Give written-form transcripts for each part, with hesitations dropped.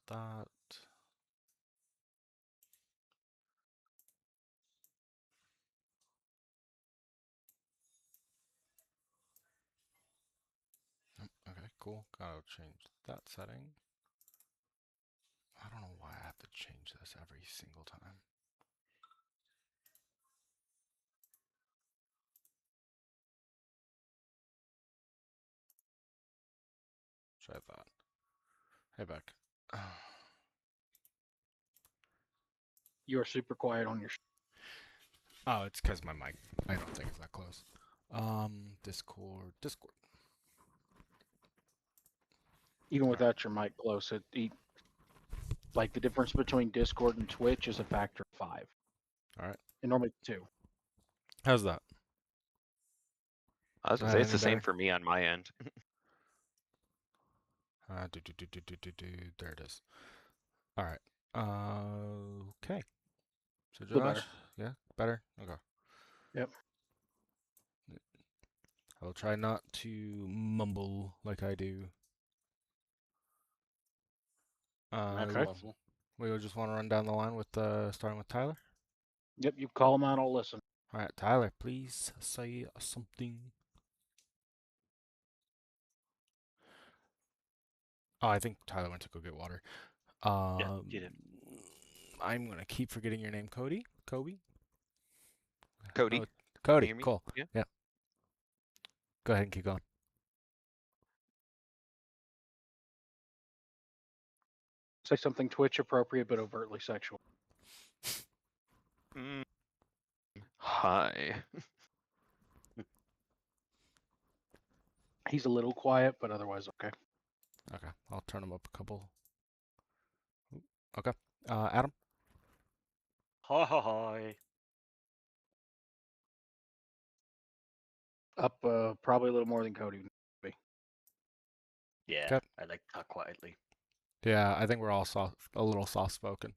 about that. Okay, cool. Gotta change that setting. I don't know why I have to change this every single time. Try that. Hey, Beck. You are super quiet on your. Oh, it's because my mic, I don't think it's that close. Discord. Even without your mic close, like the difference between Discord and Twitch is a factor of 5. All right. And normally 2. How's that? I was gonna That say it's any the same better? for me on my end. There it is. All right. Okay. So Feel Josh, better. yeah, better. Okay. Yep. I'll try not to mumble like I do. Okay. Possible. We just want to run down the line with starting with Tyler. Yep, you call them out, I'll listen. All right, Tyler, please say something. Oh, I think Tyler went to go get water. you did. I'm gonna keep forgetting your name, Cody. Kobe. Cody, Oh, Cody. hear me? Cool. Yeah. Yeah. Go ahead and keep going. Say something Twitch appropriate but overtly sexual. Hi. He's a little quiet, but otherwise okay. Okay, I'll turn him up a couple. Okay. Adam. Hi, hi, hi. Up probably a little more than Cody. Yeah, Okay. I like to talk quietly. Yeah, I think we're all a little soft-spoken.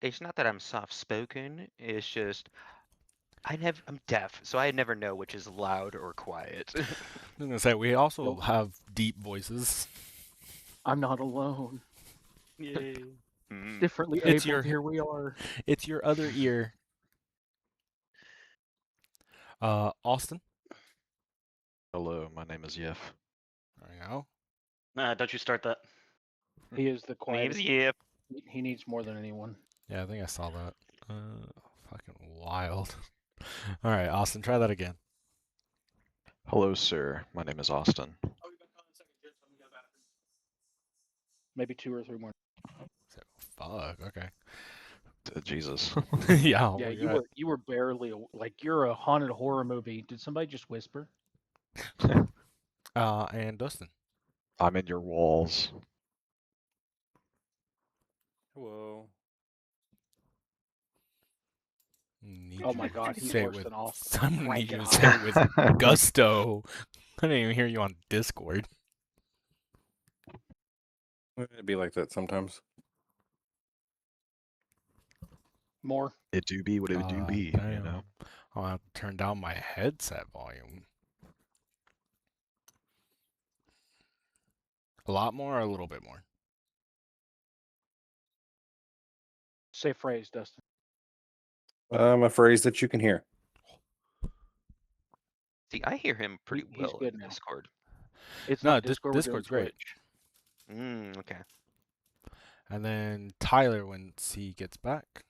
It's not that I'm soft-spoken. It's just I'm deaf, so I never know which is loud or quiet. I was gonna say we also Nope. have deep voices. I'm not alone. Yay. Differently It's able, your- here we are. It's your other ear. Austin. Hello, my name is Yef. There you go. Nah, don't you start that. He is the Name's quietest. Yip. He needs more than anyone. Yeah, I think I saw that. Fucking wild. All right, Austin, try that again. Hello, sir. My name is Austin. Maybe 2 or 3 more. Fuck. Okay. Jesus. Yeah. Yeah, we're you were barely like you're a haunted horror movie. Did somebody just whisper? and Dustin. I'm in your walls. Hello. Oh my God, he's say it worse with, than Austin. I'm gonna Rank need it you to high. say it with gusto. I didn't even hear you on Discord. It'd be like that sometimes. More. It do be what it do be, you Damn. know? I'll have to turn down my headset volume. A lot more or a little bit more? Say phrase, Dustin. A phrase that you can hear. See, I hear him pretty He's well good in now. Discord. It's No, not Discord. We're doing Discord's great. Twitch. Okay. And then Tyler, once he gets back.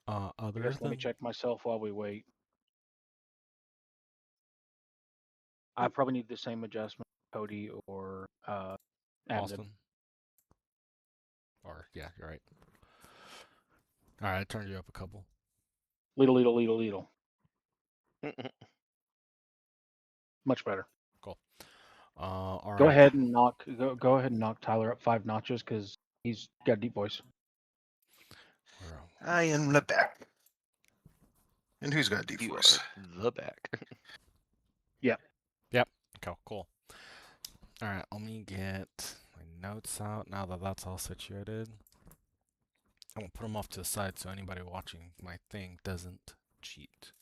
I Other guess let me than check myself while we wait. I probably need the same adjustment, Cody or Adam. Austin. Or yeah, you're right. All right, I turned you up a couple. Leedle. Much better. Cool. All right. Go ahead and knock Tyler up 5 notches because he's got a deep voice. I am the back. And who's got a deep You voice? are the back. Yep. Okay, cool. All right, let me get my notes out now that that's all situated. I'm gonna put them off to the side so anybody watching my thing doesn't cheat.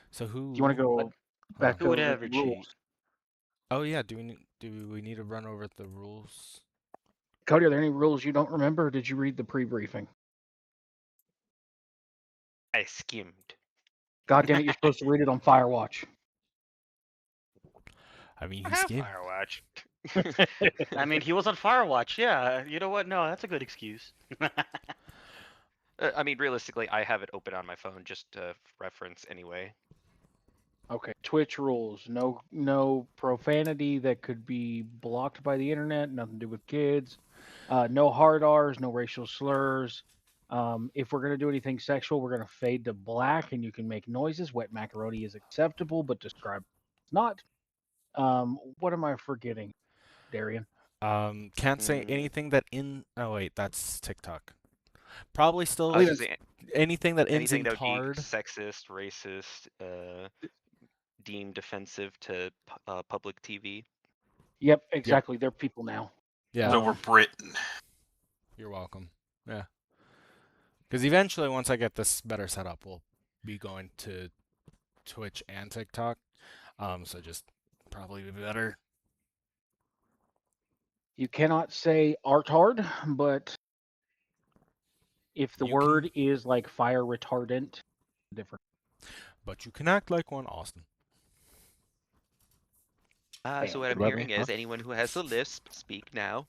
So who? Do you want to go back Who would over ever the cheat? rules? Oh yeah, do we need? do we need to run over the rules? Cody, are there any rules you don't remember, or did you read the pre-briefing? I skimmed. God damn it, you're supposed to read it on Firewatch. I mean, I he's have skin. Firewatch. I mean, he was on Firewatch. Yeah. You know what? No, that's a good excuse. I mean, realistically, I have it open on my phone just to reference anyway. Okay, Twitch rules. No profanity that could be blocked by the internet. Nothing to do with kids. No hard R's. No racial slurs. If we're gonna do anything sexual, we're gonna fade to black, and you can make noises. Wet macaroni is acceptable, but describe not. What am I forgetting, Darian? Can't say Mm, anything that in. Oh wait, that's TikTok. Probably I still was gonna say anything that ends anything in that would be tard. sexist, racist, deemed offensive to public TV. Yep, exactly. They're people now. Yeah, So we're Britain. you're welcome. Yeah, because eventually, once I get this better set up, we'll be going to Twitch and TikTok. So just probably be better. You cannot say artard, but if the You word is like fire retardant, different. But you can act like one, Austin. So Bam. what What I'm about hearing me? is Huh? anyone who has a lisp, speak now.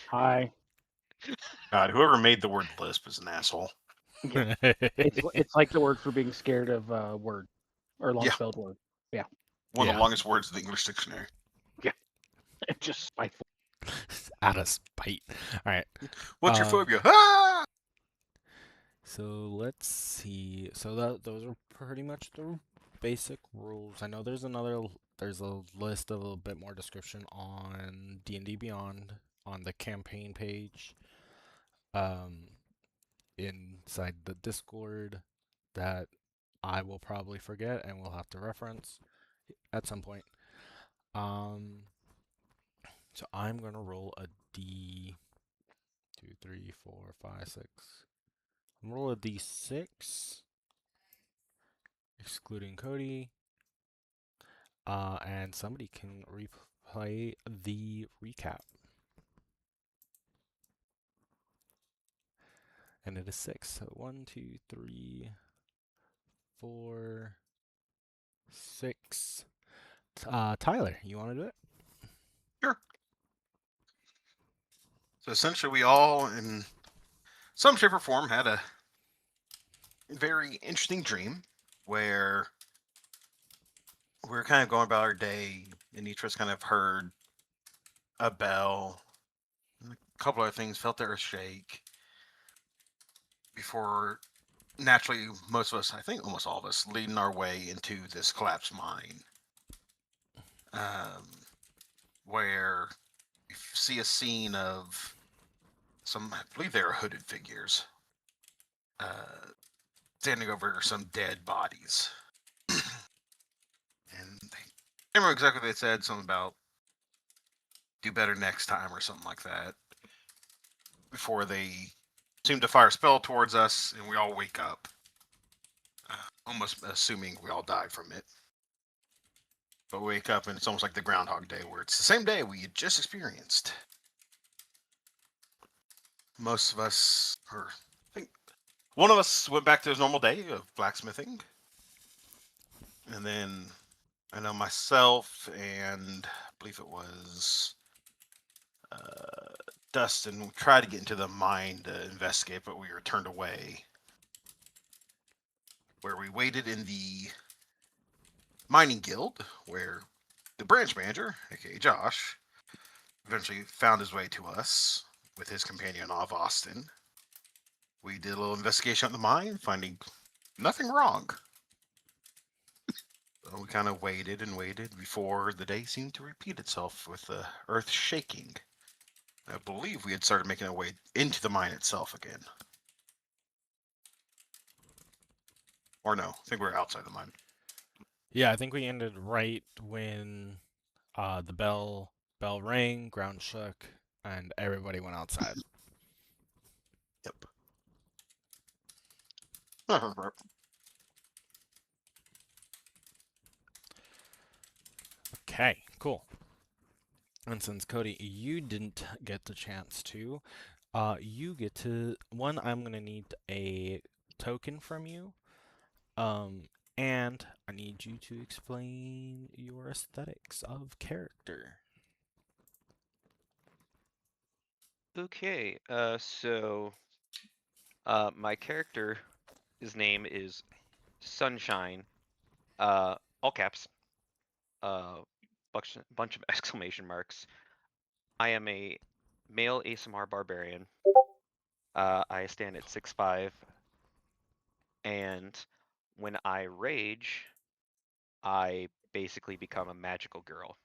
Hi. God, whoever made the word lisp is an asshole. Yeah. It's like the word for being scared of word or long Yeah. spelled word. One of Yeah. the longest words in the English dictionary. It's just spiteful. Out of spite. All right. What's your Um, phobia? Ah! So let's see. So those are pretty much the basic rules. I know there's there's a list of a bit more description on D&D Beyond on the campaign page. Inside the Discord that I will probably forget and we'll have to reference at some point. So I'm gonna roll a D 2, 3, 4, 5, 6. Roll a D6, excluding Cody. And somebody can replay the recap. And it is 6. So 1, 2, 3, 4, 6. Tyler, you want to do it? Sure. So essentially, we all, in some shape or form, had a very interesting dream where we were kind of going about our day, and each of us kind of heard a bell, and a couple other things, felt the earth shake before naturally most of us, I think almost all of us, leading our way into this collapsed mine, where you see a scene of some, I believe they were hooded figures, standing over some dead bodies. And they, I can't remember exactly what they said, something about do better next time or something like that, before they seem to fire a spell towards us and we all wake up, almost assuming we all die from it. But we wake up and it's almost like the Groundhog Day, where it's the same day we had just experienced. Most of us, or I think one of us went back to his normal day of blacksmithing. And then I know myself and I believe it was Dustin tried to get into the mine to investigate, but we were turned away. Where we waited in the mining guild, where the branch manager, aka Josh, eventually found his way to us with his companion of Austin. We did a little investigation on the mine, finding nothing wrong. So we kind of waited and waited before the day seemed to repeat itself with the earth shaking. I believe we had started making our way into the mine itself again. Or no, I think we were outside the mine. Yeah, I think we ended right when the bell rang, ground shook, and everybody went outside. Yep. Okay, cool. And since Cody, you didn't get the chance to, you get to one. I'm gonna need a token from you. And I need you to explain your aesthetics of character. Okay, my character, his name is Sunshine, all caps, bunch of exclamation marks. I am a male ASMR barbarian. I stand at 6'5", and when I rage, I basically become a magical girl.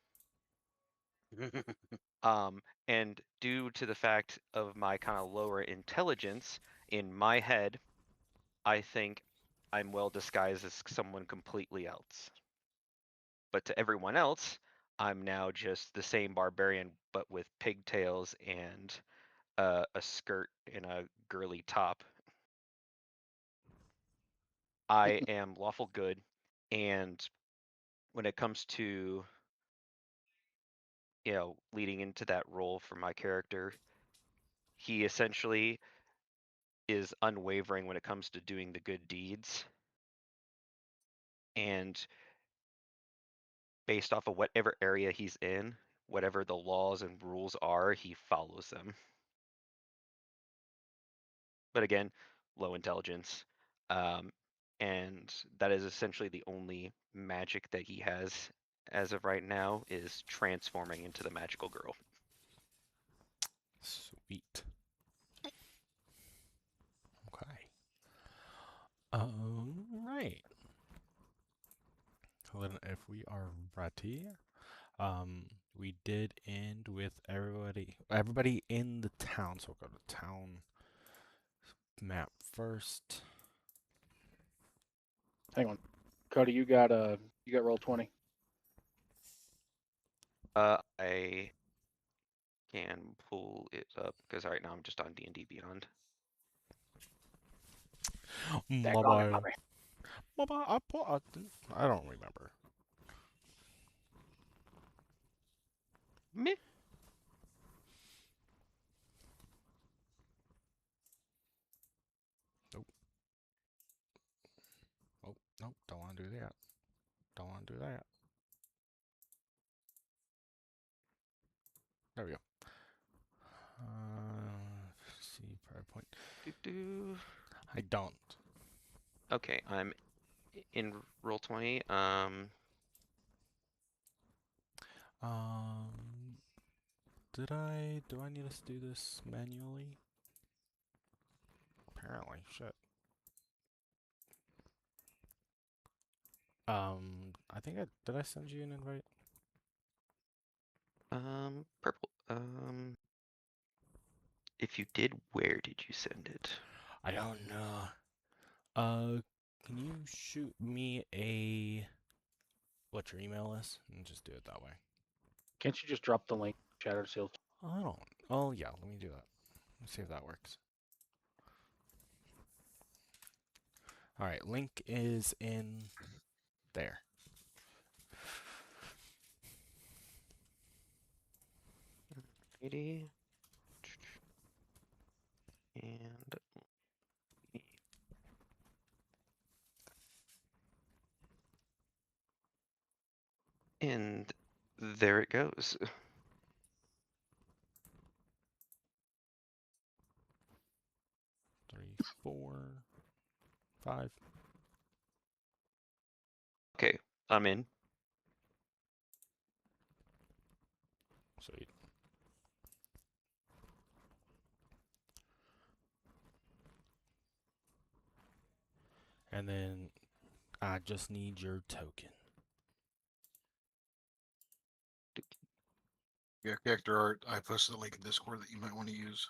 And due to the fact of my kind of lower intelligence, in my head, I think I'm well disguised as someone completely else. But to everyone else, I'm now just the same barbarian, but with pigtails and a skirt and a girly top. I am lawful good, and when it comes to leading into that role for my character, he essentially is unwavering when it comes to doing the good deeds, and based off of whatever area he's in, whatever the laws and rules are, he follows them. But again, low intelligence. And that is essentially the only magic that he has as of right now, is transforming into the magical girl. Sweet. Okay. Right. So then if we are ready, we did end with everybody in the town. So we'll go to town map first. Hang on, Cody. You got roll 20. I can pull it up because right now I'm just on D&D Beyond. Daggone it, puppy. I don't remember. Meh. Oh, nope, don't want to do that. Don't want to do that. There we go. See, PowerPoint. Doo-doo. I don't. Okay, I'm in roll 20. Do I need us to do this manually? Apparently, shit. I think did I send you an invite? Purple. If you did, where did you send it? I don't know. Can you shoot me what your email is and just do it that way? Can't you just drop the link, Shattered Seals? I don't. Oh yeah, let me do that. Let's see if that works. All right, link is in there. And and there it goes. 3, 4, 5. Okay, I'm in. Sweet. And then I just need your token. Yeah, character art. I posted a link in Discord that you might want to use.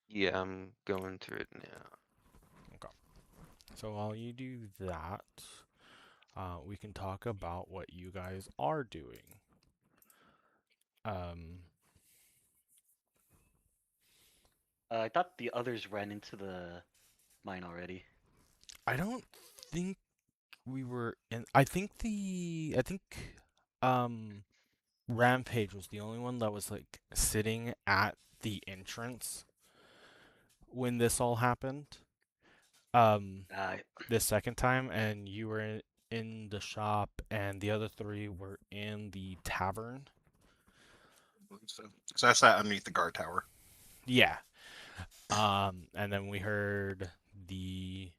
Yeah, I'm going through it now. Okay. So while you do that, we can talk about what you guys are doing. I thought the others ran into the mine already. I don't think we were in. I think Rampage was the only one that was like sitting at the entrance when this all happened. Uh, This second time, and you were in the shop, and the other three were in the tavern. So I sat underneath the guard tower. Yeah. And then we heard the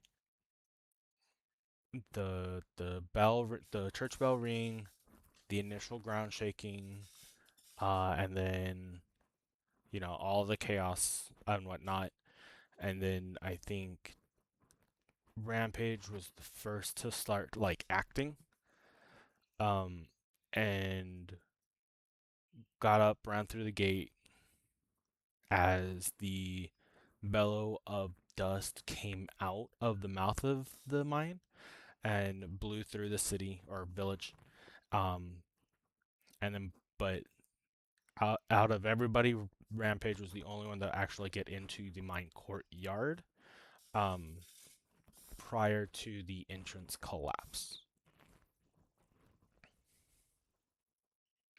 the church bell ring, the initial ground shaking, and then all the chaos and whatnot. And then I think Rampage was the first to start like acting. And got up, ran through the gate as the bellow of dust came out of the mouth of the mine and blew through the city or village. Um, and then, but out of everybody, Rampage was the only one to actually get into the mine courtyard prior to the entrance collapse.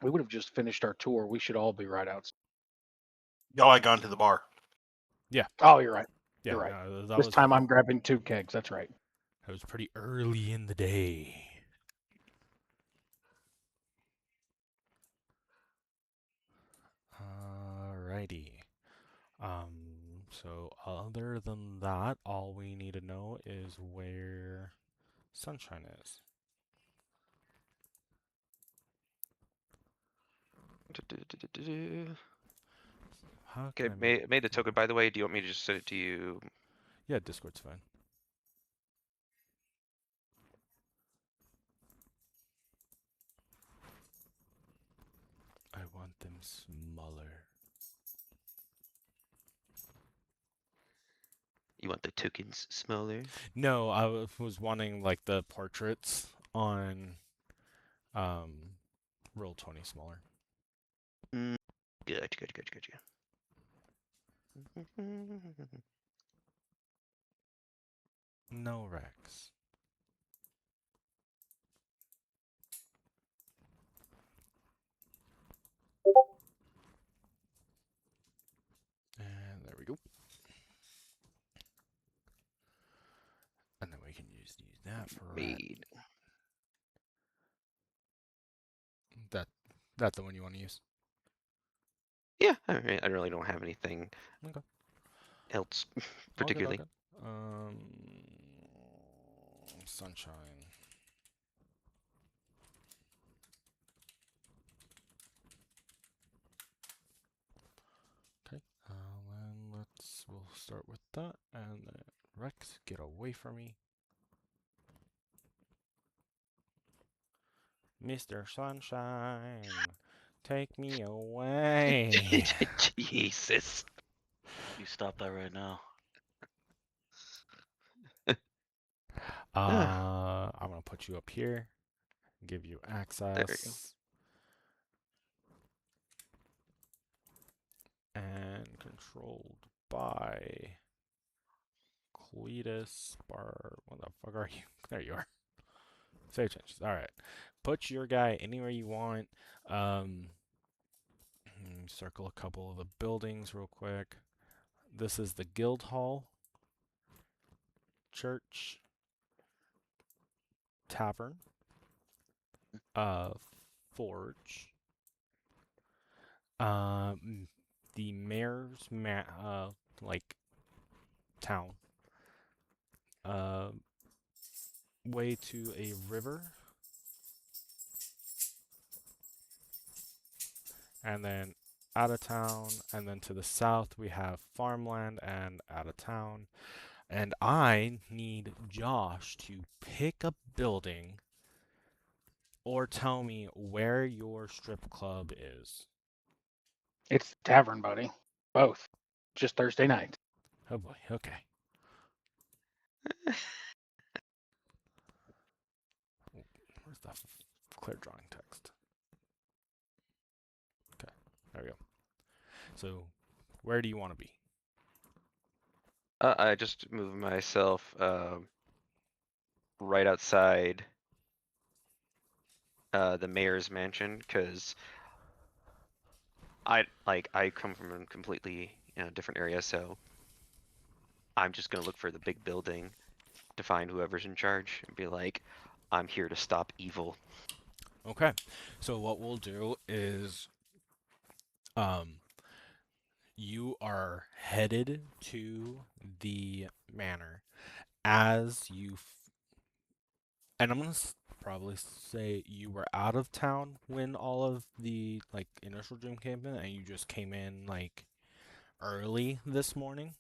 We would have just finished our tour. We should all be right outside. Y'all had gone to the bar. Oh, you're right. Yeah, You're right. no, that This was time I'm grabbing 2 kegs. That's right. it was pretty early in the day. Alrighty. So other than that, all we need to know is where Sunshine is. How Okay, can I made the token. By the way, do you want me to just send it to you? Yeah, Discord's fine. I want them smaller. You want the tokens smaller? No, I was wanting like the portraits on Roll20 smaller. Good. No Rex. And there we go. And then we can use that for Made. that the one you want to use. Yeah, I really don't have anything Okay. else All good, all particularly. good. Sunshine. Okay. Then we'll start with that, and then Rex, get away from me. Mr. Sunshine, take me away. Jesus. you stop that right now. I'm gonna put you up here, give you There we go. access, and controlled by Cletus Bar. What the fuck are you? There you are. Save changes. All right. Put your guy anywhere you want. Circle a couple of the buildings real quick. This is the Guild Hall, Church, Tavern, Forge, the Mayor's like town, way to a river, and then out of town, and then to the south we have farmland and out of town. And I need Josh to pick a building or tell me where your strip club is. It's the tavern, buddy. Both. Just Thursday night. Oh boy, okay. Where's the clear drawing text? Okay, there we go. So, where do you want to be? I just moved myself right outside the mayor's mansion because I come from a completely different area, so I'm just gonna look for the big building to find whoever's in charge and be like, I'm here to stop evil. Okay. So what we'll do is you are headed to the manor as and I'm gonna probably say you were out of town when all of the like initial dream came in, and you just came in like early this morning.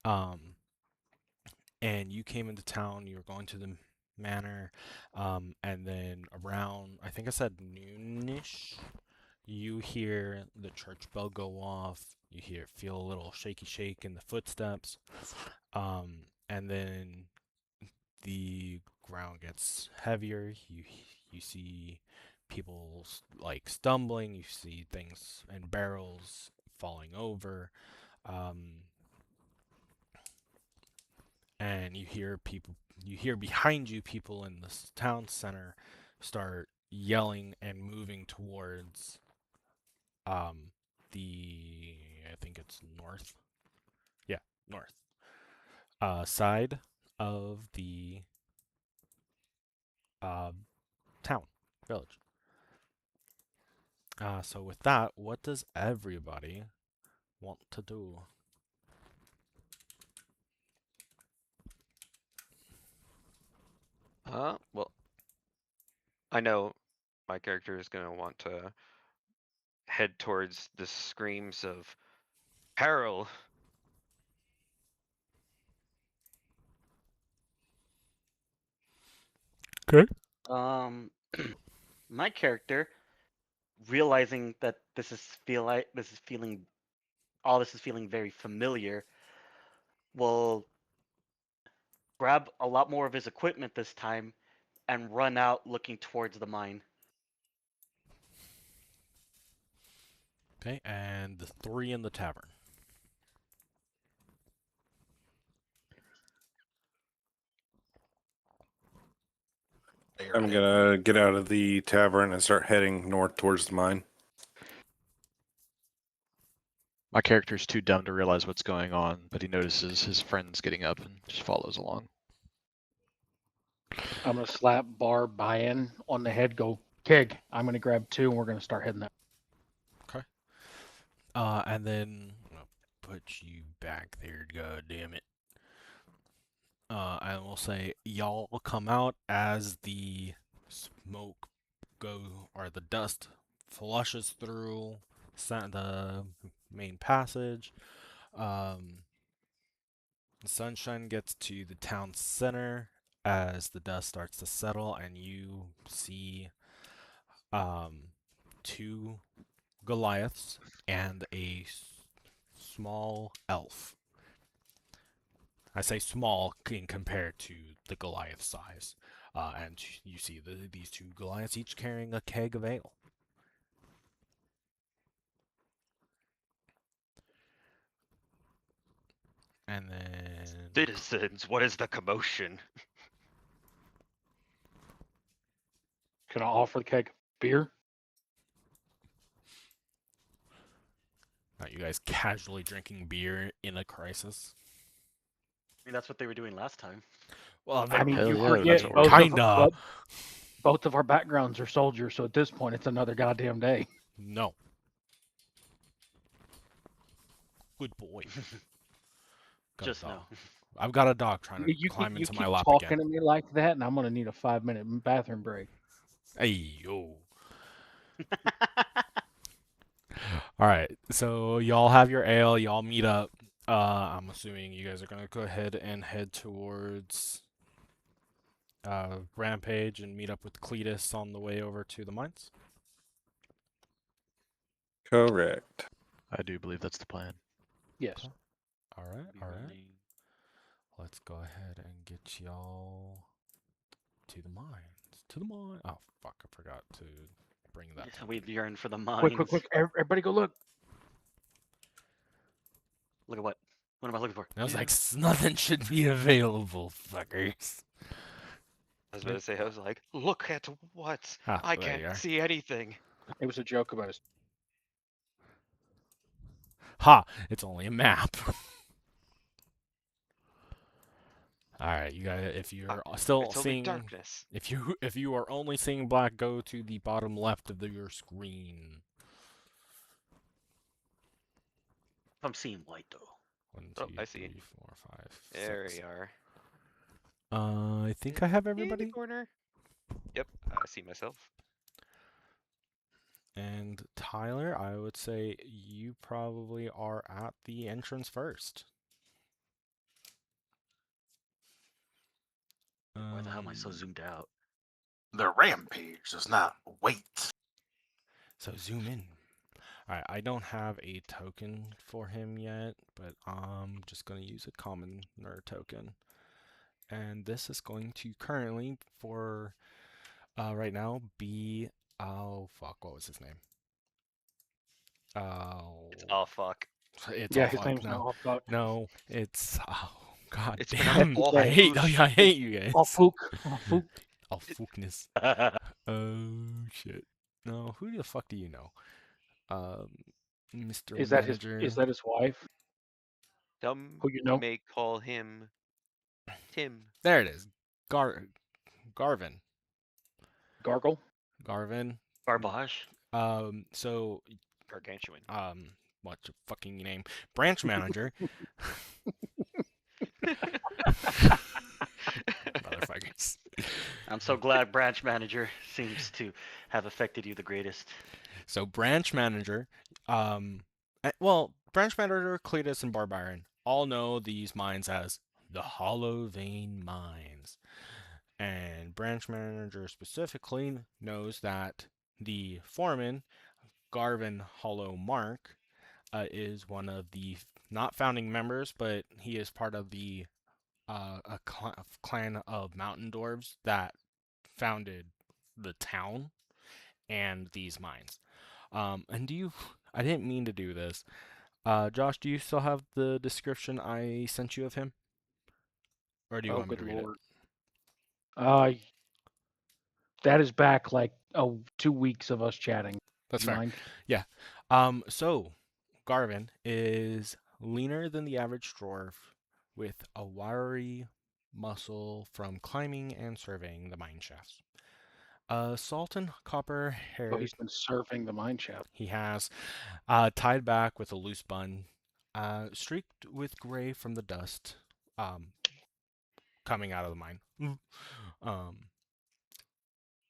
And you came into town. You were going to the manor, and then around I think I said noonish, you hear the church bell go off. You feel a little shaky shake in the footsteps, and then the ground gets heavier. You see people like stumbling. You see things and barrels falling over, and you hear people. You hear behind you people in the town center start yelling and moving towards the I think it's north. Yeah, north side of the uh, town, village. So with that, what does everybody want to do? Well, I know my character is gonna want to head towards the screams of peril. Okay. My character, realizing that this is feeling all this is feeling very familiar, will grab a lot more of his equipment this time and run out looking towards the mine. Okay, and the three in the tavern. I'm gonna get out of the tavern and start heading north towards the mine. My character's too dumb to realize what's going on, but he notices his friends getting up and just follows along. I'm gonna slap Barb Bayan on the head. Go, Keg. I'm gonna grab 2, and we're gonna start heading that. Okay. And then I'll put you back there. God damn it. And we'll say y'all come out as the smoke or the dust flushes through the main passage. The sunshine gets to the town center as the dust starts to settle, and you see 2 Goliaths and a small elf. I say small in compared to the Goliath size. And you see these 2 Goliaths each carrying a keg of ale. And then Citizens, what is the commotion? Can I offer the Keg beer? you guys casually drinking beer in a crisis. I mean, that's what they were doing last time. Well, I mean, Hell you yeah, forget that's what we're kinda. both of our backgrounds are soldiers, so at this point, it's another goddamn day. No. Good boy. Got a Just dog. no. I've got a dog trying to You climb keep into my lap talking again. to me like that, and I'm gonna need a 5-minute bathroom break. Hey yo. All right. So y'all have your ale. Y'all meet up. I'm assuming you guys are gonna go ahead and head towards Rampage and meet up with Cletus on the way over to the mines. Correct. I do believe that's the plan. Yes. All right. Be All right. running. Let's go ahead and get y'all to the mines. To the mine. Oh fuck! I forgot to bring that. Yeah, we yearn for the Quick, mines. quick! Everybody, go look. Look at what? What am I looking for? I was like, nothing should be available, fuckers. I was about to say, I was like, look at what? Ah, I there you can't are. see anything. It was a joke about us. Ha! It's only a map. All right, you guys. If you're still It's only seeing, darkness. if you are only seeing black, go to the bottom left of your screen. I'm seeing white though. 1, Oh, 2, I see. 3, 4, 5, There 6. we are. I think I have In the everybody. corner. Yep, I see myself. And Tyler, I would say you probably are at the entrance first. Why the hell am I so zoomed out? The rampage does not wait. So zoom in. Alright, I don't have a token for him yet, but I'm just going to use a commoner token. And this is going to currently, for right now, be... Oh, fuck, what was his name? Oh... Oh fuck. It's Yeah, all his fuck. name's not all fuck. No, it's... Oh, god It's damn. pronounced all I hate foosh. you guys. All fook. All fook. Oh, fuckness. Oh, shit. No, who the fuck do you know? Mr. Is Manager. that his wife? Some Who you know? may call him Tim. There it is. Garvin. Gargle. Garvin. Garbage. So, Gargantuan. what's your fucking name? Branch manager. Motherfuckers. I'm so glad branch manager seems to have affected you the greatest. So, branch manager, well, branch manager, Cletus, and Barbarian all know these mines as the Hollow Vein Mines. And branch manager specifically knows that the foreman, Garvin Hollow Mark, is one of the not founding members, but he is part of the clan of mountain dwarves that founded the town and these mines. And I didn't mean to do this. Josh, do you still have the description I sent you of him? Or do you Oh, want me good to read lord. That is back like 2 weeks of us chatting. That's Do you fair. mind? Yeah. So Garvin is leaner than the average dwarf with a wiry muscle from climbing and surveying the mine shafts. Salt and copper Oh, haired. he's been surfing the mine shaft. He has tied back with a loose bun, streaked with gray from the dust coming out of the mine.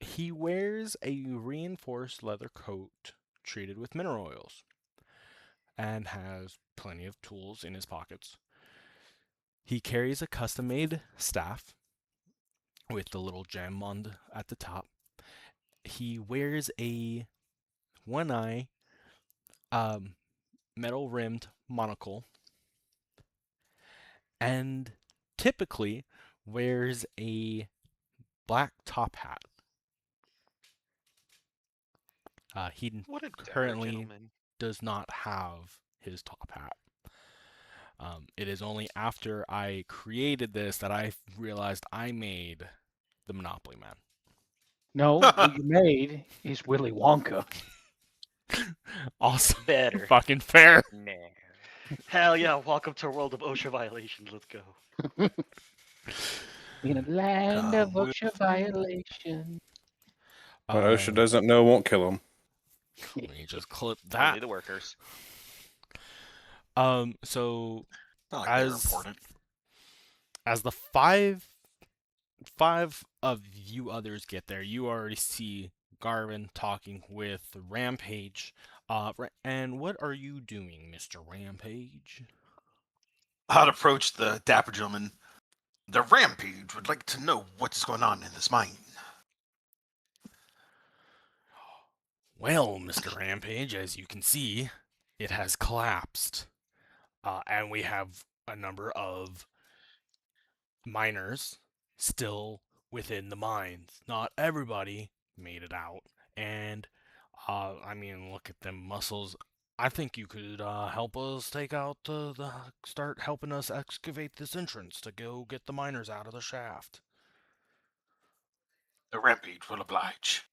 He wears a reinforced leather coat treated with mineral oils and has plenty of tools in his pockets. He carries a custom-made staff with the little gem at the top. He wears a one-eye metal-rimmed monocle and typically wears a black top hat. He What a dapper currently gentleman. does not have his top hat. It is only after I created this that I realized I made the Monopoly Man. No, what you made is Willy Wonka. Awesome. Better. Fucking fair. Nah. Hell yeah, welcome to a world of OSHA violations. Let's go. In a land of OSHA violation. What OSHA doesn't know won't kill him. Let me just clip Only that. the workers. So Not like they're as important. as the five of you others get there, you already see Garvin talking with Rampage. And what are you doing, Mr. Rampage? I'd approach the dapper gentleman. The rampage would like to know what's going on in this mine. Well, Mr. Rampage, as you can see, it has collapsed. And we have a number of miners still within the mines. Not everybody made it out. And, I mean, look at them muscles. I think you could help us take out start helping us excavate this entrance to go get the miners out of the shaft. The rampage will oblige.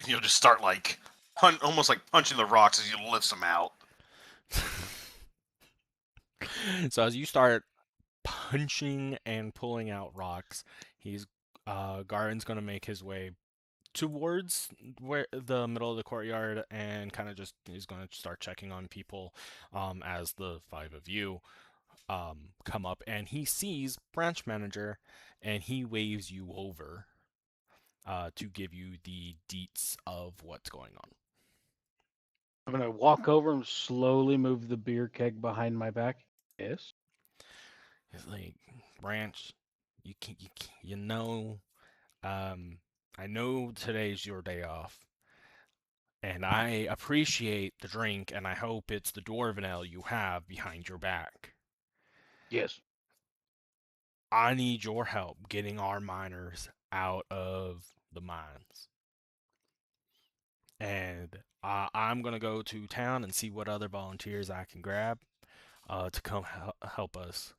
And you'll just start like almost like punching the rocks as you lift them out. So as you start punching and pulling out rocks, he's Garin's gonna make his way towards where the middle of the courtyard and kind of just he's going to start checking on people as the five of you come up, and he sees branch manager and he waves you over to give you the deets of what's going on. I'm gonna walk over and slowly move the beer keg behind my back. Yes. He's like, Branch, you know, I know today's your day off, and I appreciate the drink, and I hope it's the dwarven ale you have behind your back. Yes. I need your help getting our miners out of the mines. And I'm going to go to town and see what other volunteers I can grab to come help us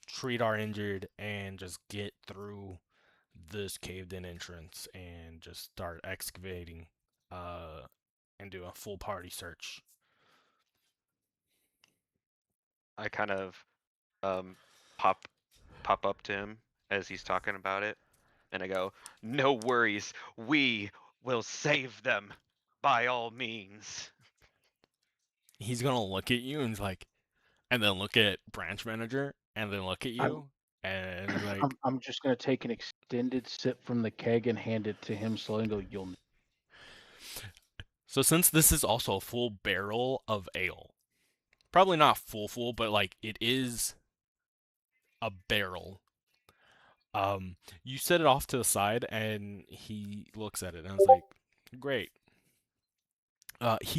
treat our injured and just get through this caved in entrance and just start excavating and do a full party search. I kind of pop up to him as he's talking about it, and I go, "No worries, we will save them by all means." He's going to look at you and he's like, and then look at branch manager and then look at you and he's like, I'm just gonna take an extended sip from the keg and hand it to him slowly and go, "You'll." so since this is also a full barrel of ale, probably not full, but like it is a barrel. You set it off to the side, and he looks at it, and I was like, "Great."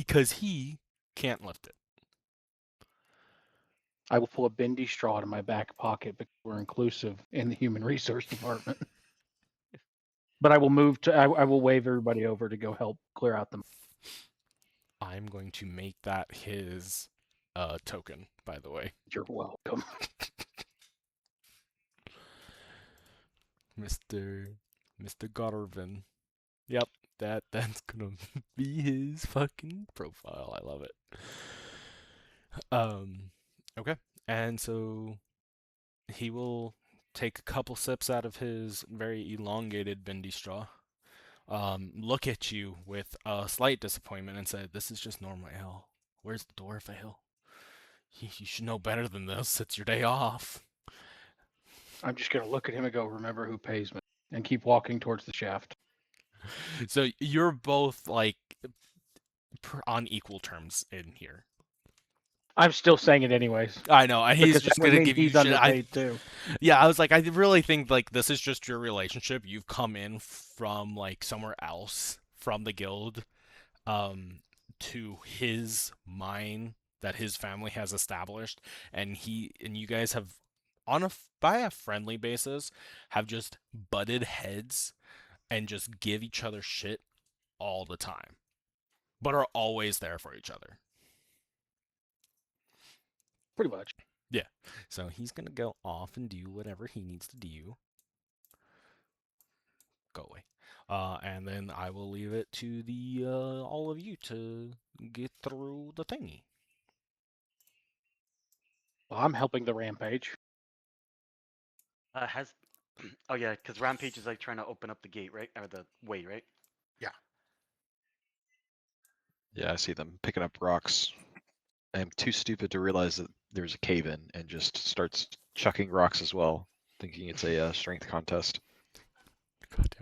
Cause he can't lift it. I will pull a bendy straw out of my back pocket because we're inclusive in the human resource department. But I will move to. I will wave everybody over to go help clear out the. I'm going to make that his token, by the way, You're welcome. Mr. Garvin. Yep, that's gonna be his fucking profile. I love it. Okay, and so he will take a couple sips out of his very elongated bendy straw, look at you with a slight disappointment, and say, "This is just normal ale. Where's the dwarf ale? You should know better than this. It's your day off." I'm just gonna look at him and go, "Remember who pays me," and keep walking towards the shaft. So you're both like on equal terms in here. I'm still saying it anyways. I know. He's Because just that would gonna mean give you he's shit. underpaid too. Yeah, I was like, I really think like this is just your relationship. You've come in from like somewhere else from the guild, to his mine that his family has established, and you guys have by a friendly basis have just butted heads and just give each other shit all the time, but are always there for each other. Pretty much. Yeah. So he's gonna go off and do whatever he needs to do. Go away. And then I will leave it to the all of you to get through the thingy. Well, I'm helping the rampage. Has oh yeah, because Rampage is like trying to open up the gate, right? Or the way, right? Yeah, I see them picking up rocks. I'm too stupid to realize that there's a cave in and just starts chucking rocks as well, thinking it's a strength contest. God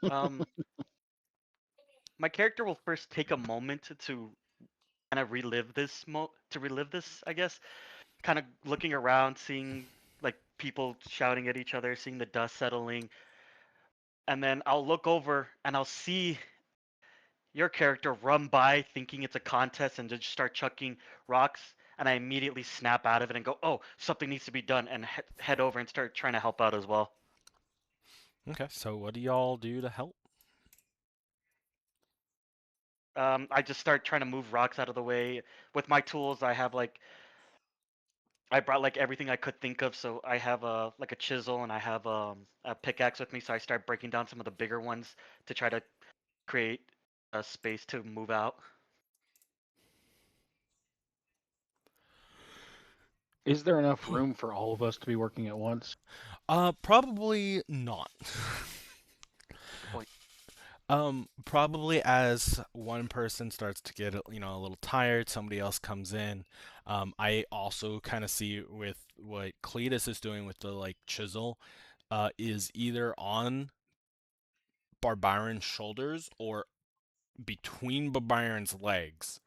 damn it. My character will first take a moment to kind of relive this, I guess. Kind of looking around, seeing like people shouting at each other, seeing the dust settling, and then I'll look over and I'll see your character run by thinking it's a contest and just start chucking rocks, and I immediately snap out of it and go, "Oh, something needs to be done," and head over and start trying to help out as well. Okay, so what do y'all do to help? I just start trying to move rocks out of the way with my tools. I brought like everything I could think of, so I have a chisel and I have a pickaxe with me. So I start breaking down some of the bigger ones to try to create space to move out. Is there enough room for all of us to be working at once? Probably not. Good point. Probably as one person starts to get, a little tired, somebody else comes in. I also kind of see with what Cletus is doing with the like chisel, is either on Barbarian's shoulders or between Barbarian's legs,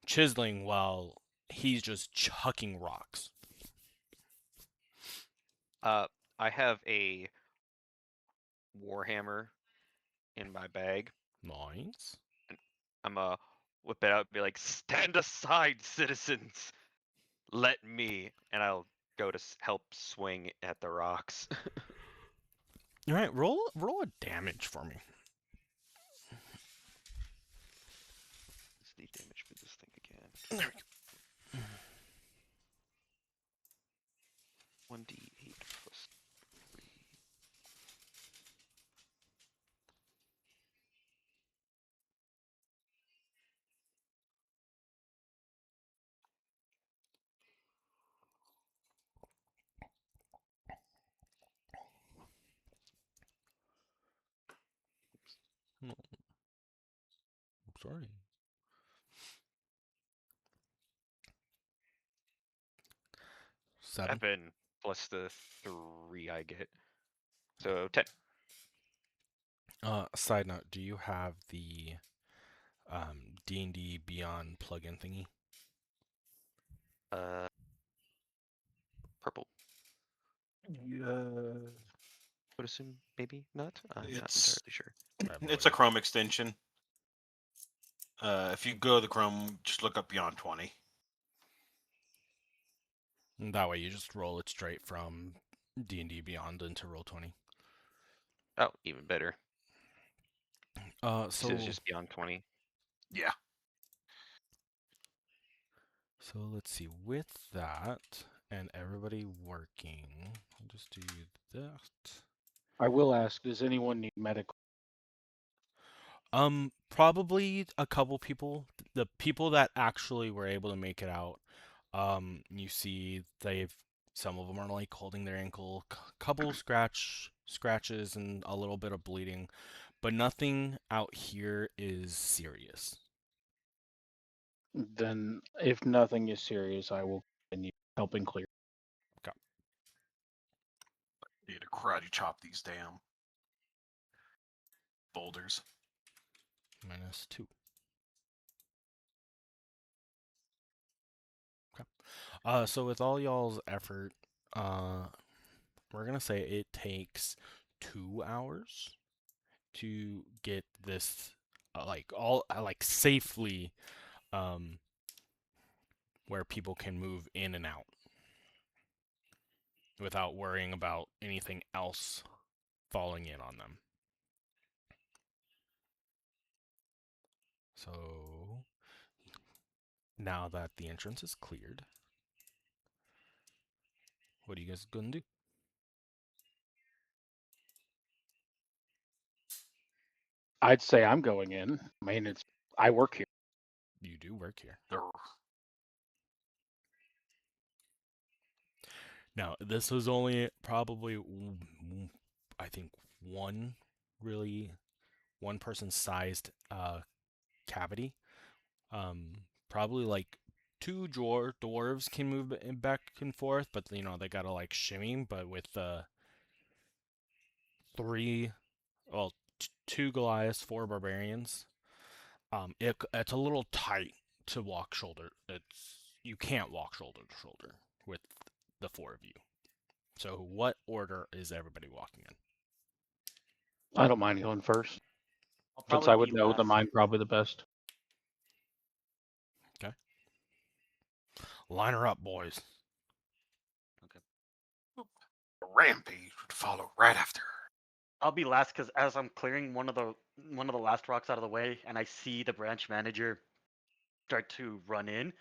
chiseling while he's just chucking rocks. I have a warhammer in my bag. Nice. I'm whip it out and be like, "Stand aside, citizens! Let me," and I'll go to help swing at the rocks. All right, roll a damage for me. What's the damage for this thing again? There we go. 1d8 plus 3. Oh, I'm sorry. 7. 7 plus the 3 I get. So 10. Side note, do you have the D&D Beyond plugin thingy? Purple. Yeah. Would assume maybe not. I'm not It's entirely sure. it's a Chrome extension. If you go to the Chrome, just look up Beyond 20. And that way you just roll it straight from D&D Beyond into Roll20. Oh, even better. So This is just Beyond 20. Yeah. So let's see. With that and everybody working, I'll just do that. I will ask, does anyone need medical? Probably a couple people. The people that actually were able to make it out, you see some of them are like holding their ankle, couple scratches and a little bit of bleeding, but nothing out here is serious. Then, if nothing is serious, I will continue helping clear. Need to karate chop these damn boulders. -2. Okay. So with all y'all's effort, we're gonna say it takes 2 hours to get this like safely where people can move in and out without worrying about anything else falling in on them. So now that the entrance is cleared, what are you guys gonna do? I'd say I'm going in. I mean, I work here. You do work here. Now, this was only probably, I think, one person sized cavity. Probably like 2 dwarves can move back and forth, but they gotta like shimmy. But with three, well, 2 Goliaths, 4 barbarians, it's a little tight to walk shoulder. You can't walk shoulder to shoulder with the 4 of you. So, what order is everybody walking in? I don't mind going first, I'll since probably I would be know the last. mine probably the best. Okay. Line her up, boys. A rampage would follow right after. I'll be last because as I'm clearing one of the last rocks out of the way, and I see the branch manager start to run in,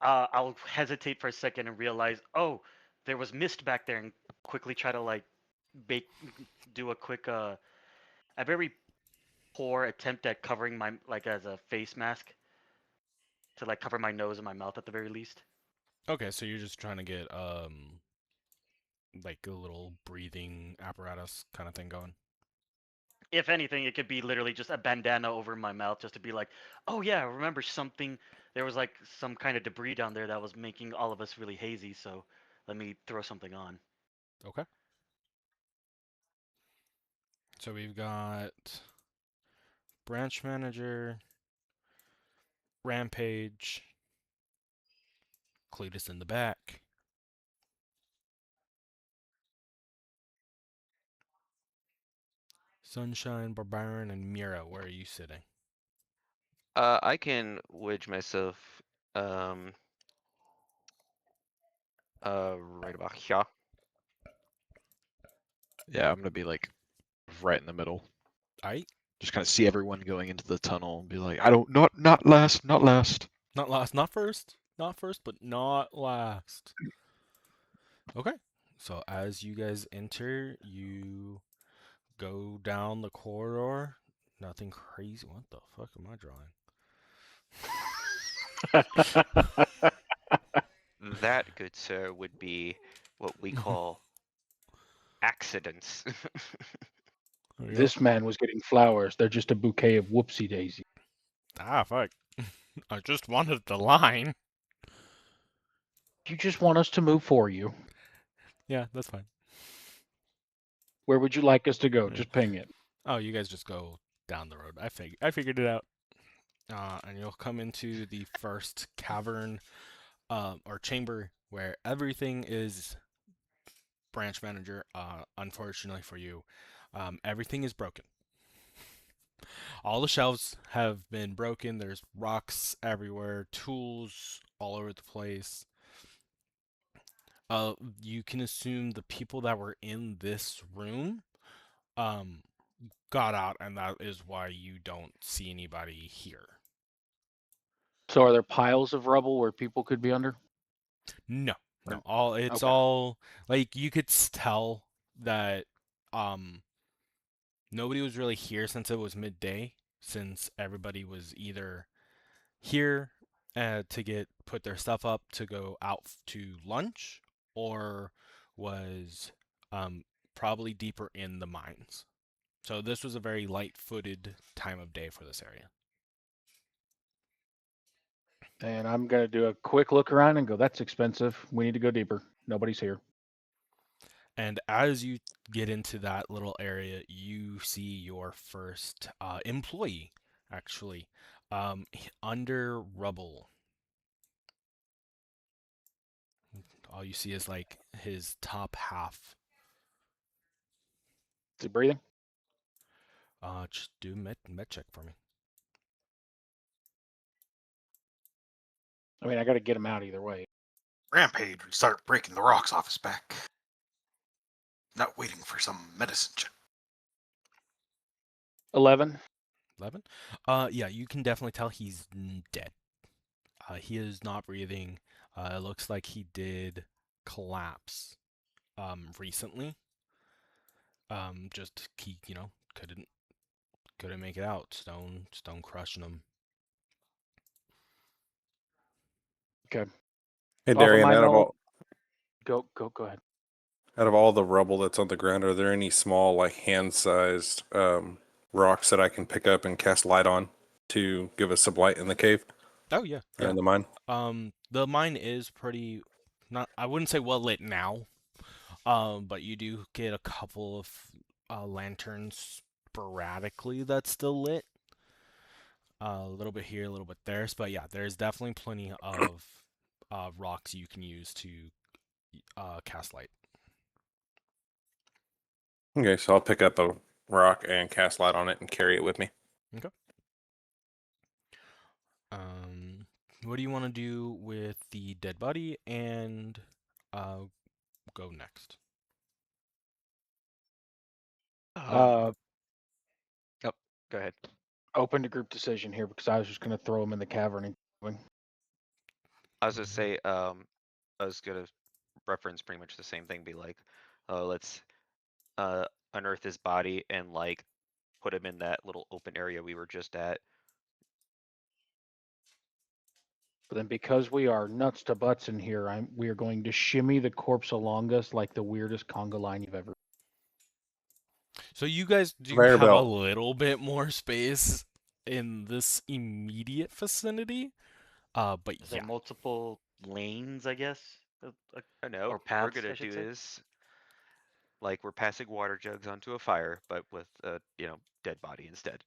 I'll hesitate for a second and realize, oh, there was mist back there, and quickly try to like do a quick, a very poor attempt at covering my as a face mask to cover my nose and my mouth at the very least. Okay, so you're just trying to get like a little breathing apparatus kind of thing going. If anything, it could be literally just a bandana over my mouth just to be like, oh yeah, remember something? There was some kind of debris down there that was making all of us really hazy, so let me throw something on. Okay. So we've got branch manager, rampage, Cletus in the back. Sunshine, Barbarian, and Mira, where are you sitting? I can wedge myself um right about here. Yeah, I'm gonna be like right in the middle. Aight. Just kind of see everyone going into the tunnel and be like, I don't, not last, not last. Not last, not first. Not first, but not last. Okay. So as you guys enter, you go down the corridor. Nothing crazy. What the fuck am I drawing? That, good sir, would be what we call accidents. There we go. This man was getting flowers. They're just a bouquet of whoopsie daisy. Ah, fuck. I just wanted the line. You just want us to move for you. Yeah, that's fine. Where would you like us to go? Yeah. Just ping it. Oh, you guys just go down the road. I figured it out. And you'll come into the first cavern or chamber where everything is branch manager. Unfortunately for you, everything is broken. All the shelves have been broken. There's rocks everywhere, tools all over the place. You can assume the people that were in this room um, got out, and that is why you don't see anybody here. So are there piles of rubble where people could be under? No, no. Right. It's Okay. all like you could tell that nobody was really here since it was midday, since everybody was either here to put their stuff up to go out to lunch, or was probably deeper in the mines. So this was a very light-footed time of day for this area. And I'm going to do a quick look around and go, that's expensive. We need to go deeper. Nobody's here. And as you get into that little area, you see your first employee, actually, under rubble. All you see is like his top half. Is he breathing? Just do a med check for me. I mean, I got to get him out either way. Rampage would start breaking the rocks off his back. Not waiting for some medicine check. 11. 11. Yeah, you can definitely tell he's dead. He is not breathing. It looks like he did collapse recently. Just he, couldn't make it out. Stone crushing him. Okay. Hey, Off of Darian, my note. Go ahead. out of all the rubble that's on the ground, are there any small, like hand-sized rocks that I can pick up and cast light on to give us some light in the cave Oh yeah, or yeah. in the mine? The mine is pretty, not, I wouldn't say well lit now. But you do get a couple of lanterns sporadically that's still lit. A little bit here, a little bit there. But yeah, there's definitely plenty of rocks you can use to cast light. Okay, so I'll pick up a rock and cast light on it and carry it with me. Okay. What do you want to do with the dead body and go next? Uh, Oh, go ahead. open to group decision here because I was just going to throw him in the cavern and I was gonna say, I was gonna reference pretty much the same thing. Be like, let's unearth his body and put him in that little open area we were just at. But then because we are nuts to butts in here, we are going to shimmy the corpse along us like the weirdest conga line you've ever. So you guys do Conveyor have a belt. little bit more space in this immediate vicinity. But Is yeah. there multiple lanes, I guess? I know. Or What we're paths, gonna I should do say? is like we're passing water jugs onto a fire, but with a dead body instead.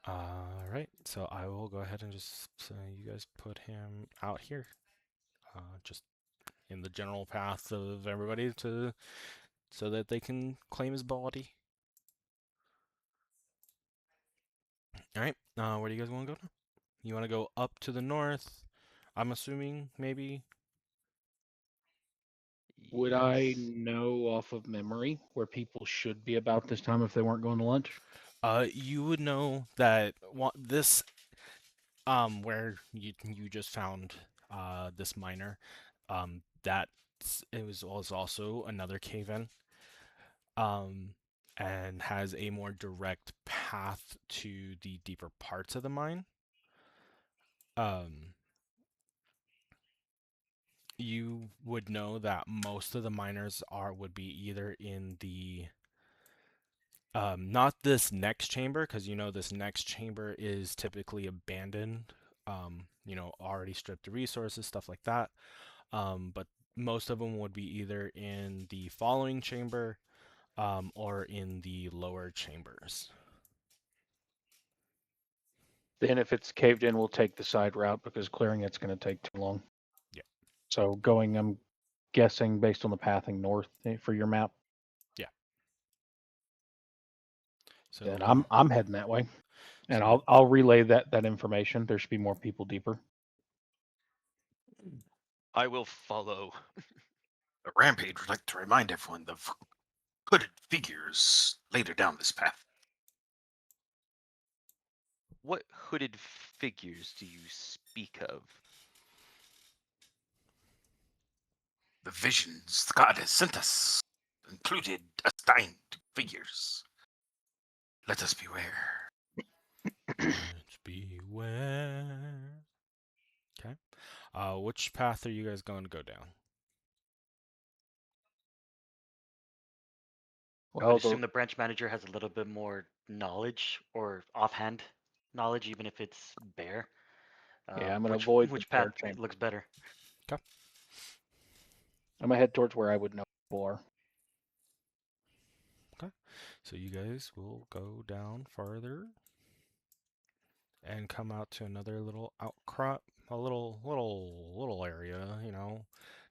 Right. So I will go ahead and just you guys put him out here, just in the general path of everybody so that they can claim his body. All right. Where do you guys want to go now? You want to go up to the north? I'm assuming maybe. Would I Yes. know off of memory where people should be about this time if they weren't going to lunch? You would know that this where you just found this miner, that it was also another cave-in, and has a more direct path to the deeper parts of the mine. You would know that most of the miners would be either in the not this next chamber, because this next chamber is typically abandoned, already stripped of resources, stuff like that. But most of them would be either in the following chamber, or in the lower chambers. Then if it's caved in, we'll take the side route because clearing it's going to take too long. Yeah. So going, I'm guessing based on the pathing north for your map. Yeah. So Then I'm heading that way, and so I'll relay that information. There should be more people deeper. I will follow. The Rampage would like to remind everyone of hooded figures later down this path. What hooded figures do you speak of? The visions the god has sent us included assigned figures. Let us beware. let's beware. Okay. Which path are you guys going to go down? I would assume the branch manager has a little bit more knowledge or offhand knowledge, even if it's bare. Yeah, I'm going to avoid which the path bare chamber. looks better. Okay. I'm going to head towards where I would know more. Okay. So you guys will go down farther and come out to another little outcrop, a little area,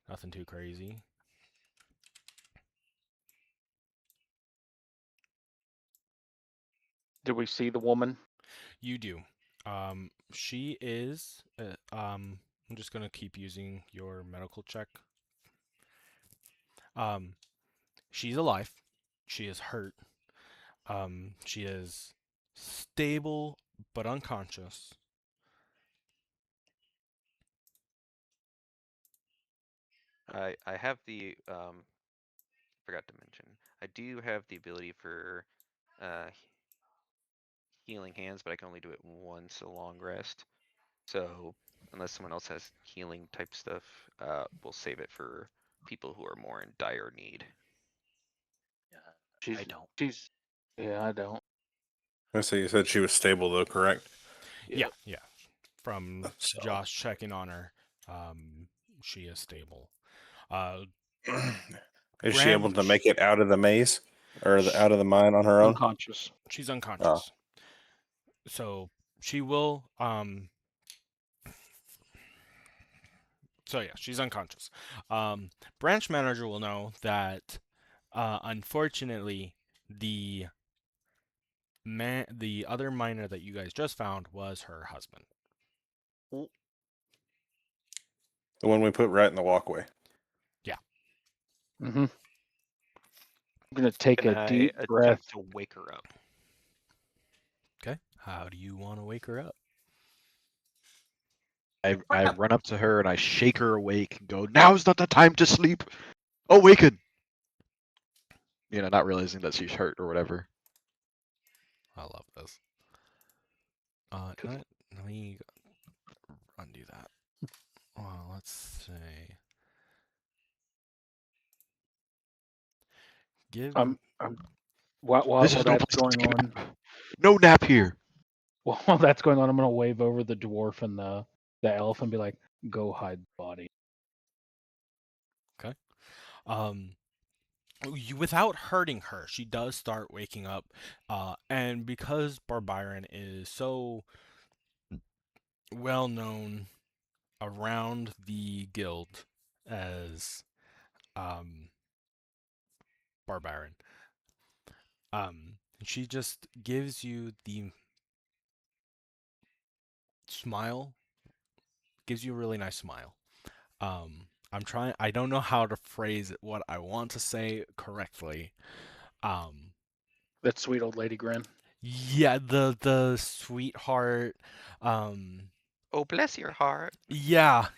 nothing too crazy. Did we see the woman? You do. She is. I'm just gonna keep using your medical check. She's alive. She is hurt. She is stable but unconscious. I have the forgot to mention. I do have the ability for healing hands, but I can only do it once a long rest. So unless someone else has healing type stuff, we'll save it for people who are more in dire need. I don't. Yeah, I don't. I say you said she was stable though, correct? Yeah. From So. Josh checking on her, she is stable. Is she able to make it out of the maze or out of the mine on her own? Unconscious. She's unconscious. So she will. So yeah, she's unconscious. Branch manager will know that, unfortunately, the other miner that you guys just found was her husband. The one we put right in the walkway. Yeah. Mm-hmm. I'm gonna take Can a I deep attempt breath. to wake her up? Okay. How do you want to wake her up? I run up to her and I shake her awake and go, "Now's not the time to sleep. Awaken!" not realizing that she's hurt or whatever. I love this. Let me undo that. Well, let's see. Give I'm while This is no that's place to going take a on. nap. No nap here. While that's going on, I'm gonna wave over the dwarf and the elf and be like, "Go hide the body." um without hurting her, she does start waking up. And because Barbarian is so well known around the guild as Barbarian, she just gives you the smile, gives you a really nice smile. I don't know how to phrase it, what I want to say correctly. Um, That sweet old lady grin. yeah, the sweetheart. Oh, bless your heart. Yeah.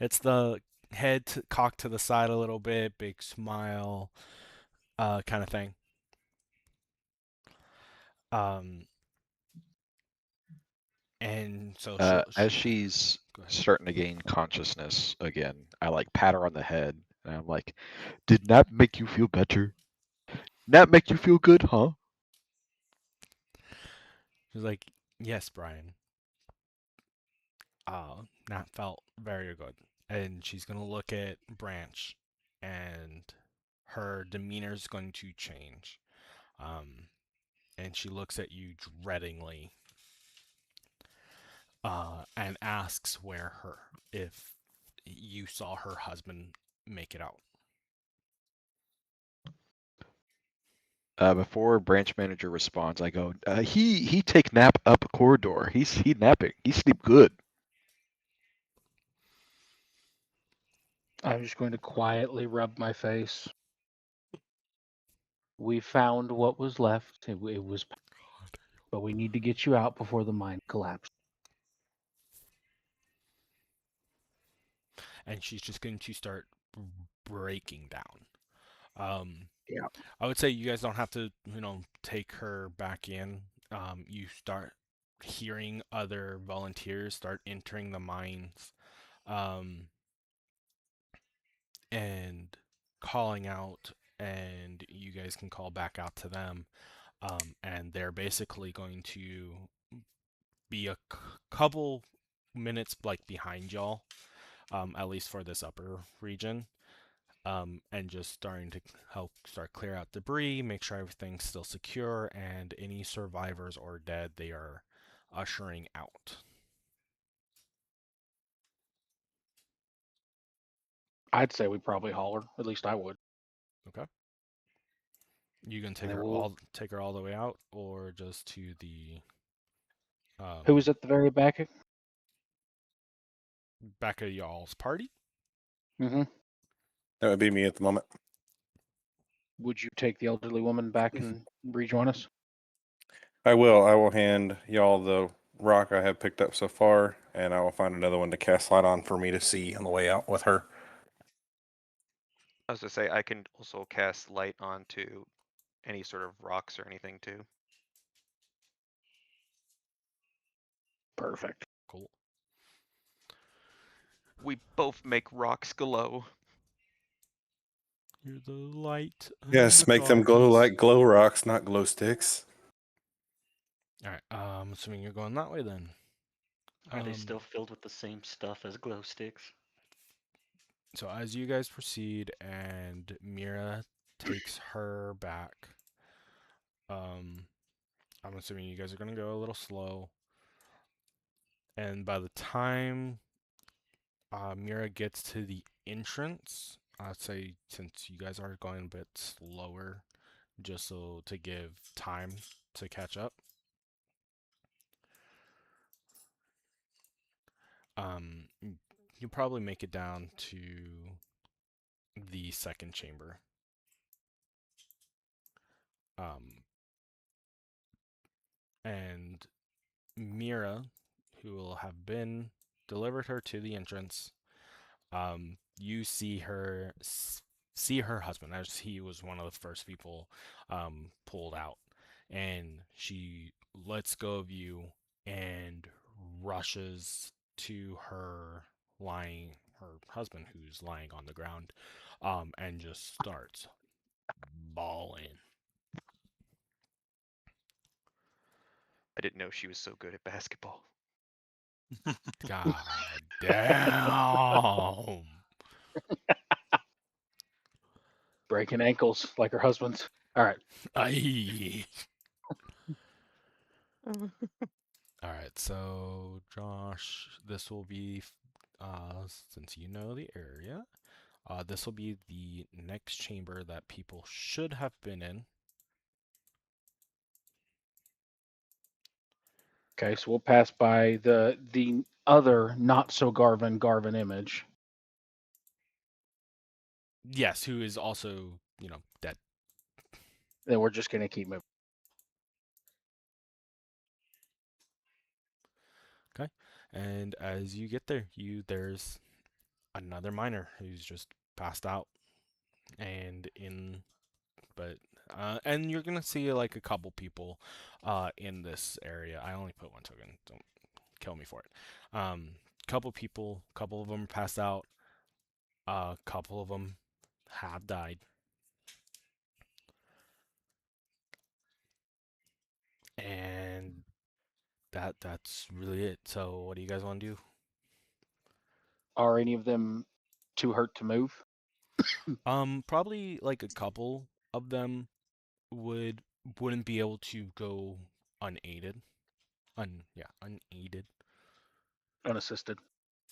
It's the head cocked to the side a little bit, big smile, kind of thing. Um, and so As she's go ahead. starting to gain consciousness again, I like pat her on the head, and I'm like, "Did nap make you feel better? Nap make you feel good, huh?" She's like, yes, Brian. That felt very good. And she's gonna look at Branch, and her demeanor's going to change. Um, and she looks at you dreadingly, and asks if you saw her husband make it out. Before branch manager responds, I go, "He take nap up corridor. He napping. He sleep good." I'm just going to quietly rub my face. We found what was left. It was, but we need to get you out before the mine collapses. And she's just going to start breaking down. Yeah. I would say you guys don't have to, take her back in. You start hearing other volunteers start entering the mines, um, and calling out, and you guys can call back out to them. And they're basically going to be a couple minutes like behind y'all, at least for this upper region. And just starting to help start clear out debris, make sure everything's still secure, and any survivors or dead they are ushering out. I'd say we probably haul her. At least I would. Okay. You can And then we'll. take her all the way out, or just to the Who was at the very back? back of y'all's party. Mm-hmm. That would be me at the moment. Would you take the elderly woman back and rejoin us? I will. I will hand y'all the rock I have picked up so far, and I will find another one to cast light on for me to see on the way out with her. I was to say I can also cast light onto any sort of rocks or anything too. Perfect. Cool. We both make rocks glow. You're the light. Yes, the make them glow darkness. like glow rocks, not glow sticks. All right. I'm assuming you're going that way then. Are they still filled with the same stuff as glow sticks? So as you guys proceed and Mira takes her back, I'm assuming you guys are gonna go a little slow. And by the time Mira gets to the entrance, I'd say since you guys are going a bit slower, just so to give time to catch up. You probably make it down to the second chamber. And Mira, who will have been delivered her to the entrance, you see her see her husband as he was one of the first people pulled out, and she lets go of you and rushes to her husband who's lying on the ground, and just starts bawling. I didn't know she was so good at basketball. God damn. Breaking ankles like her husband's. All right. Aye. All right, so Josh, this will be, since you know the area, this will be the next chamber that people should have been in. Okay, so we'll pass by the other not so Garvin image. Yes, who is also, dead. Then we're just gonna keep moving. Okay, and as you get there, there's another miner who's just passed out, and and you're gonna see like a couple people, in this area. I only put one token. Don't kill me for it. Couple people, couple of them passed out. A couple of them have died. And that's really it. So what do you guys want to do? Are any of them too hurt to move? Probably like a couple of them wouldn't be able to go unaided. Unaided. Unassisted.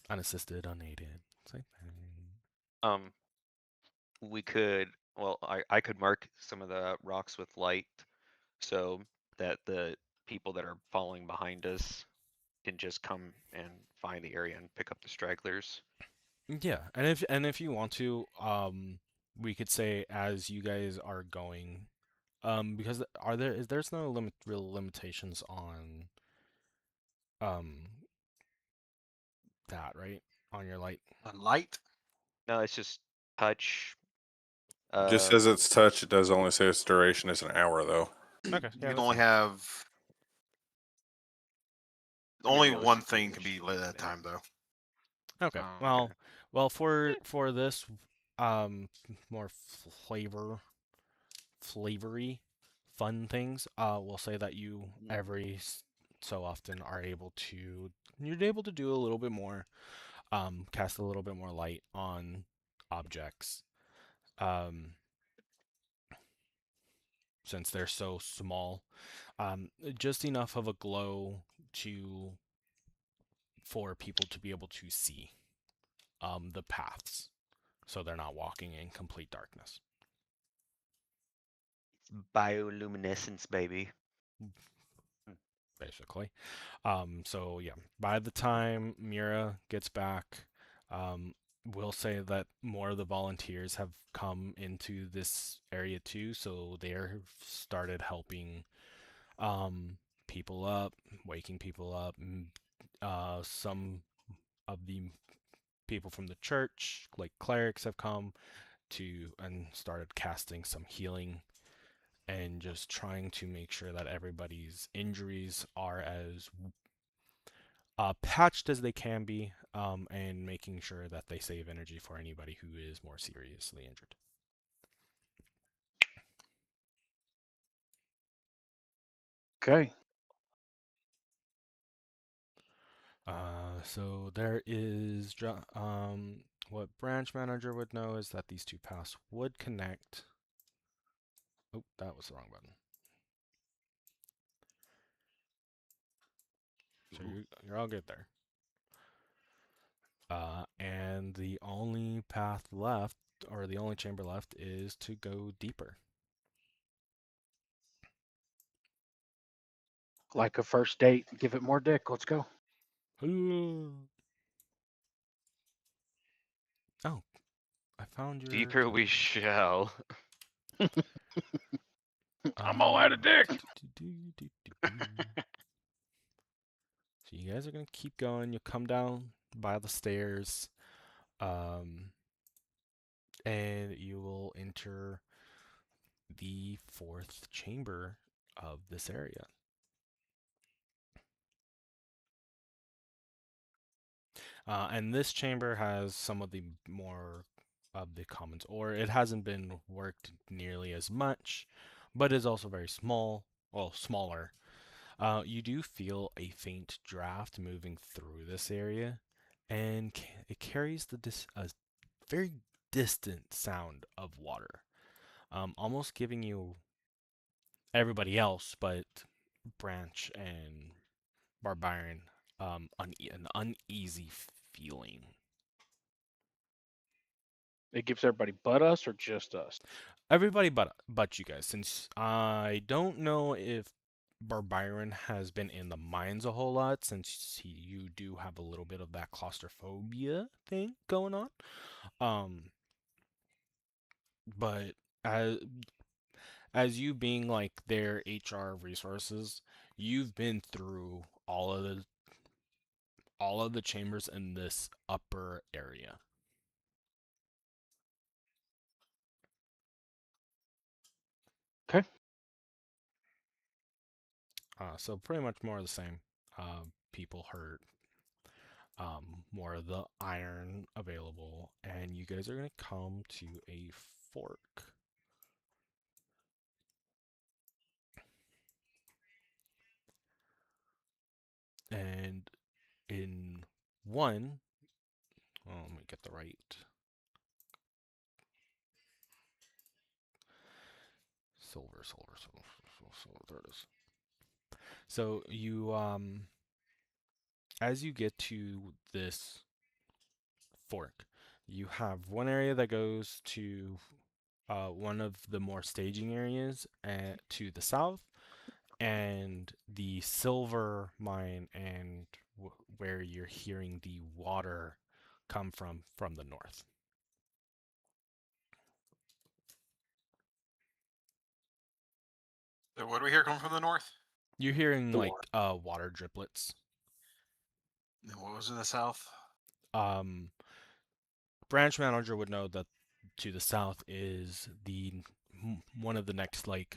Unassisted, unaided. Same thing. Um, we could, well, I could mark some of the rocks with light so that the people that are following behind us can just come and find the area and pick up the stragglers. Yeah, and if you want to, we could say as you guys are going, because there's no real limitations on um that, right? On your light. On light? No, it's just touch. It just says it's touch. It does only say its duration is an hour, though. Okay, You yeah, can that's only fine. have I mean, only really, one thing can really be lit at a shouldn't, time, though. Okay. So, Well, for this, more flavory, fun things, we'll say that you every so often you're able to do a little bit more, cast a little bit more light on objects, um, since they're so small, just enough of a glow to for people to be able to see, the paths, so they're not walking in complete darkness. bioluminescence, baby. Basically. So yeah, by the time Mira gets back, we'll say that more of the volunteers have come into this area too, so they're started helping, people up, waking people up. Some of the people from the church, like clerics, have come to and started casting some healing and just trying to make sure that everybody's injuries are as, patched as they can be, and making sure that they save energy for anybody who is more seriously injured. Okay. So there is, what branch manager would know is that these two paths would connect. Oh, that was the wrong button. So you're all good there. And the only path left, or the only chamber left, is to go deeper. Like a first date, give it more dick. Let's go. Oh, I found your Deeper we shall. I'm all out of dick. So you guys are gonna keep going. You'll come down by the stairs, and you will enter the fourth chamber of this area. And this chamber has some of the more of the commons ore. It hasn't been worked nearly as much, but is also very small, well, smaller. You do feel a faint draft moving through this area, and it carries a very distant sound of water, almost giving you everybody else, but Branch and Barbarian, an uneasy feeling. It gives everybody but us or just us? Everybody but you guys, since I don't know if Barbarian has been in the mines a whole lot, since you do have a little bit of that claustrophobia thing going on. But as you being like their HR resources, you've been through all of the chambers in this upper area. Okay. So pretty much more of the same. People hurt. More of the iron available, and you guys are gonna come to a fork. And in one, oh, let me get the right. Silver. There it is. So you, as you get to this fork, you have one area that goes to one of the more staging areas to the south, and the silver mine, and where you're hearing the water come from the north. So what do we hear coming from the north? You're hearing The like water driplets. And what was in the south? Branch manager would know that to the south is one of the next like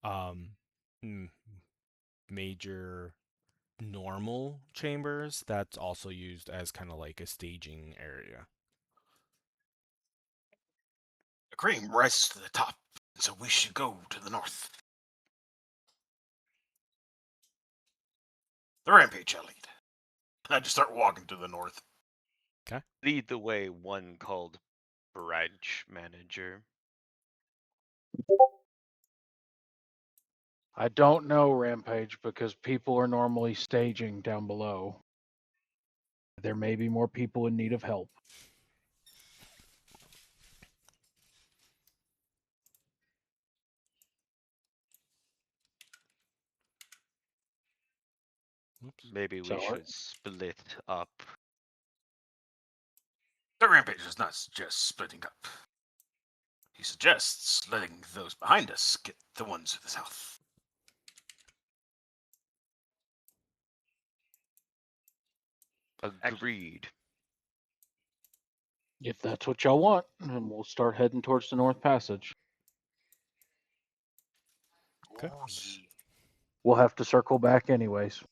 um major normal chambers that's also used as kind of like a staging area. The cream rises to the top, so we should go to the north. The rampage shall lead. And I just start walking to the north. Lead the way, one called Branch Manager. I don't know, Rampage, because people are normally staging down below. There may be more people in need of help. Oops. Maybe we So, should split up. The rampage does not suggest splitting up. He suggests letting those behind us get the ones to the south. Agreed. if that's what y'all want, then we'll start heading towards the North Passage. Okay. Oh, yeah. We'll have to circle back anyways.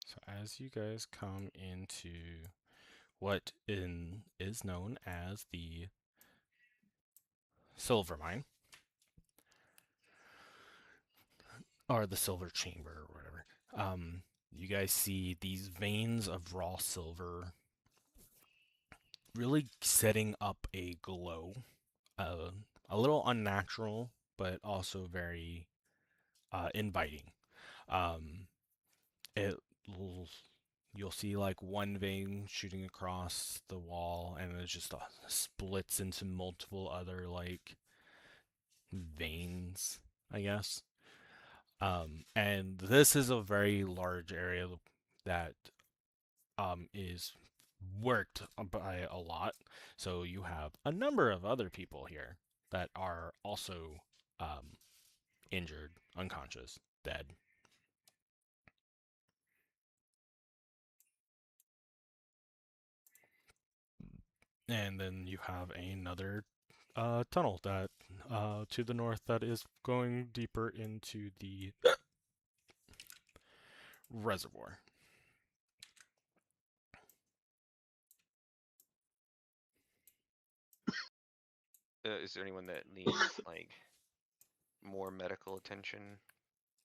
So as you guys come into what is known as the silver mine, or the silver chamber, or whatever, you guys see these veins of raw silver really setting up a glow, a little unnatural, but also very inviting. It You'll see like one vein shooting across the wall, and it just splits into multiple other like veins, I guess. And this is a very large area that is worked by a lot. So you have a number of other people here that are also injured, unconscious, dead. And then you have another tunnel that to the north that is going deeper into the reservoir. Is there anyone that needs like more medical attention,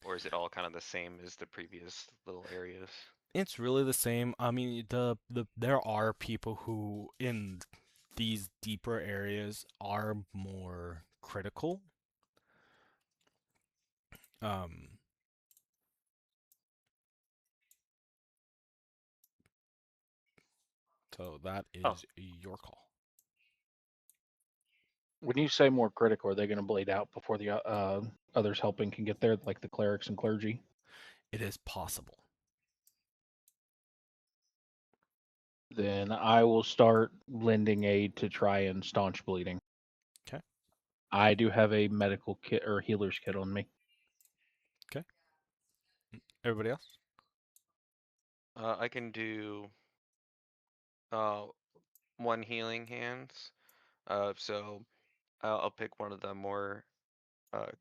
or is it all kind of the same as the previous little areas? It's really the same. I mean, there are people who in these deeper areas are more critical. Um, so that Oh, is your call. When you say more critical, are they going to bleed out before the others helping can get there, like the clerics and clergy? It is possible. Then I will start lending aid to try and staunch bleeding. Okay. I do have a medical kit or healer's kit on me. Everybody else? I can do one healing hands. So I'll pick one of the more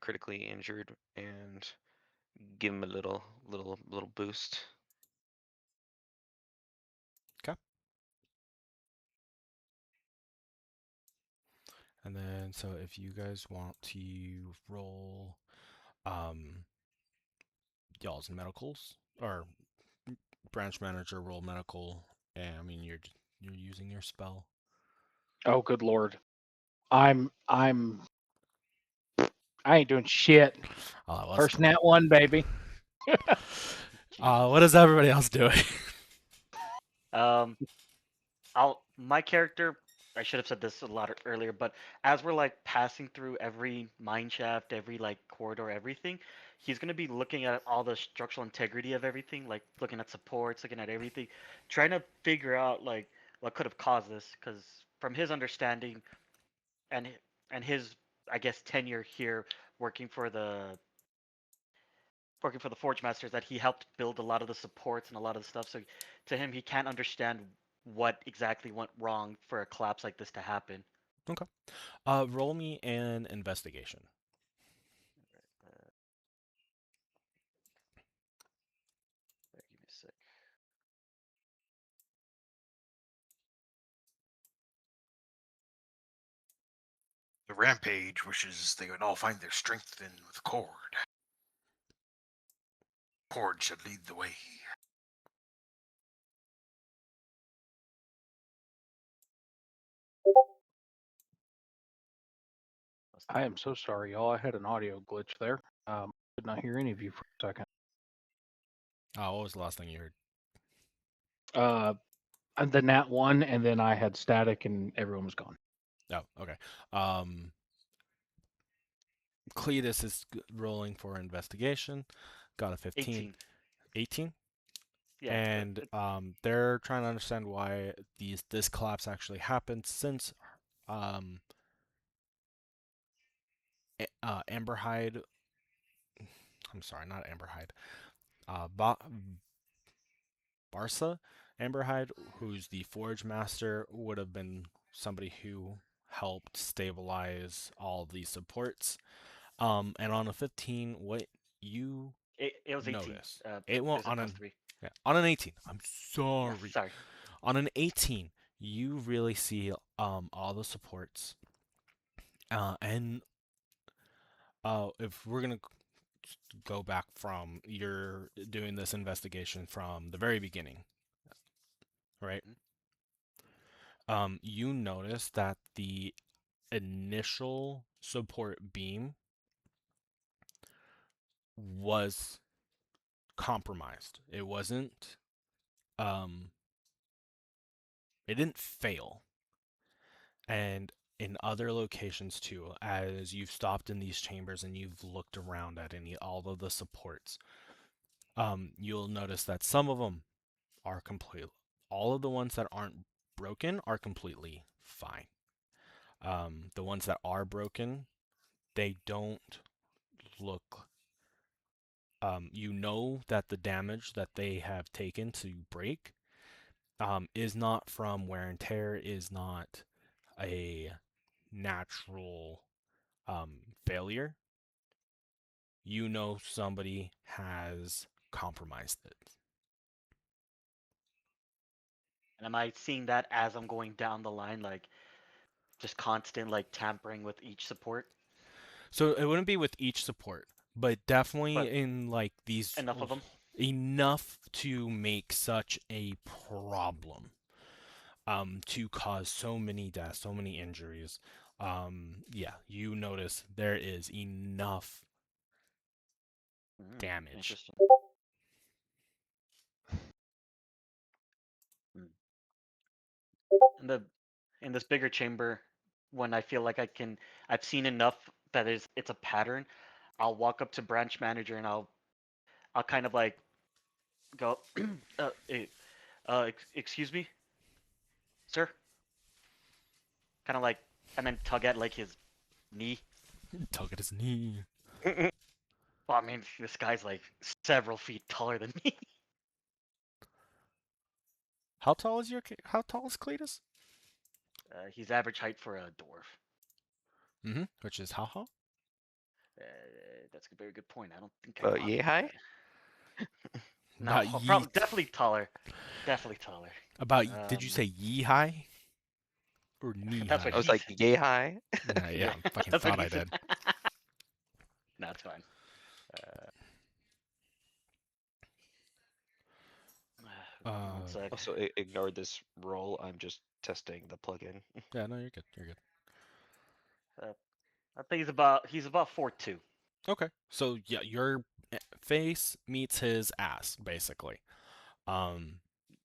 critically injured and give him a little boost. Okay. And then, so if you guys want to roll y'all's medicals, or branch manager roll medical, and I mean, you're using your spell. Oh, good lord. I ain't doing shit. First nat one, baby. What is everybody else doing? um, my character. I should have said this a lot earlier, but as we're like passing through every mine shaft, every like corridor, everything, he's gonna be looking at all the structural integrity of everything, like looking at supports, looking at everything, trying to figure out like what could have caused this, because from his understanding and his, I guess, tenure here working for the Forge Masters, that he helped build a lot of the supports and a lot of the stuff. So to him, he can't understand what exactly went wrong for a collapse like this to happen. Okay. Roll me an investigation. Give me a sec. The Rampage wishes they would all find their strength in with Cord. Cord should lead the way. I am so sorry, y'all. I had an audio glitch there. Did not hear any of you for a second. What was the last thing you heard? The nat one, and then I had static, and everyone was gone. Oh, okay. Cletus is rolling for investigation. Got a 15. 18. 18? Yeah. And they're trying to understand why this collapse actually happened, since Amberhide. I'm sorry, not Amberhide. Barsa Amberhide, who's the Forge Master, would have been somebody who helped stabilize all the supports. And on a 15, what you it was 18. notice? It won't There's a on plus an 3. yeah, on an 18. I'm Yeah, sorry. sorry. On an 18, you really see all the supports. And if we're gonna go back from you're doing this investigation from the very beginning, right? You notice that the initial support beam was compromised. It wasn't it didn't fail. And in other locations too, as you've stopped in these chambers and you've looked around at all of the supports, you'll notice that some of them are complete. All of the ones that aren't broken are completely fine. The ones that are broken, they don't look. You know that the damage that they have taken to break is not from wear and tear, is not a natural failure, you know somebody has compromised it. And am I seeing that as I'm going down the line, like just constant like tampering with each support? So it wouldn't be with each support, but definitely But in like these enough of them. enough to make such a problem. To cause so many deaths, so many injuries. Yeah, you notice there is enough damage. Interesting. Hmm. In the in this bigger chamber, when I feel like I've seen enough that it's a pattern. I'll walk up to branch manager and I'll kind of like go, excuse me, sir, kind of like, and then tug at like his knee. Tug at his knee. Well, I mean, this guy's like several feet taller than me. How tall is How tall is Cletus? He's average height for a dwarf. Which is how? That's a very good point. I don't think I thought Yay about high? that. No, Not probably yeet. definitely taller. Definitely taller. About did you say yee high or knee That's high? what I was he like, said. yay high. Yeah, I fucking That's what thought he I said. did. No, it's fine. One sec. Also, ignore this roll. I'm just testing the plugin. Yeah, no, you're good. You're good. I think he's about 4'2". Okay, so yeah, your face meets his ass basically. Um,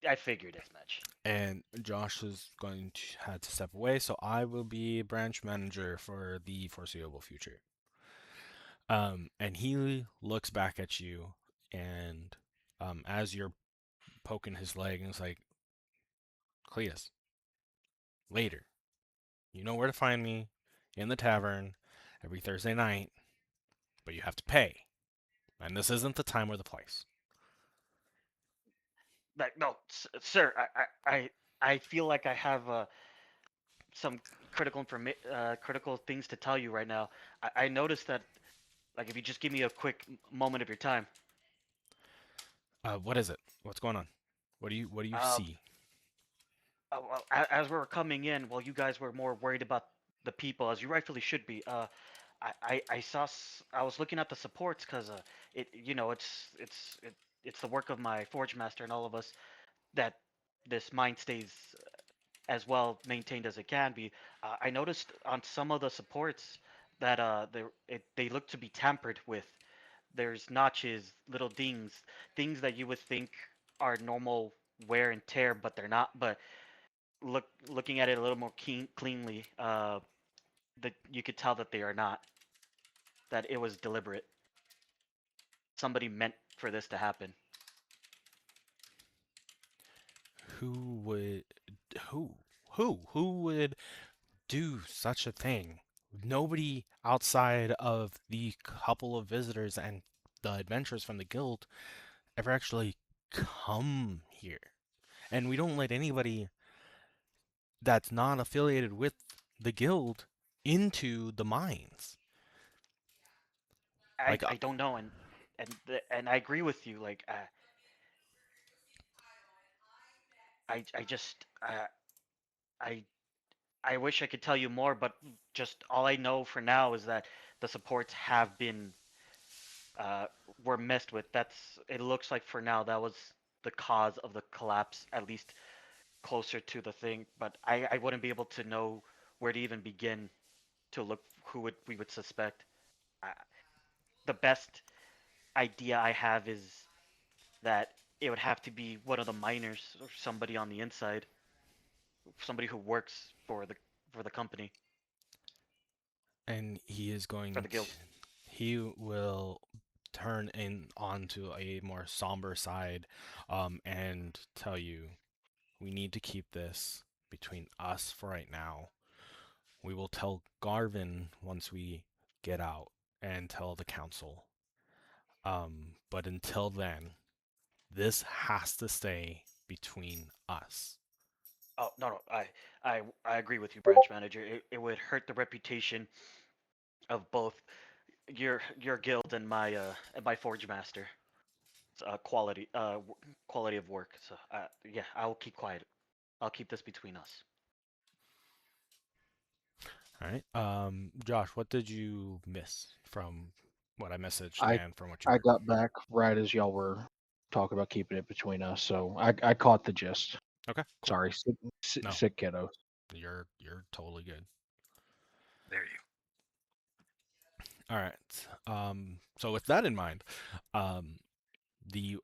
I figured as much. and Josh is going to have to step away, so I will be branch manager for the foreseeable future. And he looks back at you, and as you're poking his leg, and it's like, Cletus, later. You know where to find me in the tavern every Thursday night, but you have to pay. And this isn't the time or the place. Like, no, sir. I feel like I have some critical things to tell you right now. I noticed that, like, if you just give me a quick moment of your time. What is it? What's going on? What do you Uh, see? well, as we were coming in, well, you guys were more worried about the people, as you rightfully should be. I saw I was looking at the supports because it's the work of my forge master and all of us that this mine stays as well maintained as it can be. I noticed on some of the supports that they look to be tampered with. There's notches, little dings, things that you would think are normal wear and tear, but they're not. But looking at it a little more cleanly, that you could tell that they are not. That it was deliberate. Somebody meant for this to happen. Who would who who would do such a thing? Nobody outside of the couple of visitors and the adventurers from the guild ever actually come here. And we don't let anybody that's not affiliated with the guild into the mines. I Like, I don't know, and I agree with you. Like I just I I wish I could tell you more, but just all I know for now is that the supports have been uh, were messed with. It looks like for now that was the cause of the collapse, at least closer to the thing. But I wouldn't be able to know where to even begin to look who would we would suspect. I, the best idea I have is that it would have to be one of the miners or somebody on the inside, somebody who works for the company, and he is for going the to, guild. he will turn in onto a more somber side, and tell you, we need to keep this between us for right now. We will tell Garvin once we get out and tell the council. But until then, this has to stay between us. Oh no, I agree with you, branch manager. It would hurt the reputation of both your guild and my forge master. Quality of work. So yeah, I will keep quiet. I'll keep this between us. All right. Josh, what did you miss from what I messaged I and from what you I heard? got back right as y'all were talking about keeping it between us, so I caught the gist. Okay, cool. Sorry, No, sick kiddo. you're totally good. There you. All right. So with that in mind, the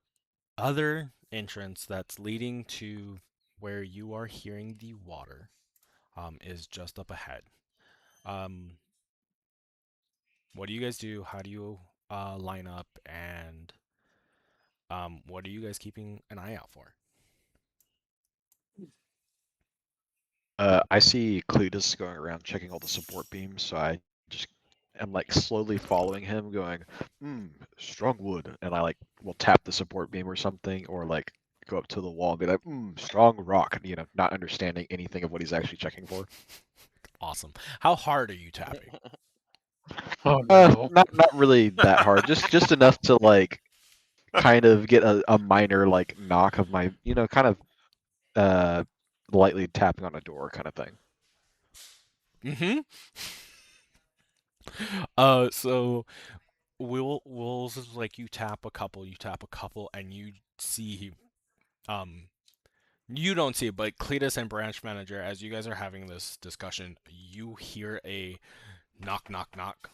other entrance that's leading to where you are hearing the water, is just up ahead. Um, what do you guys do? How do you line up? And what are you guys keeping an eye out for? I see Cletus going around checking all the support beams, so I just am like slowly following him, going, strong wood, and I like will tap the support beam or something, or like go up to the wall and be like, strong rock, not understanding anything of what he's actually checking for. Awesome. How hard are you tapping? Oh no. Not really that hard, just enough to like kind of get a minor like knock of my, kind of uh lightly tapping on a door kind of thing. Mm-hmm. So we'll just like you tap a couple, and you see you don't see it, but Cletus and branch manager, as you guys are having this discussion, you hear a knock knock knock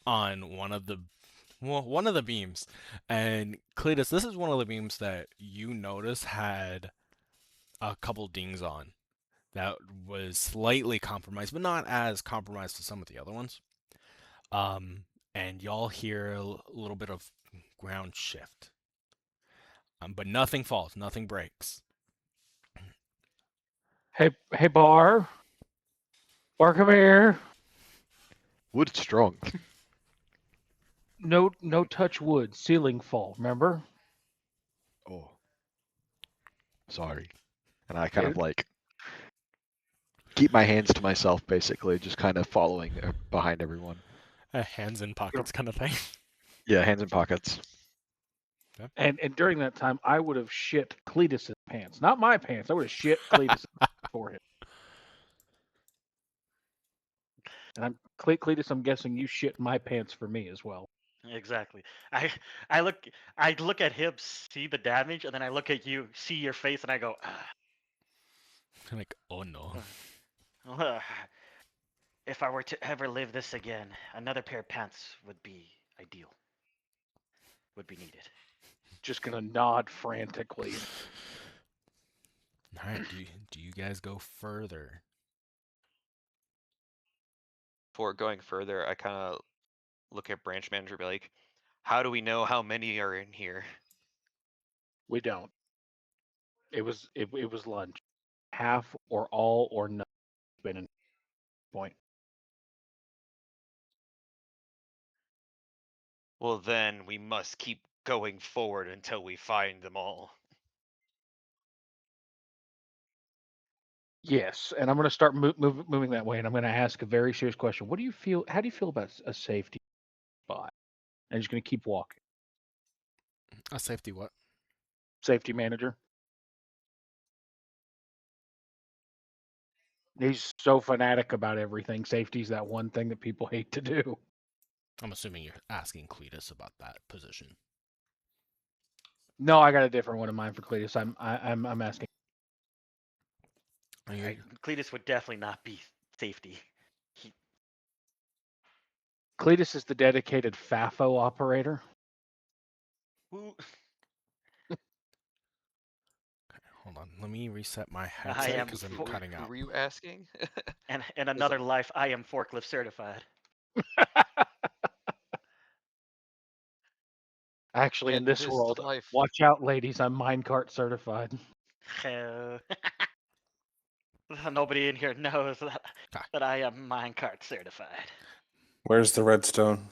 on one of the beams. And Cletus, this is one of the beams that you notice had a couple dings on that was slightly compromised, but not as compromised as some of the other ones. And y'all hear a little bit of ground shift. But nothing falls, nothing breaks. Hey, Bar, come here. Wood strong. No touch wood, ceiling fall. Remember? Oh, sorry. And I kind of It, like keep my hands to myself, basically, just kind of following behind everyone. Hands in pockets kind of thing. Yeah, hands in pockets. and during that time, I would have shit Cletus's pants, not my pants. I would have shit Cletus for him. And Cletus. I'm guessing you shit my pants for me as well. Exactly. I I look I look at him, see the damage, and then I look at you, see your face, and I go, Like, oh no. "Ah, if I were to ever live this again, another pair of pants would be ideal. Would be needed." Just gonna nod frantically. All right, do you guys go further? Before going further, I kind of look at branch manager, and be like, "How do we know how many are in here?" We don't. It was lunch. Half or all or none. Been a point. Well, then we must keep going forward until we find them all. Yes, and I'm going to start moving that way, and I'm going to ask a very serious question. What do you feel? How do you feel about a safety spot? I'm just going to keep walking. A safety what? Safety manager. He's so fanatic about everything. Safety's that one thing that people hate to do. I'm assuming you're asking Cletus about that position. No, I got a different one in mind for Cletus. I'm asking. Cletus would definitely not be safety. He, Cletus is the dedicated FAFO operator. who Hold on, let me reset my I headset am because I'm for- cutting Who out. were you asking? and in another life, I am forklift certified. Actually, in And this this world, life. watch out, ladies. I'm minecart certified. Nobody in here knows Ah. that I am minecart certified. Where's the redstone?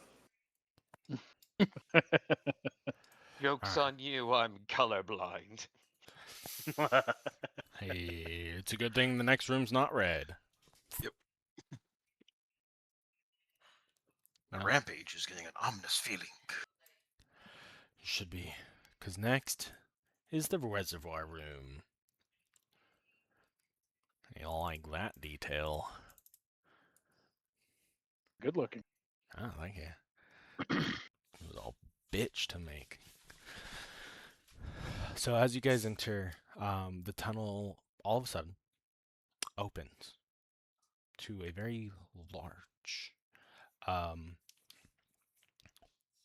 Joke's Alright. on you, I'm colorblind. Hey, it's a good thing the next room's not red. Yep. The No, rampage is getting an ominous feeling. should be. Because next is the reservoir room. You like that detail. Good looking. Oh, thank you. It was all bitch to make. So as you guys enter, the tunnel all of a sudden opens to a very large, um,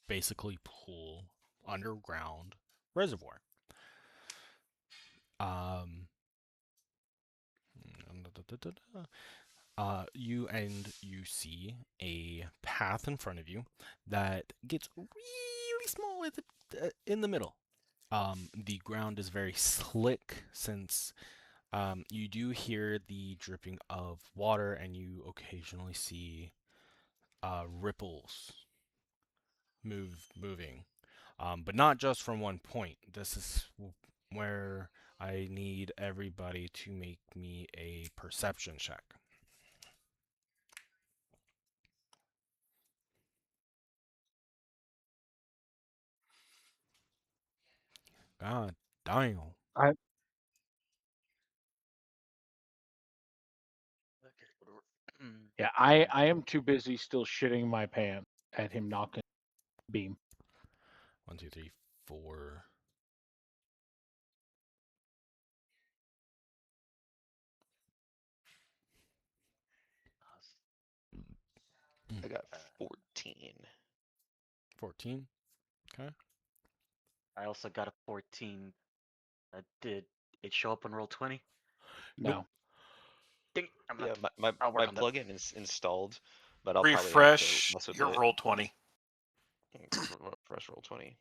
basically pool, underground reservoir. Um, you see a path in front of you that gets really small in the middle. The ground is very slick since you do hear the dripping of water, and you occasionally see ripples moving, but not just from one point. This is where I need everybody to make me a perception check. God damn. I yeah, I am too busy still shitting my pants at him knocking beam. 1, 2, 3, 4. I got 14. 14. Okay. I also got a 14. Did it show up on roll 20? No. Dang, I'm Yeah, not. my I'll work on that. plugin is installed, but I'll probably have to Refresh mess with your it. roll 20. Refresh roll 20.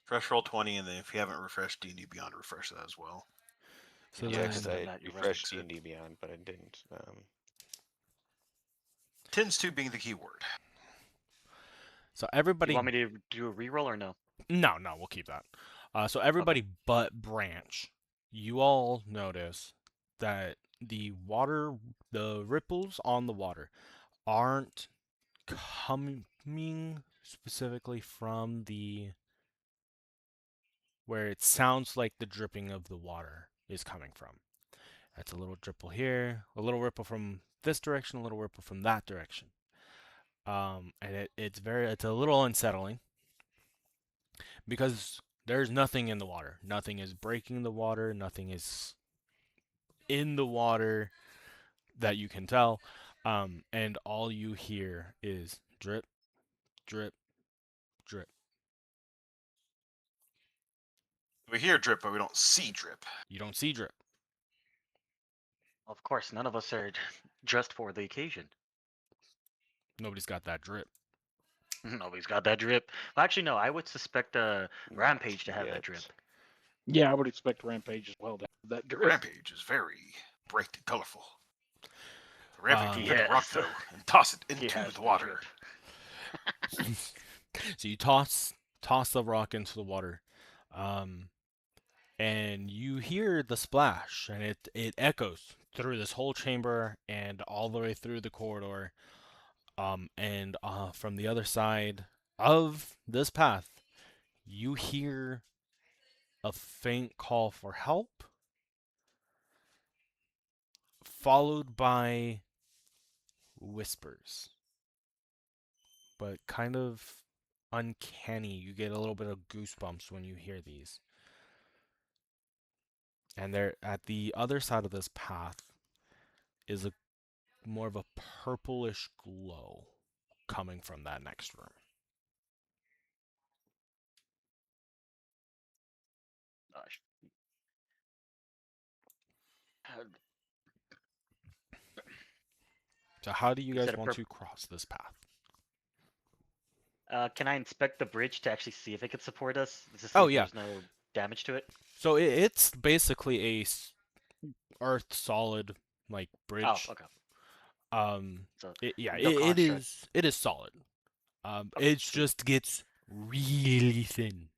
Refresh roll 20, and then if you haven't refreshed D&D Beyond, refresh that as well. So Yeah, Yeah, then, because done I that, you're right. refreshed Fix it. D&D Beyond, but I didn't. Tends to being the key word. so You everybody. want me to do a reroll or no? No, we'll keep that. So everybody but Branch, you all notice that the water, the ripples on the water, aren't coming specifically from the where it sounds like the dripping of the water is coming from. That's a little ripple here, a little ripple from this direction, a little ripple from that direction. And it's a little unsettling because there's nothing in the water. Nothing is breaking the water. Nothing is in the water that you can tell. And all you hear is drip, drip, drip. We hear drip, but we don't see drip. You don't see drip. Of course, none of us are dressed for the occasion. Nobody's got that drip. Nobody's got that drip. Well, actually, no. I would suspect Rampage to have yet. that drip. Yeah, I would expect Rampage as well to have that The drip. rampage is very bright and colorful. The rampage will He pick a rock, has- though, and toss it He into has the water. drip. So you toss the rock into the water, and you hear the splash, and it echoes through this whole chamber and all the way through the corridor. And from the other side of this path, you hear a faint call for help, followed by whispers, but kind of uncanny. You get a little bit of goosebumps when you hear these. And there, at the other side of this path, is a more of a purplish glow coming from that next room. Gosh. So how do you You guys said a want purp- to cross this path? Can I inspect the bridge to actually see if it could support us? Is this Oh, like yeah. there's no damage to it? So it's basically a earth solid like bridge. Oh, okay. So It no construct. it is solid. Okay, It sweet. just gets really thin.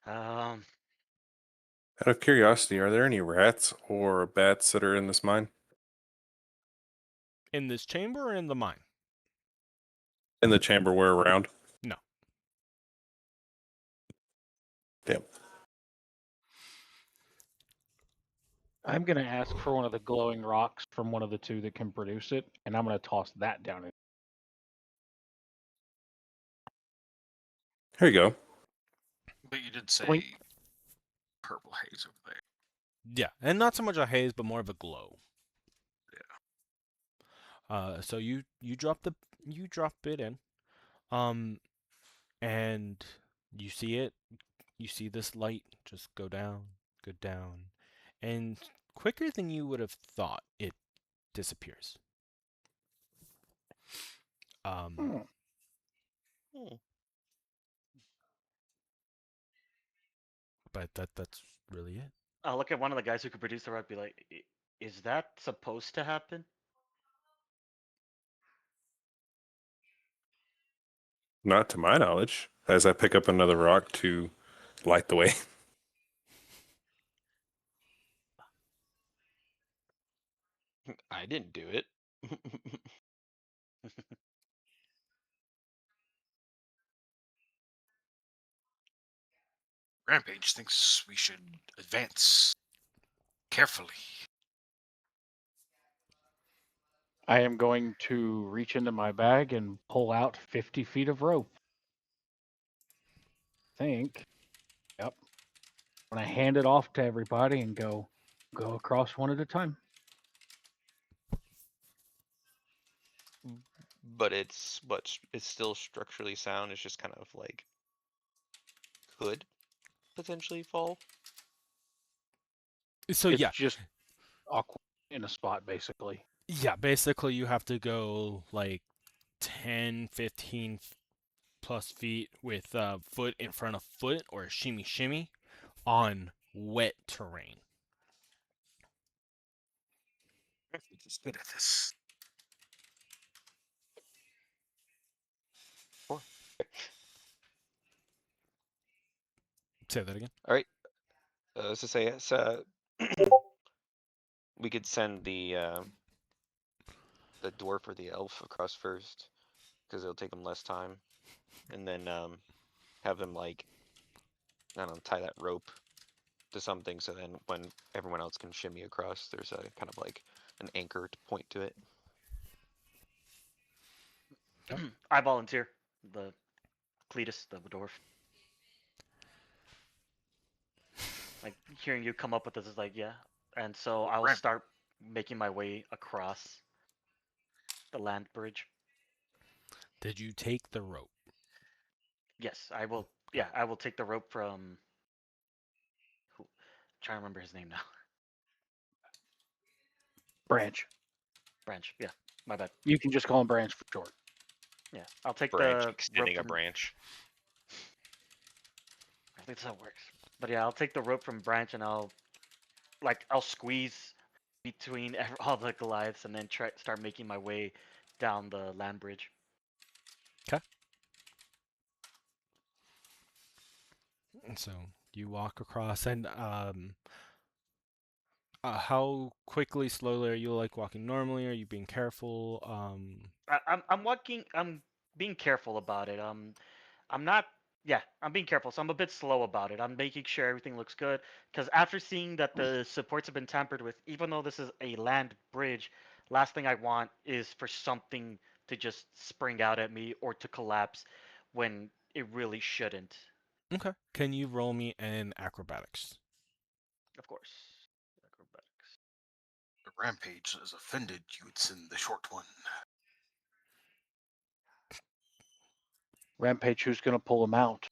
Out of curiosity, are there any rats or bats that are in this mine? In this chamber or in the mine? In the chamber we're around? No. Damn. I'm going to ask for one of the glowing rocks from one of the two that can produce it, and I'm going to toss that down. Here you go. But you did say Blink. purple haze over there. Yeah, and not so much a haze, but more of a glow. So you drop it in, and you see it. You see this light just go down, and quicker than you would have thought, it disappears. Hmm. But that's really it. I'll look at one of the guys who could produce the rock. Be like, is that supposed to happen? Not to my knowledge. As I pick up another rock to light the way. I didn't do it. Rampage thinks we should advance carefully. I am going to reach into my bag and pull out 50 feet of rope. Think. Yep. When I hand it off to everybody and go across one at a time. But it's still structurally sound. It's just kind of like could potentially fall. So It's yeah, just awkward in a spot, basically. yeah. Basically, you have to go like 10, 15 plus feet with foot in front of foot or a shimmy on wet terrain. Rampage is good at this. Say that again. All right. As I say, it's, we could send the dwarf or the elf across first, because it'll take them less time, and then have them like, I don't know, tie that rope to something, so then when everyone else can shimmy across, there's a kind of like an anchor to point to it. I volunteer. The Cletus, the dwarf. Like hearing you come up with this is like, yeah. And so I'll Ramp- start making my way across the land bridge. Did you take the rope? Yes, I will. Yeah, I will take the rope from. Who? Trying to remember his name now. Branch. Branch. Yeah, my bad. You can just call him Branch for short. Yeah, I'll take Branch, the rope extending a from. branch. I think that's how it works. But yeah, I'll take the rope from Branch and I'll squeeze between all the Goliaths and then start making my way down the land bridge. And so you walk across, and how quickly, slowly are you like walking normally? Are you being careful? I'm walking. I'm being careful about it. I'm not. Yeah, I'm being careful. So I'm a bit slow about it. I'm making sure everything looks good. Because after seeing that the supports have been tampered with, even though this is a land bridge, last thing I want is for something to just spring out at me or to collapse when it really shouldn't. Okay. Can you roll me an acrobatics? Of course. Acrobatics. The Rampage is offended you would send the short one. Rampage, who's going to pull him out?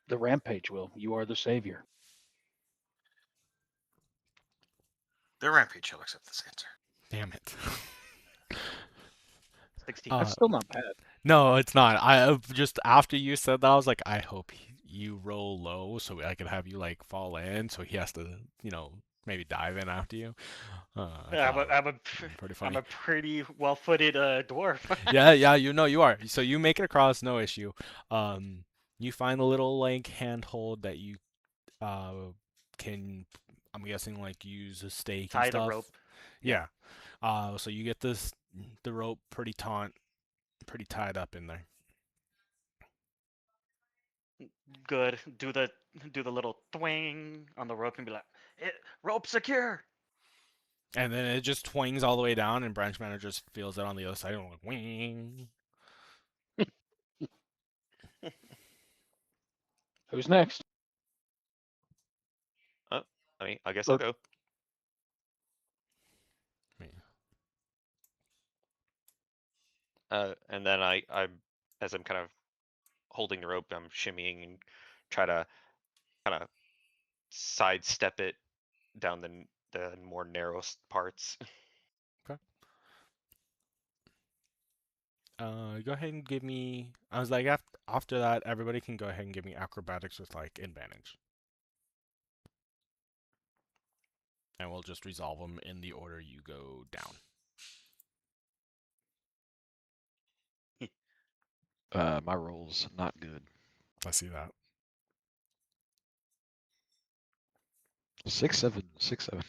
The Rampage will. You are the savior. The Rampage shall accept this answer. Damn it. 16. That's still not bad. No, it's not. I just after you said that, I was like, I hope you roll low so I could have you like fall in, so he has to, maybe dive in after you. I Yeah, thought I'm pretty I'm funny. a pretty well-footed dwarf. Yeah, you are. So you make it across, no issue. You find a little like handhold that you can, I'm guessing, like use a stake and Tie the stuff. rope. Yeah. So you get the rope pretty tied up in there. Good. Do the little twang on the rope and be like, rope secure. And then it just twings all the way down, and branch manager just feels it on the other side, and like wing. Who's next? I guess I'll Or- go. And then as I'm kind of holding the rope, I'm shimmying and try to kind of sidestep it down the more narrow parts. Okay. Go ahead and give me. I was like, after that, everybody can go ahead and give me acrobatics with like advantage, and we'll just resolve them in the order you go down. My roll's not good. I see that. 6, 7, 6, 7.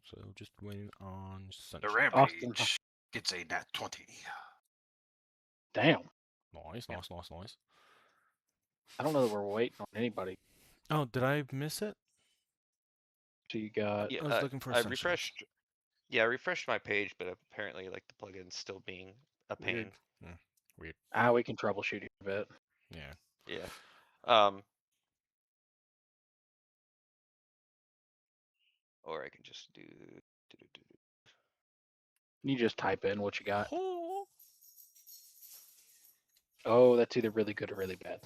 So just win on The Sunshine. rampage gets a nat 20. Damn. Nice, nice, nice, nice. I don't know that we're waiting on anybody. Oh, did I miss it? So you got. Yeah, I was looking for I Sunshine. refreshed. Yeah, I refreshed my page, but apparently, like the plugin's still being a pain. Weird. Weird. We can troubleshoot you a bit. Yeah. Yeah. Or I can just do. You just type in what you got. Oh. Oh, that's either really good or really bad.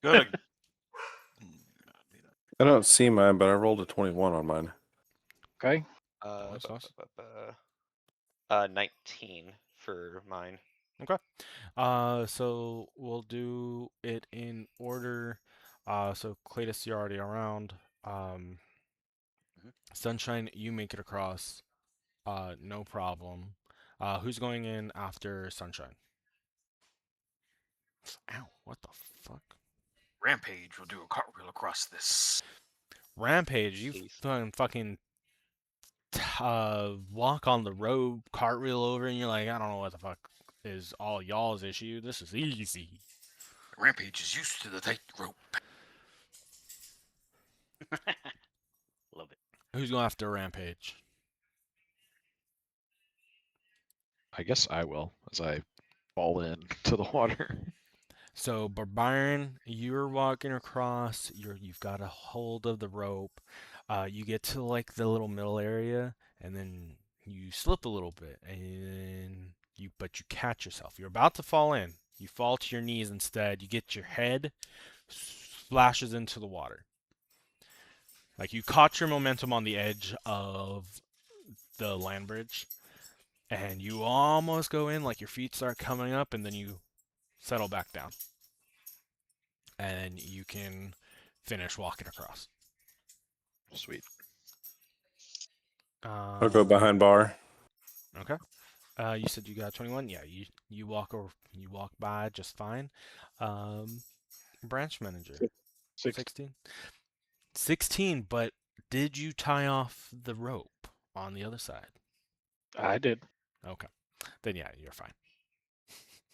Good. I don't see mine, but I rolled a 21 on mine. Okay. Nice, nice. 19 for mine. Okay. So we'll do it in order. So Cletus, you're already around. Sunshine, you make it across. No problem. Who's going in after Sunshine? Ow, what the fuck? Rampage will do a cartwheel across this. Rampage, you Please. fucking walk on the road, cartwheel over, and you're like, I don't know what the fuck is all y'all's issue. This is easy. Rampage is used to the tight rope. Love it. Who's going after Rampage? I guess I will, as I fall into the water. So Barbarian, you're walking across. You've got a hold of the rope. You get to like the little middle area, and then you slip a little bit, and but you catch yourself. You're about to fall in. You fall to your knees instead. You get your head splashes into the water. Like you caught your momentum on the edge of the land bridge, and you almost go in. Like your feet start coming up, and then you settle back down. And you can finish walking across. Sweet. I'll go behind bar. Okay. You said you got 21. Yeah, you walk by just fine. Branch manager. 16. 16. But did you tie off the rope on the other side? I did. Okay. Then yeah, you're fine.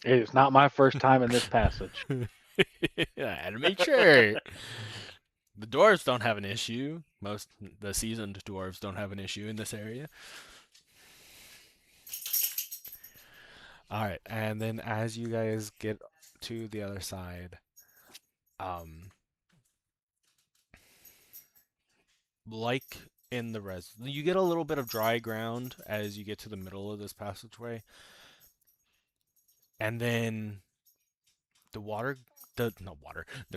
It is not my first time in this passage. I had to make sure. The dwarves don't have an issue. The seasoned dwarves don't have an issue in this area. All right, and then as you guys get to the other side, like in the you get a little bit of dry ground as you get to the middle of this passageway, and then the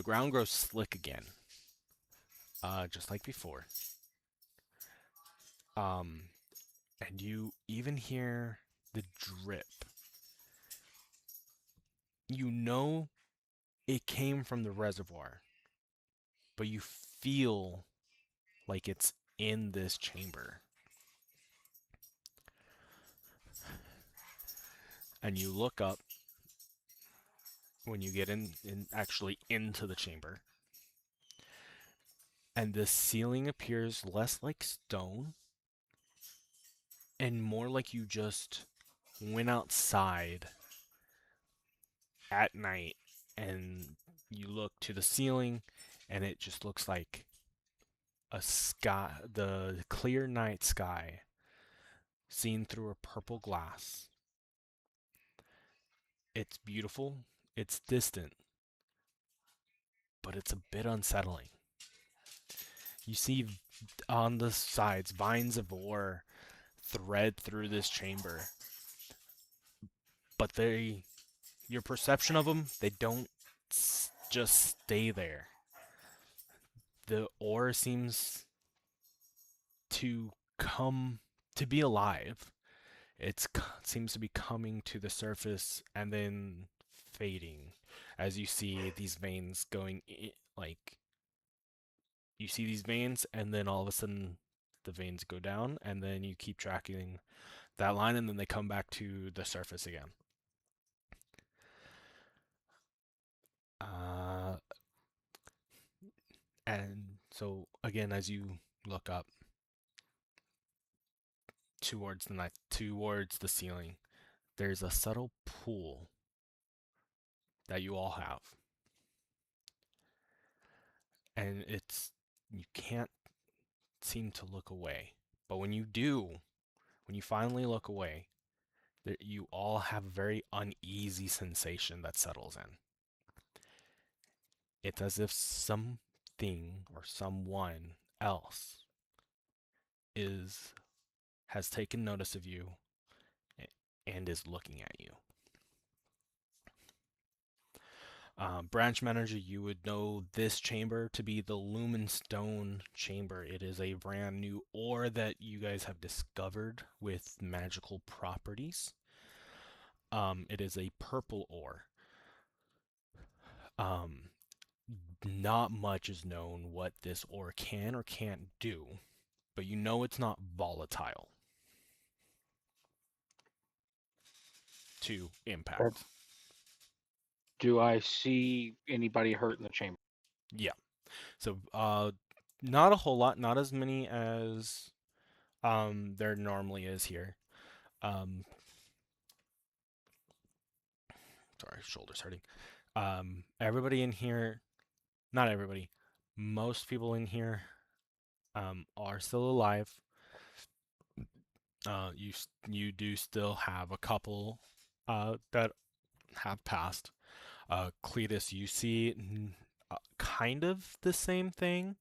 ground grows slick again, just like before. And you even hear the drip. You know it came from the reservoir, but you feel like it's in this chamber. And you look up when you get actually into the chamber. And the ceiling appears less like stone and more like you just went outside at night and you look to the ceiling and it just looks like a sky, the clear night sky seen through a purple glass. It's beautiful, it's distant, but it's a bit unsettling. You see on the sides vines of ore thread through this chamber, but your perception of them, they don't just stay there. The ore seems to be alive. It seems to be coming to the surface and then fading as you see these veins going like you see these veins and then all of a sudden the veins go down and then you keep tracking that line and then they come back to the surface again. And so again, as you look up towards the ceiling, there's a subtle pull that you all have. And you can't seem to look away. But when you do, when you finally look away, you all have a very uneasy sensation that settles in. It's as if something or someone else has taken notice of you and is looking at you. Branch manager, you would know this chamber to be the Lumen Stone chamber. It is a brand new ore that you guys have discovered with magical properties. It is a purple ore. Not much is known what this ore can or can't do, but you know it's not volatile to impact. Do I see anybody hurt in the chamber? Yeah. So, not a whole lot, not as many as there normally is here. Sorry, shoulders hurting. Everybody in here, not everybody, most people in here are still alive. You do still have a couple that have passed. Cletus, you see kind of the same thing,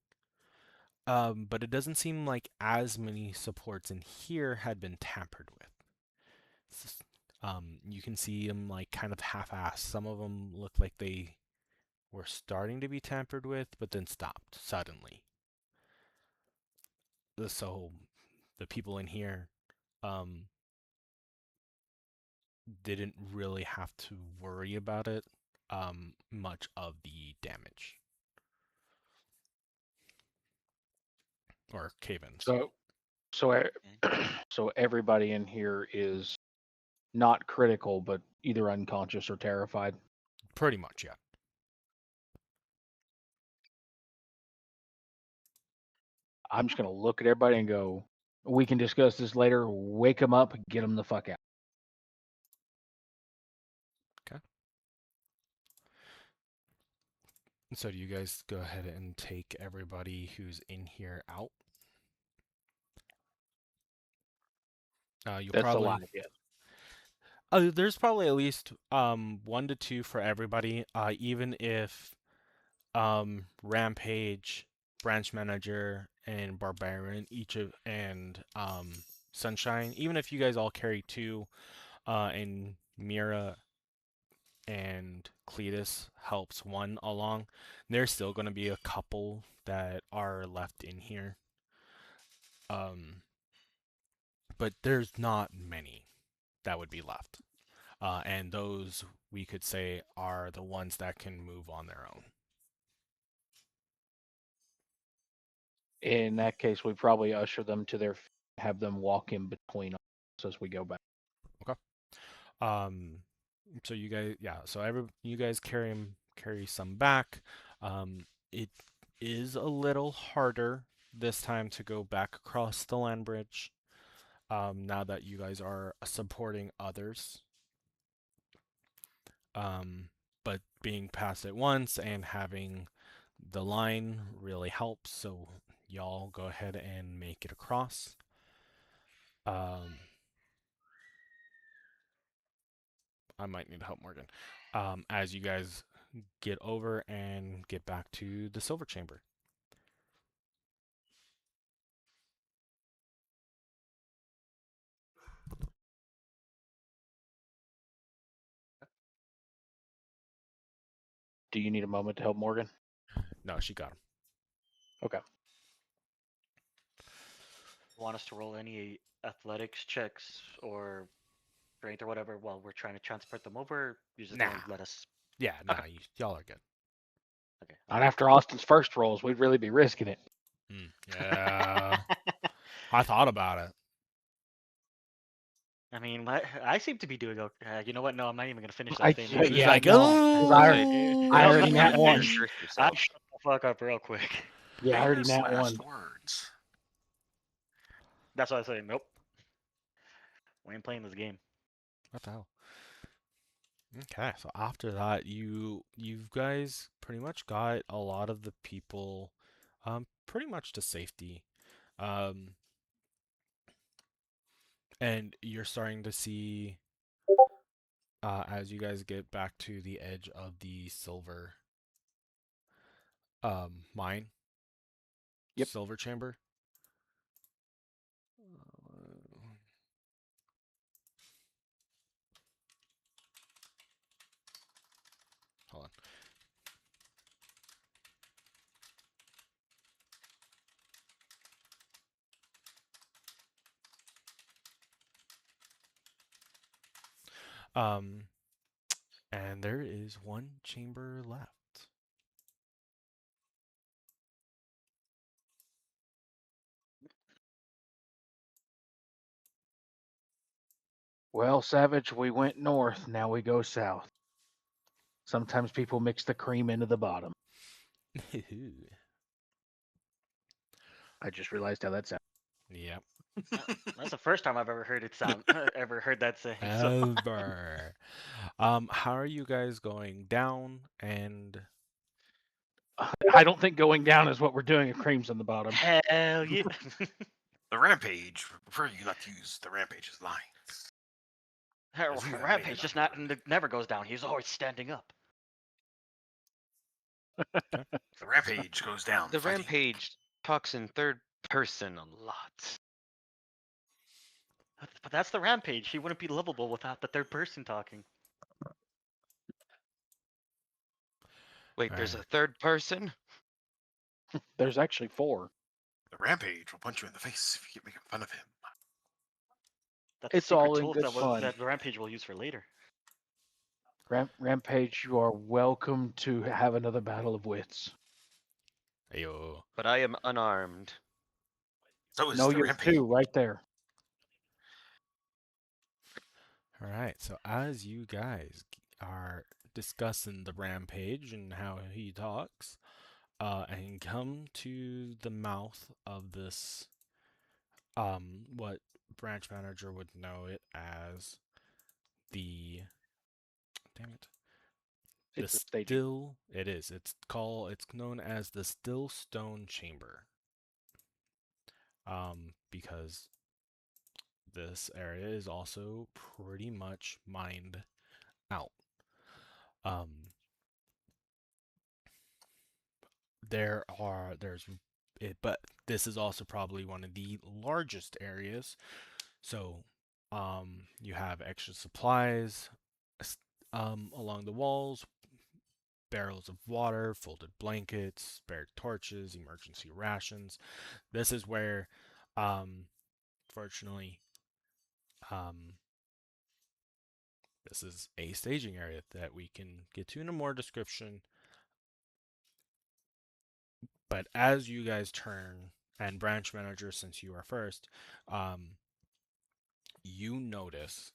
but it doesn't seem like as many supports in here had been tampered with. You can see them like kind of half-assed. Some of them look like they were starting to be tampered with, but then stopped suddenly. So the people in here didn't really have to worry about it much of the damage or cave-ins. So everybody in here is not critical, but either unconscious or terrified. Pretty much, yeah. I'm just gonna look at everybody and go, "We can discuss this later. Wake them up, get them the fuck out." Okay. So do you guys go ahead and take everybody who's in here out? You'll That's probably alive, yes. there's probably at least 1 to 2 for everybody. Even if Rampage, Branch Manager, and Barbarian and Sunshine, even if you guys all carry 2, and Mira and Cletus helps 1 along, there's still going to be a couple that are left in here. But there's not many that would be left. And those, we could say, are the ones that can move on their own. In that case, we probably usher them to their, have them walk in between us as we go back. Um, so you guys, yeah. So you guys carry some back. It is a little harder this time to go back across the land bridge. Now that you guys are supporting others. But being past it once and having the line really helps. So y'all go ahead and make it across. I might need help, Morgan. As you guys get over and get back to the silver chamber. Do you need a moment to help Morgan? No, she got him. Okay. Want us to roll any athletics checks or strength or whatever while we're trying to transport them over? You just Nah. gonna let us. Yeah, nah, Okay. y'all are good. Okay. Not after Austin's first rolls, we'd really be risking it. Yeah, I thought about it. I mean, I seem to be doing okay. You know what? No, I'm not even gonna finish that I, statement. yeah, Like, no, oh, 'cause I Nope, already nat one. Restrict I yourself. shut the fuck up real quick. Yeah, I already Famous nat one. last words. That's what I say. Nope. We ain't playing this game. What the hell? Okay, so after that, you guys pretty much got a lot of the people, pretty much to safety, um, and you're starting to see, as you guys get back to the edge of the silver, mine, Yep. silver chamber. Hold on. And there is one chamber left. Well, Savage, we went north. Now we go south. Sometimes people mix the cream into the bottom. I just realized how that sounds. Yep. That's the first time I've ever heard it sound. Ever heard that saying. So. Ever. How are you guys going down and I don't think going down is what we're doing if cream's in the bottom. Hell yeah. The rampage. Prefer you not to use the rampage's lines. As you have made Rampage it just on never goes down. He's always standing up. The rampage goes down. The fighting. rampage talks in third person a lot. But that's the rampage. He wouldn't be lovable without the third person talking. Wait, there's a Alright. third person? There's actually 4. The rampage will punch you in the face if you keep making fun of him. That's It's a secret all in tool good fun. that Rampage will use for later. Rampage, you are welcome to have another battle of wits. Ayo. But I am unarmed. So is No, the you're rampage. 2 right there. Alright, so as you guys are discussing the rampage and how he talks, and come to the mouth of this, what branch manager would know it as the, damn it, the It's the staging. still, it is, it's known as the still stone chamber, because this area is also pretty much mined out. There's it, but this is also probably one of the largest areas. So, you have extra supplies, along the walls, barrels of water, folded blankets, spare torches, emergency rations. This is where, fortunately, um, this is a staging area that we can get to in a more description. But as you guys turn and branch manager, since you are first, you notice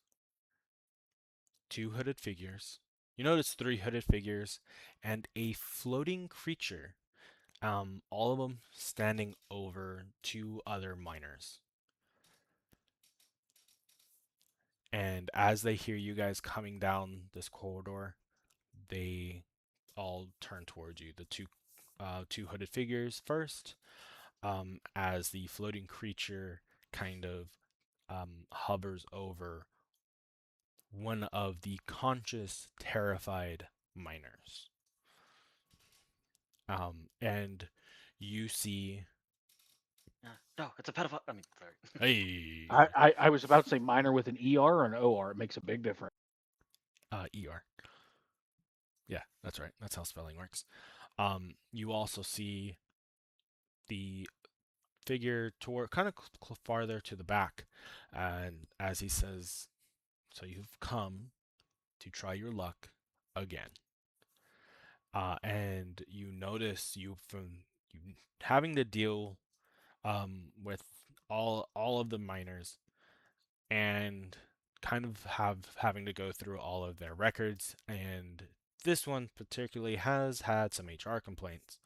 two hooded figures. You notice three hooded figures and a floating creature. All of them standing over two other miners. And as they hear you guys coming down this corridor, they all turn towards you. The two hooded figures first, as the floating creature kind of hovers over one of the conscious, terrified miners. And you see. No, it's a pedophile. I mean, sorry. Hey. I was about to say minor with an ER or an OR. It makes a big difference. ER. Yeah, that's right. That's how spelling works. You also see the figure toward kind of farther to the back, and as he says, "So you've come to try your luck again." And you notice you from you having to deal with all of the miners and kind of having to go through all of their records, and this one particularly has had some HR complaints.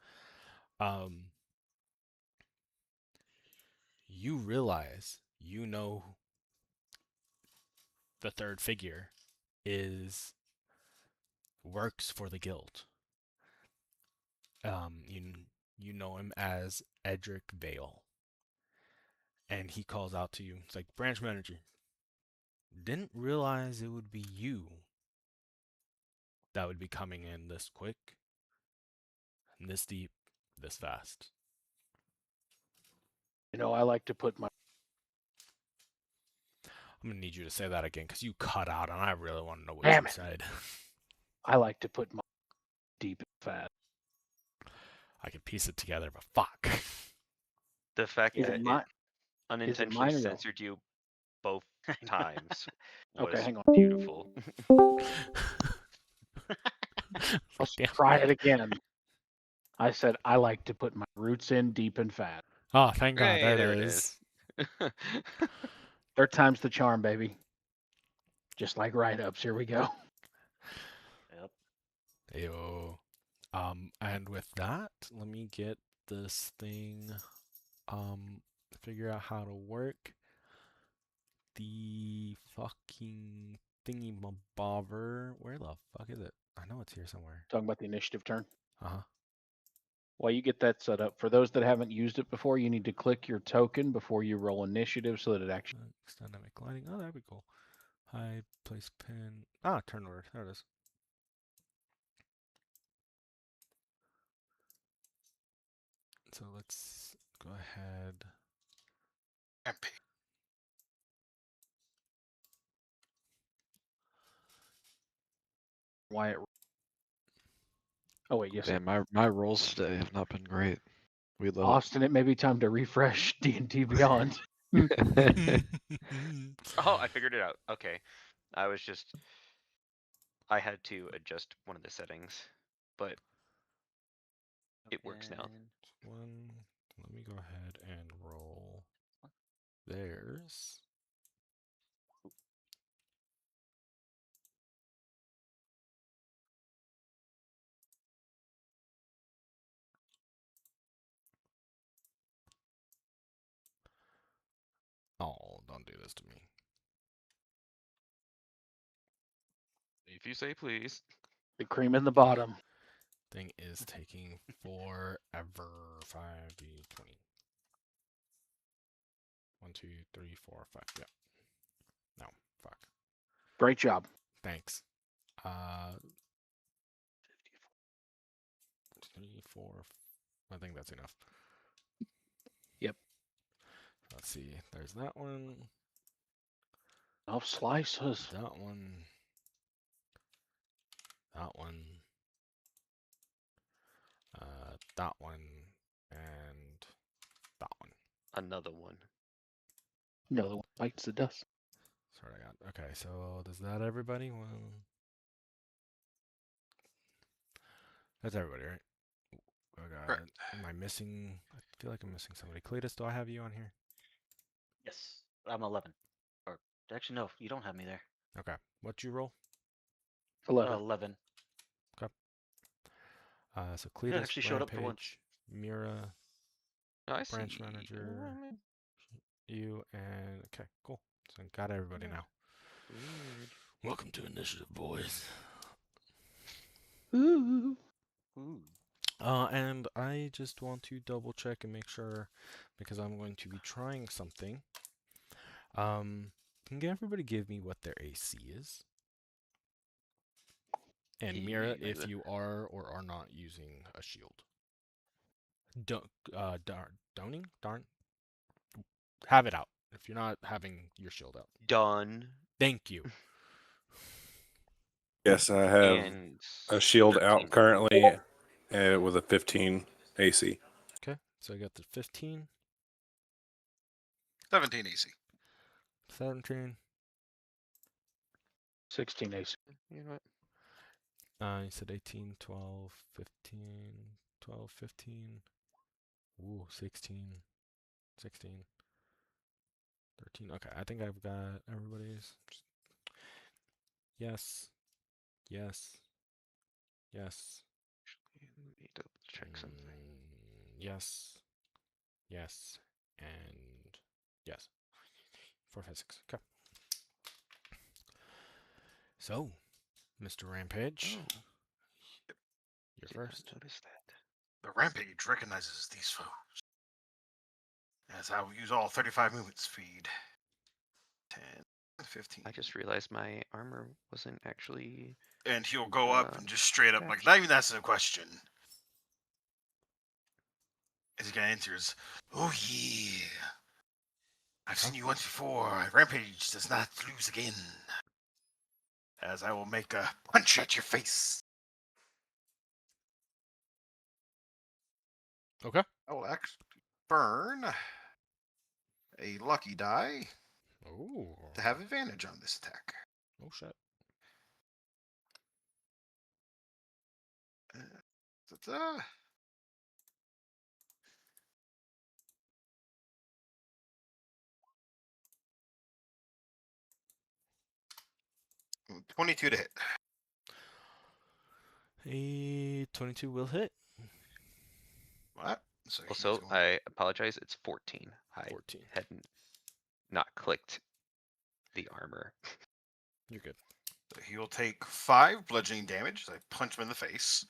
You realize the third figure is works for the guild. You you know him as Edric Vale, and he calls out to you. It's like, branch manager, didn't realize it would be you that would be coming in this quick, and this deep, this fast. I like to put my I'm gonna need you to say that again because you cut out, and I really want to know what Damn you it. said. I like to put my deep and fast. I could piece it together, but fuck. The fact Is that it it mine? unintentionally mine or yours? censored you both times Okay, was hang on. beautiful. I'll Damn. try it again. I said I like to put my roots in deep and fast. Oh, thank God, Hey, there it it is. Third time's the charm, baby. Just like write-ups. Here we go. Yep. Ayo. And with that, let me get this thing, figure out how to work the fucking thingy bobber. Where the fuck is it? I know it's here somewhere. Talking about the initiative turn. Uh-huh. While you get that set up, for those that haven't used it before, you need to click your token before you roll initiative so that it actually. Dynamic lighting. Oh, that'd be cool. Hide, place pin. Turn order. There it is. So let's go ahead. MP. Why it. Oh wait, yes. Damn, my rolls today have not been great. We love Austin, it may be time to refresh D&D Beyond. it. Oh, I figured it out. Okay. I had to adjust one of the settings, but it works now. One. Let me go ahead and roll theirs. Oh, don't do this to me. If you say please. The cream in the bottom. Thing is taking forever. 5d20. 1, 2, 3, 4, 5. Yep. No, fuck. Great job. Thanks. 3, 4. I think that's enough. Yep. Let's see. There's that one. Enough slices. That one. That one. That one. And that one. Another one. No, the one bites the dust. That's what I got. Okay, so does that everybody? Well, that's everybody, right? Oh god. Correct. Am I missing? I feel like I'm missing somebody. Cletus, do I have you on here? Yes, I'm 11. Or actually, no, you don't have me there. Okay. What'd you roll? 11. 11. So Yeah, Cletus, actually showed up for once. Rampage, Mira, Oh, I Branch see. Manager, you, and okay, cool. So got everybody Yeah. now. Weird. Welcome to Initiative, boys. Ooh. Ooh. And I just want to double check and make sure, because I'm going to be trying something. Can everybody give me what their AC is? And Mira, if you are or are not using a shield. Darn. Have it out. If you're not having your shield out. Done. Thank you. Yes, I have And a shield 13. out currently with a 15 AC. Okay, so I got the 15, 17 AC. 17. 16 AC. You know what? You said 18, 12, 15, 12, 15. Ooh, 16, 16, 13. Okay, I think I've got everybody's. Yes, yes, yes. Let me double check something. Yes, yes, and yes. 4, 5, 6. Okay. So, Mr. Rampage, Oh, you're did not first. notice that. The Rampage recognizes these foes, as I will use all 35 movement speed. 10, 15. I just realized my armor wasn't actually. And he'll go up and just straight up, like, patched. not even that's a question. As he kind of enters, oh yeah. I've seen you once before. Rampage does not lose again. As I will make a punch at your face. Okay. I will actually burn a lucky die Ooh. to have advantage on this attack. Oh shit. Ta-ta. Mm, 22 to hit. A 22 will hit. What? So he's Also, going. I apologize. It's 14. I 14. hadn't not clicked the armor. You're good. So he'll take 5 bludgeoning damage as I punch him in the face.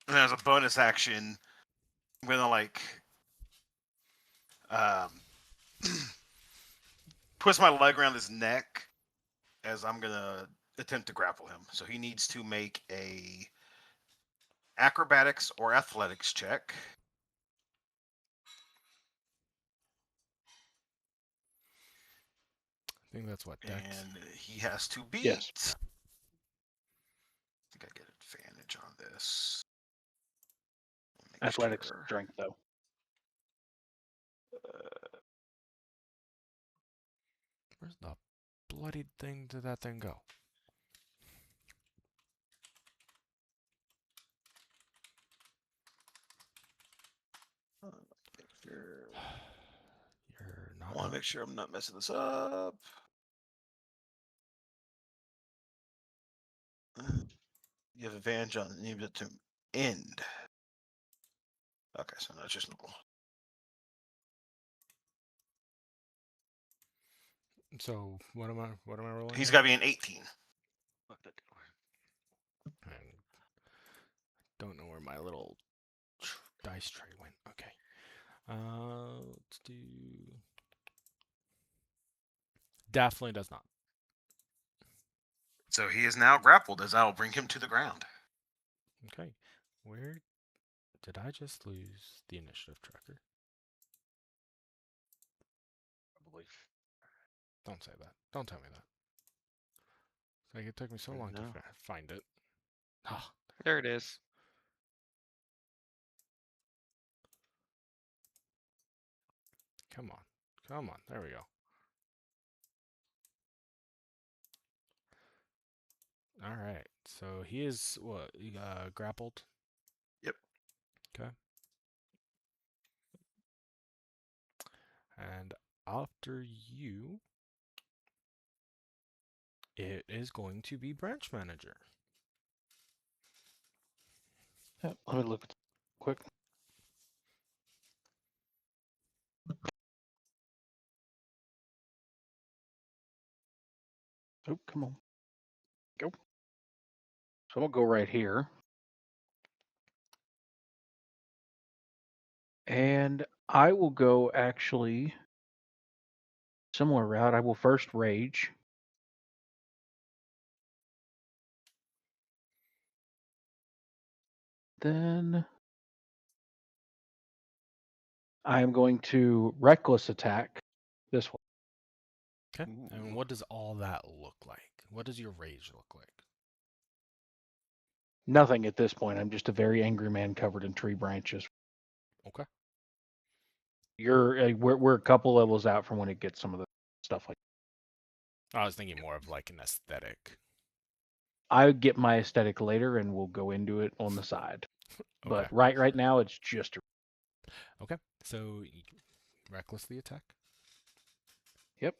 And as a bonus action, I'm gonna um, twist my leg around his neck as I'm gonna attempt to grapple him. So he needs to make a acrobatics or athletics check. I think that's what, Dex? And he has to beat. Yes. I think I get advantage on this. Make Athletics sure. strength, though. Where's the bloody thing? Did that thing go? Make sure. You're I not. want to make sure I'm not messing this up. You have advantage on any of it to end. Okay, so that's just normal. So what am I rolling? He's here? got to be an 18. Fuck that door. And don't know where my little dice tray went. Okay. Let's do. Definitely does not. So he is now grappled as I will bring him to the ground. Okay. Where did I just lose the initiative tracker? Probably. Don't say that. Don't tell me that. Like it took me so long to No. find it. Ah, There it is. come on. Come on. There we go. All right. So he is what? Grappled. Okay. And after you, it is going to be branch manager. Let me look quick. Oh, come on. Go. So I'm going to go right here. And I will go actually similar route. I will first rage. Then I am going to reckless attack this one. Okay. And what does all that look like? What does your rage look like? Nothing at this point. I'm just a very angry man covered in tree branches. Okay. We're a couple levels out from when it gets some of the stuff like. I was thinking more of like an aesthetic. I get my aesthetic later, and we'll go into it on the side. Okay. But right now, it's just. Okay. So recklessly attack. Yep.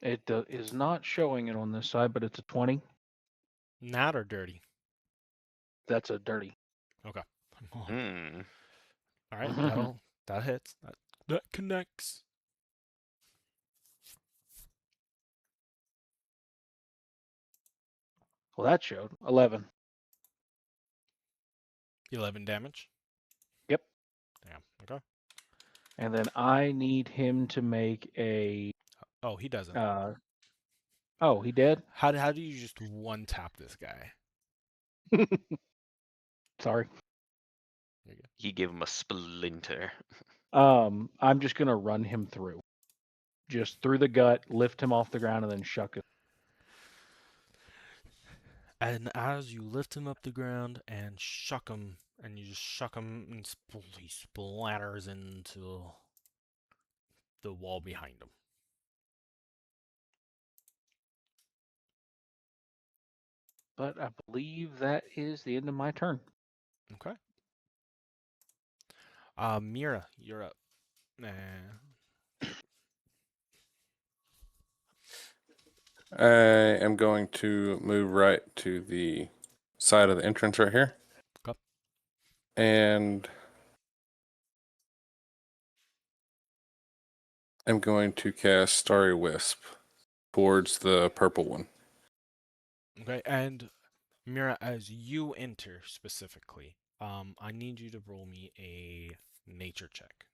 It is not showing it on this side, but it's a 20. Nat or dirty? That's a dirty. Okay. Come on. Hmm. All right. That hits. That connects. Well, that showed 11. 11 damage. Yep. Damn. Okay. And then I need him to make a. Oh, he doesn't. Oh, he did. How do you just one tap this guy? Sorry. There you go. He gave him a splinter. I'm just gonna run him through, just through the gut, lift him off the ground, and then shuck him. And as you lift him up the ground and shuck him, and you just shuck him, and he splatters into the wall behind him. But I believe that is the end of my turn. Okay. Mira, you're up. I am going to move right to the side of the entrance right here. Okay. And I'm going to cast Starry Wisp towards the purple one. Okay, and Mira, as you enter specifically, I need you to roll me a nature check.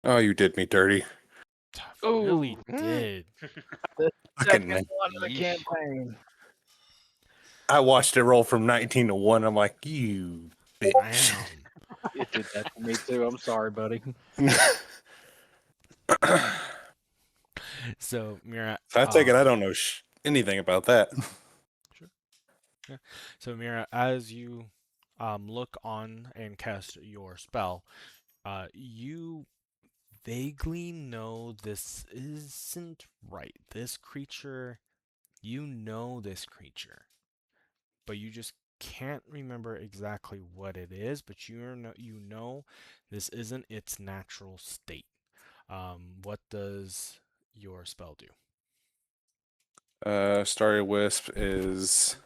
Oh, you did me dirty. Really Ooh. did. The Fucking second nice. one of the Yeesh. campaign. I watched it roll from 19 to 1. I'm like, you bitch. Damn. It did that for me too. I'm sorry, buddy. So, Mira, I take it I don't know anything about that. Sure. Yeah. So, Mira, as you look on and cast your spell, you vaguely know this isn't right. This creature, you know this creature, but you just can't remember exactly what it is. But you know this isn't its natural state. What does your spell do? Starry Wisp is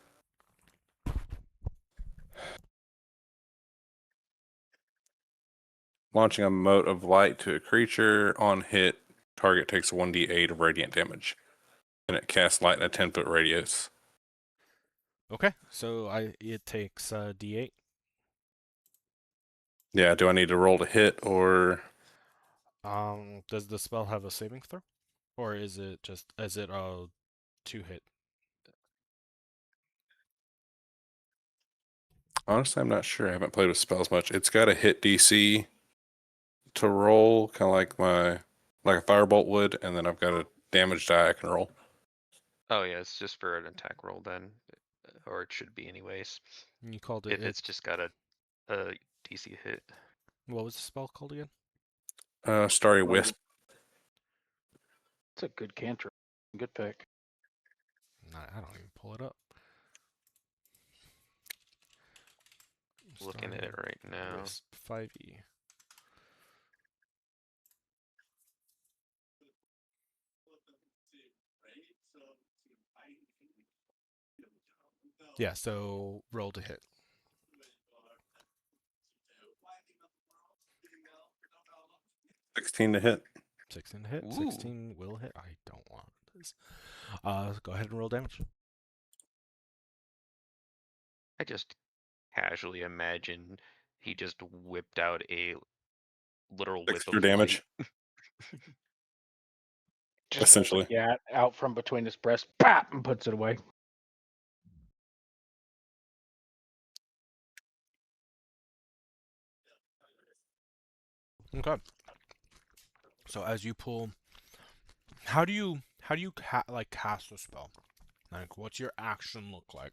launching a mote of light to a creature. On hit, target takes 1d8 of radiant damage. And it casts light in a 10-foot radius. Okay, so it takes d8. Yeah, do I need to roll to hit or... Does the spell have a saving throw, or is it a 2-hit? Honestly, I'm not sure. I haven't played with spells much. It's got a hit DC to roll, kind of like a firebolt would, and then I've got a damage die I can roll. Oh yeah, it's just for an attack roll then. or it should be anyways. And you called it. If it's just got a DC hit. What was the spell called again? Starry Well, Wisp. It's a good cantrip. Good pick. I don't even pull it up. Looking at it right now. Wisp 5e. Yeah, so roll to hit. 16 to hit. 16 to hit. Ooh. 16 will hit. I don't want this. Go ahead and roll damage. I just casually imagine he just whipped out a literal whip Extra of damage. light. Just Essentially. yeah, out from between his breasts, pop, and puts it away. Okay. So as you pull, how do you like cast a spell? Like, what's your action look like?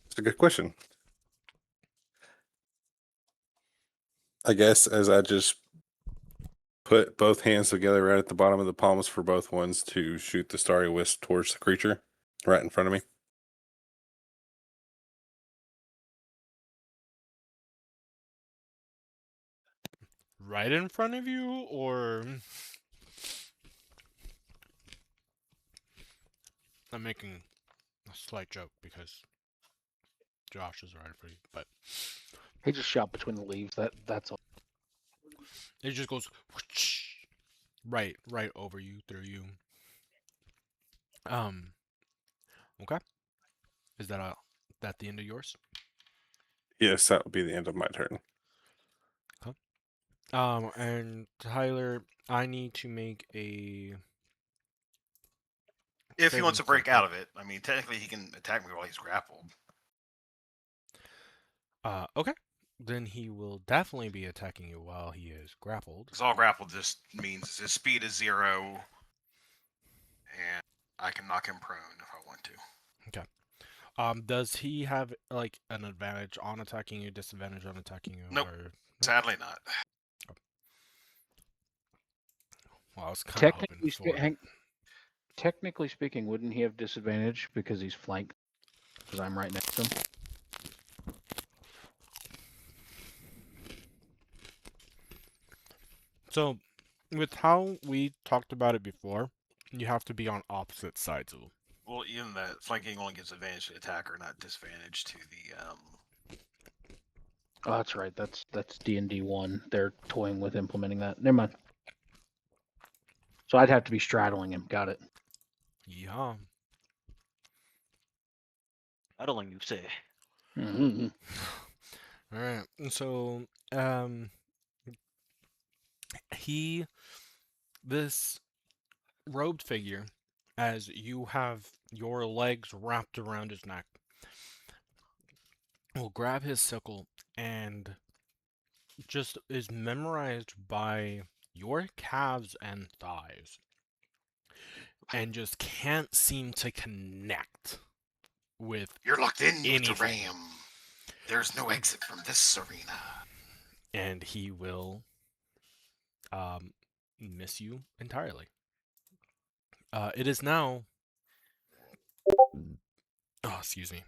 It's a good question. I guess as I just put both hands together right at the bottom of the palms for both ones to shoot the starry wisp towards the creature right in front of me. Right in front of you, or I'm making a slight joke because Josh is right in front of you, but He just shot between the leaves. That's all. it just goes whoosh, right over you, through you. Okay. Is that the end of yours? Yes, that would be the end of my turn. And Tyler, I need to make a. If he wants to saving break throw. out of it, I mean, technically he can attack me while he's grappled. Okay. Then he will definitely be attacking you while he is grappled. Because all grappled just means his speed is 0, and I can knock him prone if I want to. Does he have like an advantage on attacking you, disadvantage on attacking you? Nope. Or... Sadly not. Well, I was kind of hoping for it. Technically speaking, wouldn't he have disadvantage because he's flanked? Because I'm right next to him. So, with how we talked about it before, you have to be on opposite sides of him. Well, even that flanking only gives advantage to the attacker, not disadvantage to the Oh, that's right. That's D&D 1. They're toying with implementing that. Never mind. So I'd have to be straddling him. Got it. Yeah. I don't like you say. Mm-hmm. All right. And so, this robed figure, as you have your legs wrapped around his neck, will grab his sickle and just is memorized by your calves and thighs, and just can't seem to connect with You're locked in with the anything. ram. There's no exit from this arena. And he will miss you entirely. It is now. Oh, excuse me.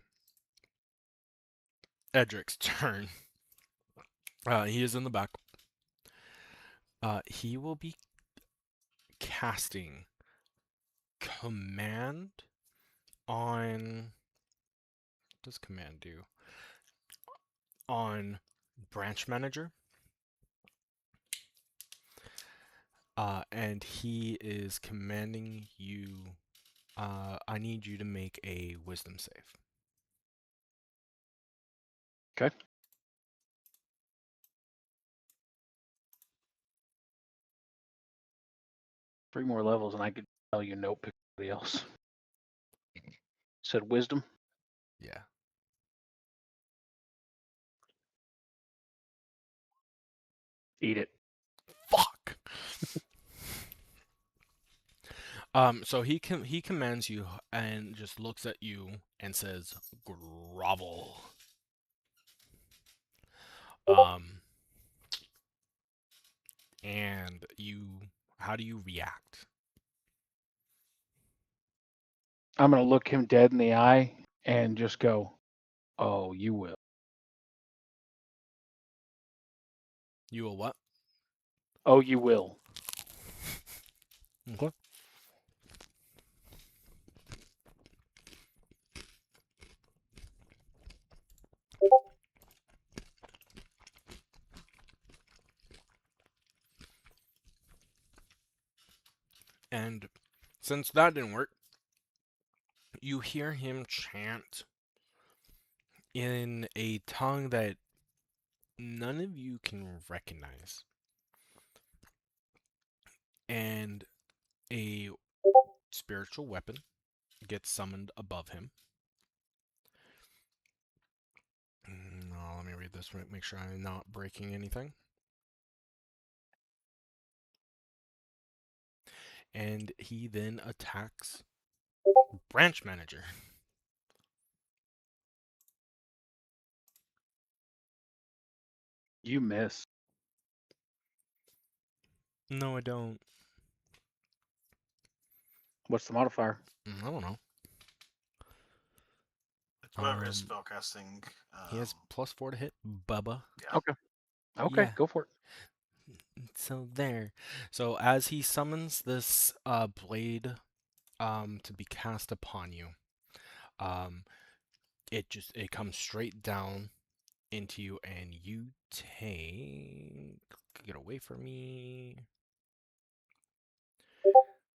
Edric's turn. He is in the back. He will be casting command on. What does command do? On branch manager. And he is commanding you. I need you to make a wisdom save. Okay. Three more levels, and I could tell you nope, pick somebody else. Said wisdom. Yeah. Eat it. Fuck. So he commands you and just looks at you and says, "Grovel." And how do you react? I'm gonna look him dead in the eye and just go, "Oh, you will." You will what? Oh, you will. Okay. And since that didn't work, you hear him chant in a tongue that none of you can recognize. And a spiritual weapon gets summoned above him. No, let me read this, make sure I'm not breaking anything. And he then attacks Branch Manager. You miss. No, I don't. What's the modifier? I don't know. It's whatever his Um, spellcasting. He has +4 to hit, Bubba. Yeah. Okay. Okay, Yeah. go for it. So there. So as he summons this blade to be cast upon you, um it comes straight down into you, and you take, get away from me.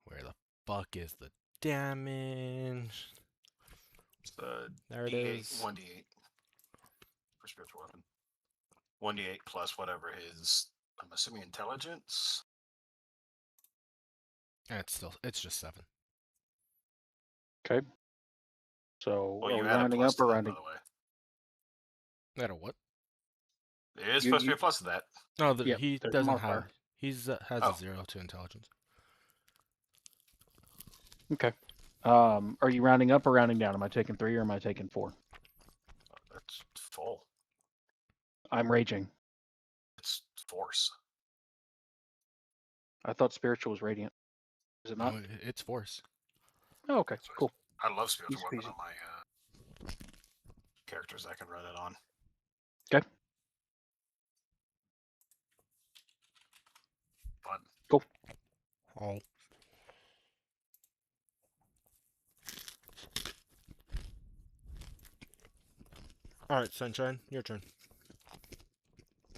Where the fuck is the damage? It's the There it D8, is. 1d8 for spiritual weapon. 1d8 plus whatever his, I'm assuming, intelligence. And it's just 7. Okay. So Well, are you we add a rounding plus up to or that, rounding? by the way. That a what? It is You- supposed to be you- a plus to that. No, Yep, he there's a doesn't have. modifier. He's has Oh. a 0 to intelligence. Okay. Are you rounding up or rounding down? Am I taking 3 or am I taking 4? That's full. I'm raging. It's force. I thought spiritual was radiant. Is it not? No, it's force. Oh, okay, cool. I love spiritual Easy weapon peasy. on my characters. I can run it on. Okay. Fun. Cool. Oh. All right, Sunshine, your turn.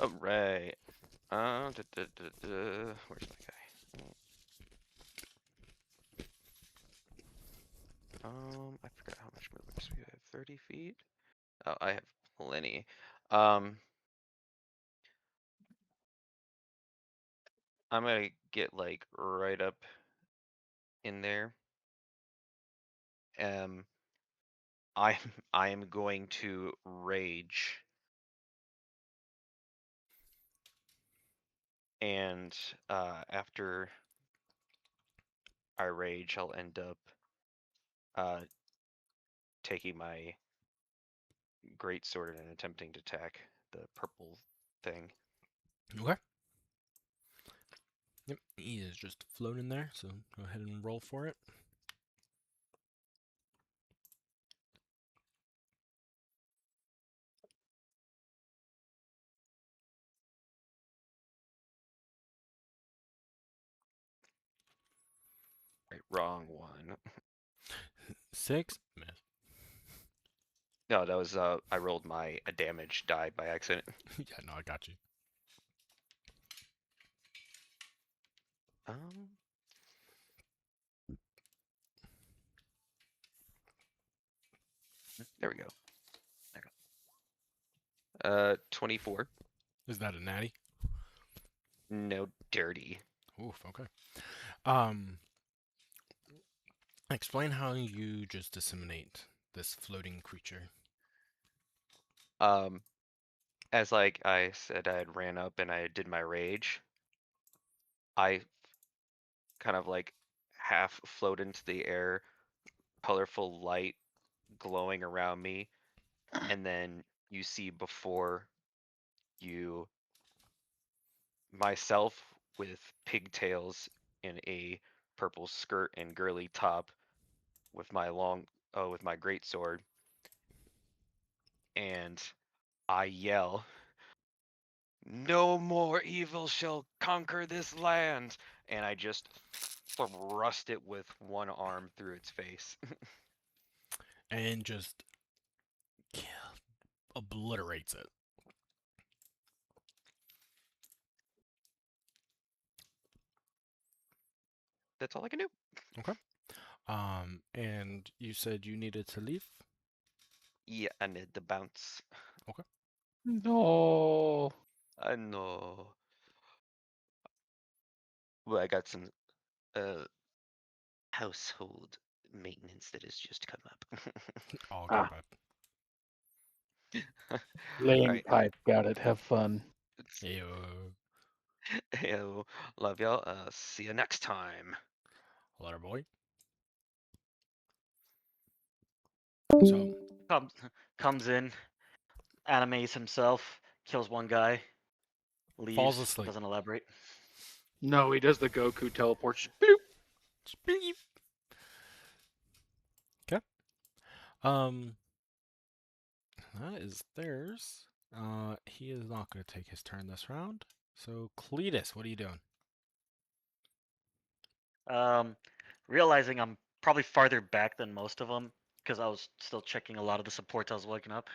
All right. Where's my guy? I forgot how much movement we have. 30 feet. Oh, I have plenty. I'm gonna get like right up in there. I am going to rage. And after I rage, I'll end up taking my great sword and attempting to attack the purple thing. Okay. Yep, he is just floating there, so go ahead and roll for it. Right, wrong one. 6, miss. No, that was I rolled my damage die by accident. Yeah, no, I got you. There we go. 24. Is that a natty? No, dirty. Oof, okay. Explain how you just disseminate this floating creature. As like I said, I had ran up and I did my rage. I kind of like half float into the air, colorful light glowing around me, and then you see before you myself with pigtails in a purple skirt and girly top with my with my great sword, and I yell, "No more evil shall conquer this land!" And I just thrust it with one arm through its face. And just obliterates it. That's all I can do. And you said you needed to leave? Yeah, I need to bounce. No. I know. Well, I got some household maintenance that has just come up. Oh, Ah. okay, bud. Laying Alright. pipe. Got it. Have fun. Ew. Ew. Love y'all. See you next time. Letter boy. Mm. So, Comes in, animates himself, kills one guy, falls leaves, asleep. doesn't elaborate. No, he does the Goku teleport. Just bloop. Beep. Okay. That is theirs. He is not going to take his turn this round. So, Cletus, what are you doing? Realizing I'm probably farther back than most of them because I was still checking a lot of the supports I was looking up.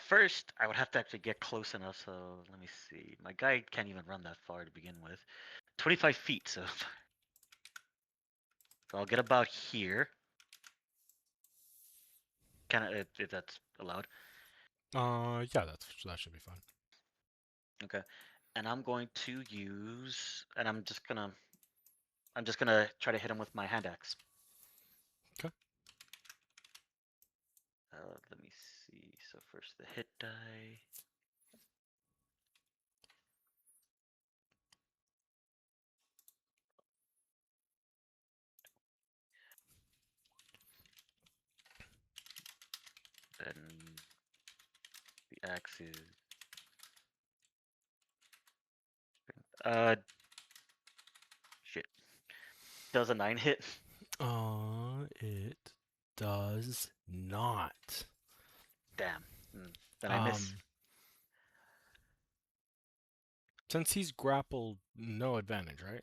First, I would have to actually get close enough. So let me see. My guy can't even run that far to begin with. 25 feet. So I'll get about here. Kind of if that's allowed. Yeah, that should be fine. Okay. And I'm going to use, and I'm just gonna try to hit him with my hand axe. Okay. Let me see. So first the hit die. Then the axe is shit. Does a 9 hit? It does not. Damn. Then I miss. Since he's grappled, no advantage, right?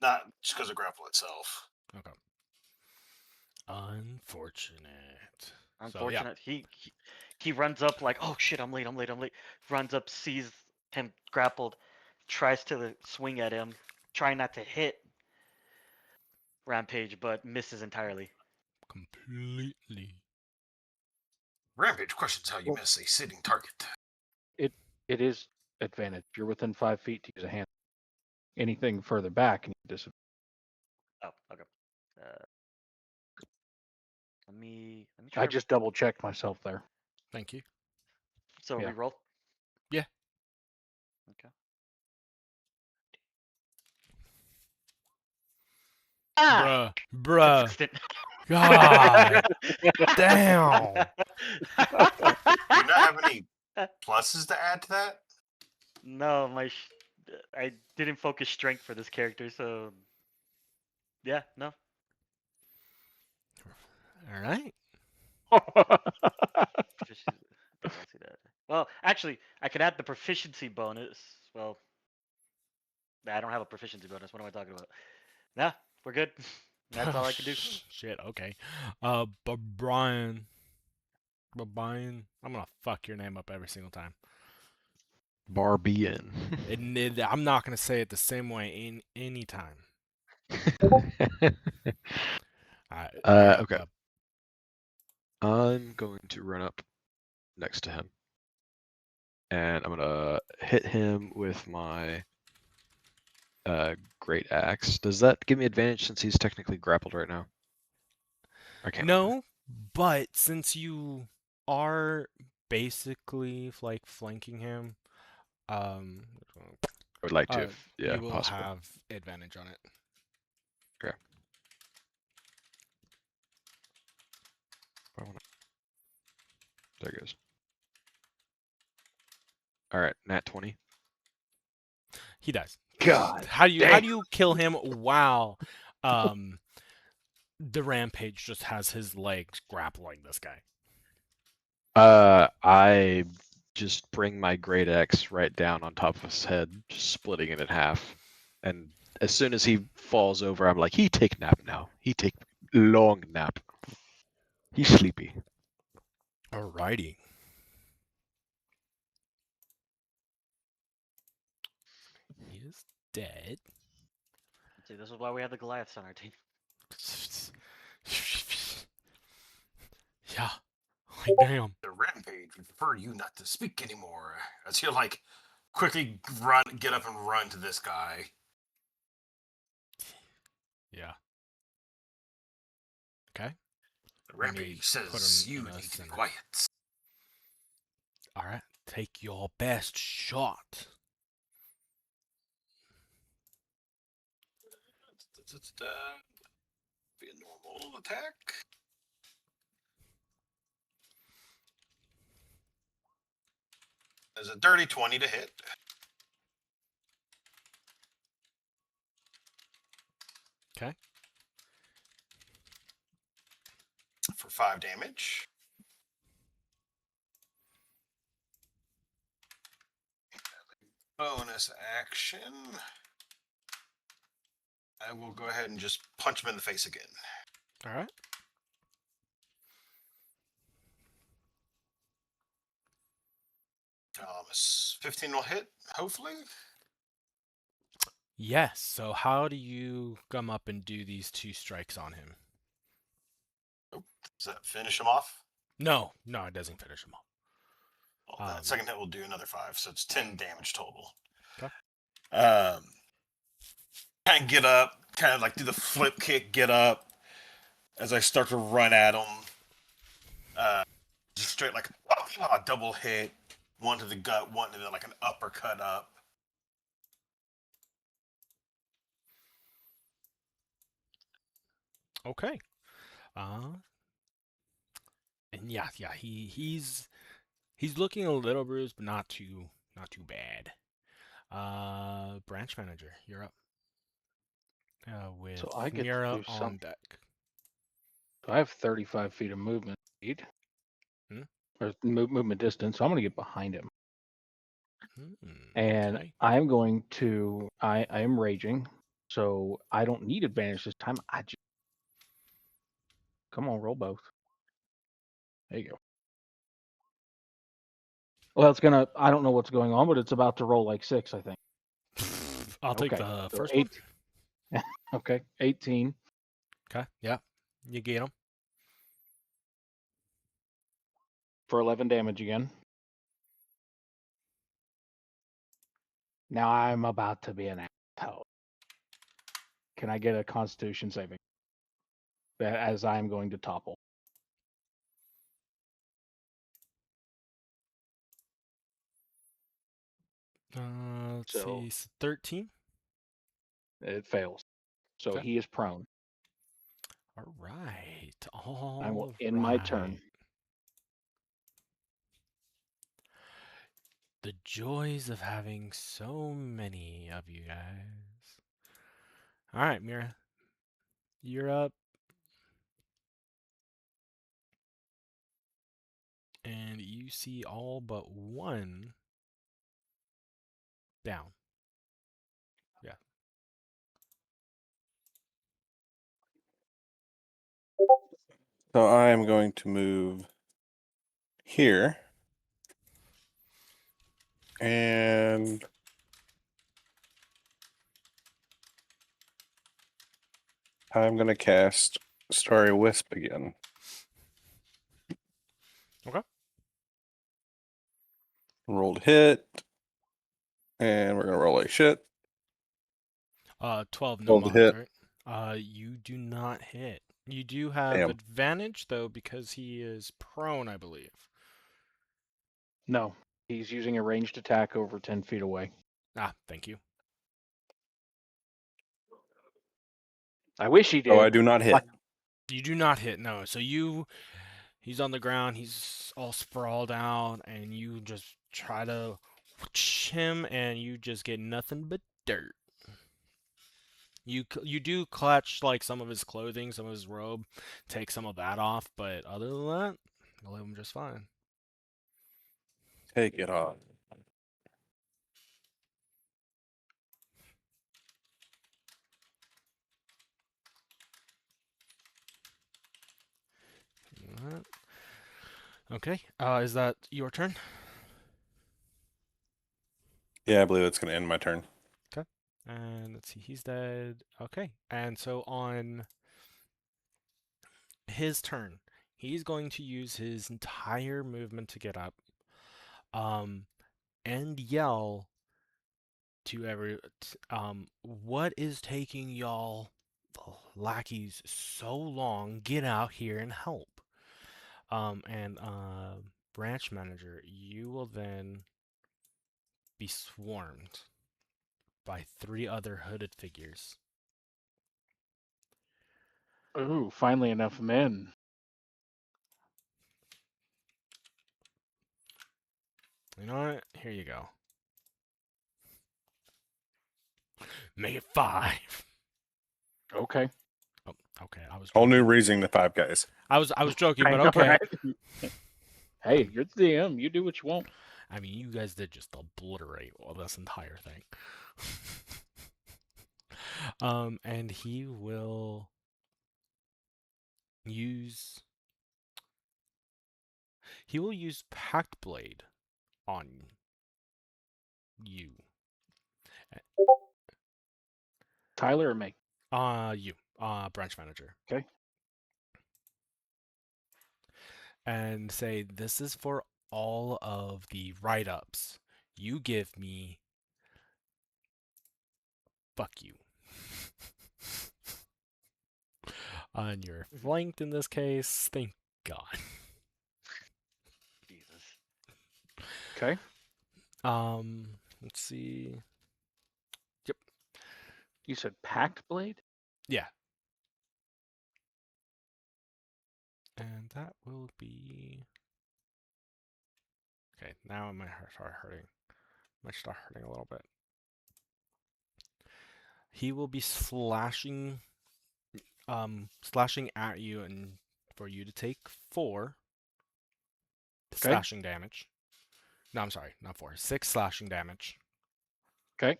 Not just because of grapple itself. Okay. Unfortunate. So yeah, Unfortunate. He runs up like, oh shit, I'm late. Runs up, sees him grappled, tries to swing at him, trying not to hit Rampage, but misses entirely. completely. Rampage questions how you Well- miss a sitting target. It is advantage. You're within 5 feet to use a hand. Anything further back, and you disadvantage. Oh, okay. Let me try. I just double checked myself there. Thank you. So yeah. reroll. Yeah. Okay. Ah, Bruh. consistent. God damn. Do you not have any pluses to add to that? No, I didn't focus strength for this character, so yeah, no. All right. Proficiency- I don't see that. Well, actually, I can add the proficiency bonus. Well, I don't have a proficiency bonus. What am I talking about? Nah, we're good. That's all I can do. Shit. Okay. But Brian, I'm gonna fuck your name up every single time. Barbian. I'm not gonna say it the same way in any time. Okay. I'm going to run up next to him. And I'm gonna hit him with my great axe. Does that give me advantage since he's technically grappled right now? I can't remember. No, but since you are basically like flanking him, I would like to, you if will possible. have advantage on it. Okay. There it goes. All right, nat 20. He dies. God. How do dang. you kill him while the rampage just has his legs grappling this guy? I just bring my great axe right down on top of his head, just splitting it in half. And as soon as he falls over, I'm like, he take nap now. He take long nap. He's sleepy. Alrighty. He is dead. See, this is why we have the Goliaths on our team. Yeah. Like, damn. The rampage would prefer you not to speak anymore. As you like quickly run, get up and run to this guy. Yeah. Okay. The Let me rampage put says him you in need a to be center. quiet. Alright. Take your best shot. Be a normal attack. There's a dirty 20 to hit. Okay. For 5 damage. Bonus action. I will go ahead and just punch him in the face again. Alright. Thomas, 15 will hit, hopefully. Yes. So how do you come up and do these 2 strikes on him? Does that finish him off? No, it doesn't finish him off. Well, that second hit will do another 5, so it's 10 damage total. Okay. Kind of get up, kind of like do the flip kick, get up. As I start to run at him, just straight like double hit, one to the gut, one to the, like an uppercut up. Okay. And yeah, he's looking a little bruised, but not too bad. Branch manager, you're up. With So I get to Mira do on something. deck. I have 35 feet of movement speed. Hmm? Or movement distance. So I'm going to get behind him. And Okay. I'm going to. I am raging. So I don't need advantage this time. I just. Come on, roll both. There you go. Well, it's gonna. I don't know what's going on, but it's about to roll like 6, I think. I'll take Okay, the so first one. 8. Okay, 18 Okay. Yeah. You get him. for 11 damage again. Now I'm about to be an asshole. Can I get a Constitution saving? As I am going to topple. Let's So see. 13. it fails. So Okay. he is prone. All right. I will All end my turn. right. The joys of having so many of you guys. All right, Mira. You're up. And you see all but one down. Yeah. So I am going to move here. And I'm going to cast Starry Wisp again. Okay. Rolled hit. And we're going to roll a shit. 12 no Rolled mods, hit. right? You do not hit. You do have Damn. advantage though because he is prone, I believe. No, he's using a ranged attack over 10 feet away. Ah, thank you. I wish he did. Oh, I do not hit. Like- You do not hit, no. So he's on the ground, he's all sprawled out, and you just try to whoosh him, and you just get nothing but dirt. You do clutch like some of his clothing, some of his robe, take some of that off, but other than that, you'll leave him just fine. Take it off. Alright. Okay, is that your turn? Yeah, I believe it's going to end my turn. And let's see, he's dead. Okay, and so on his turn, he's going to use his entire movement to get up, and yell to what is taking y'all, the lackeys, so long? Get out here and help. And branch manager, you will then be swarmed by 3 other hooded figures. Ooh, finally enough men. You know what? Here you go. Make it 5. Okay. Oh, okay. I was Whole new joking. reason to 5 guys. I was joking, I but know, okay. right? Hey, you're the DM. You do what you want. I mean, you guys did just obliterate this entire thing. And he will use Pact Blade on you. Tyler or me? You, branch manager. Okay. And say, this is for all of the write-ups. You give me fuck you. And you're flanked in this case. Thank God. Jesus. Okay. Let's see. You said Pact Blade? Yeah. And that will be... Okay, now it might start hurting. Might start hurting a little bit. He will be slashing at you, and for you to take 4 slashing damage. No, I'm sorry, not 4. 6 slashing damage. Okay.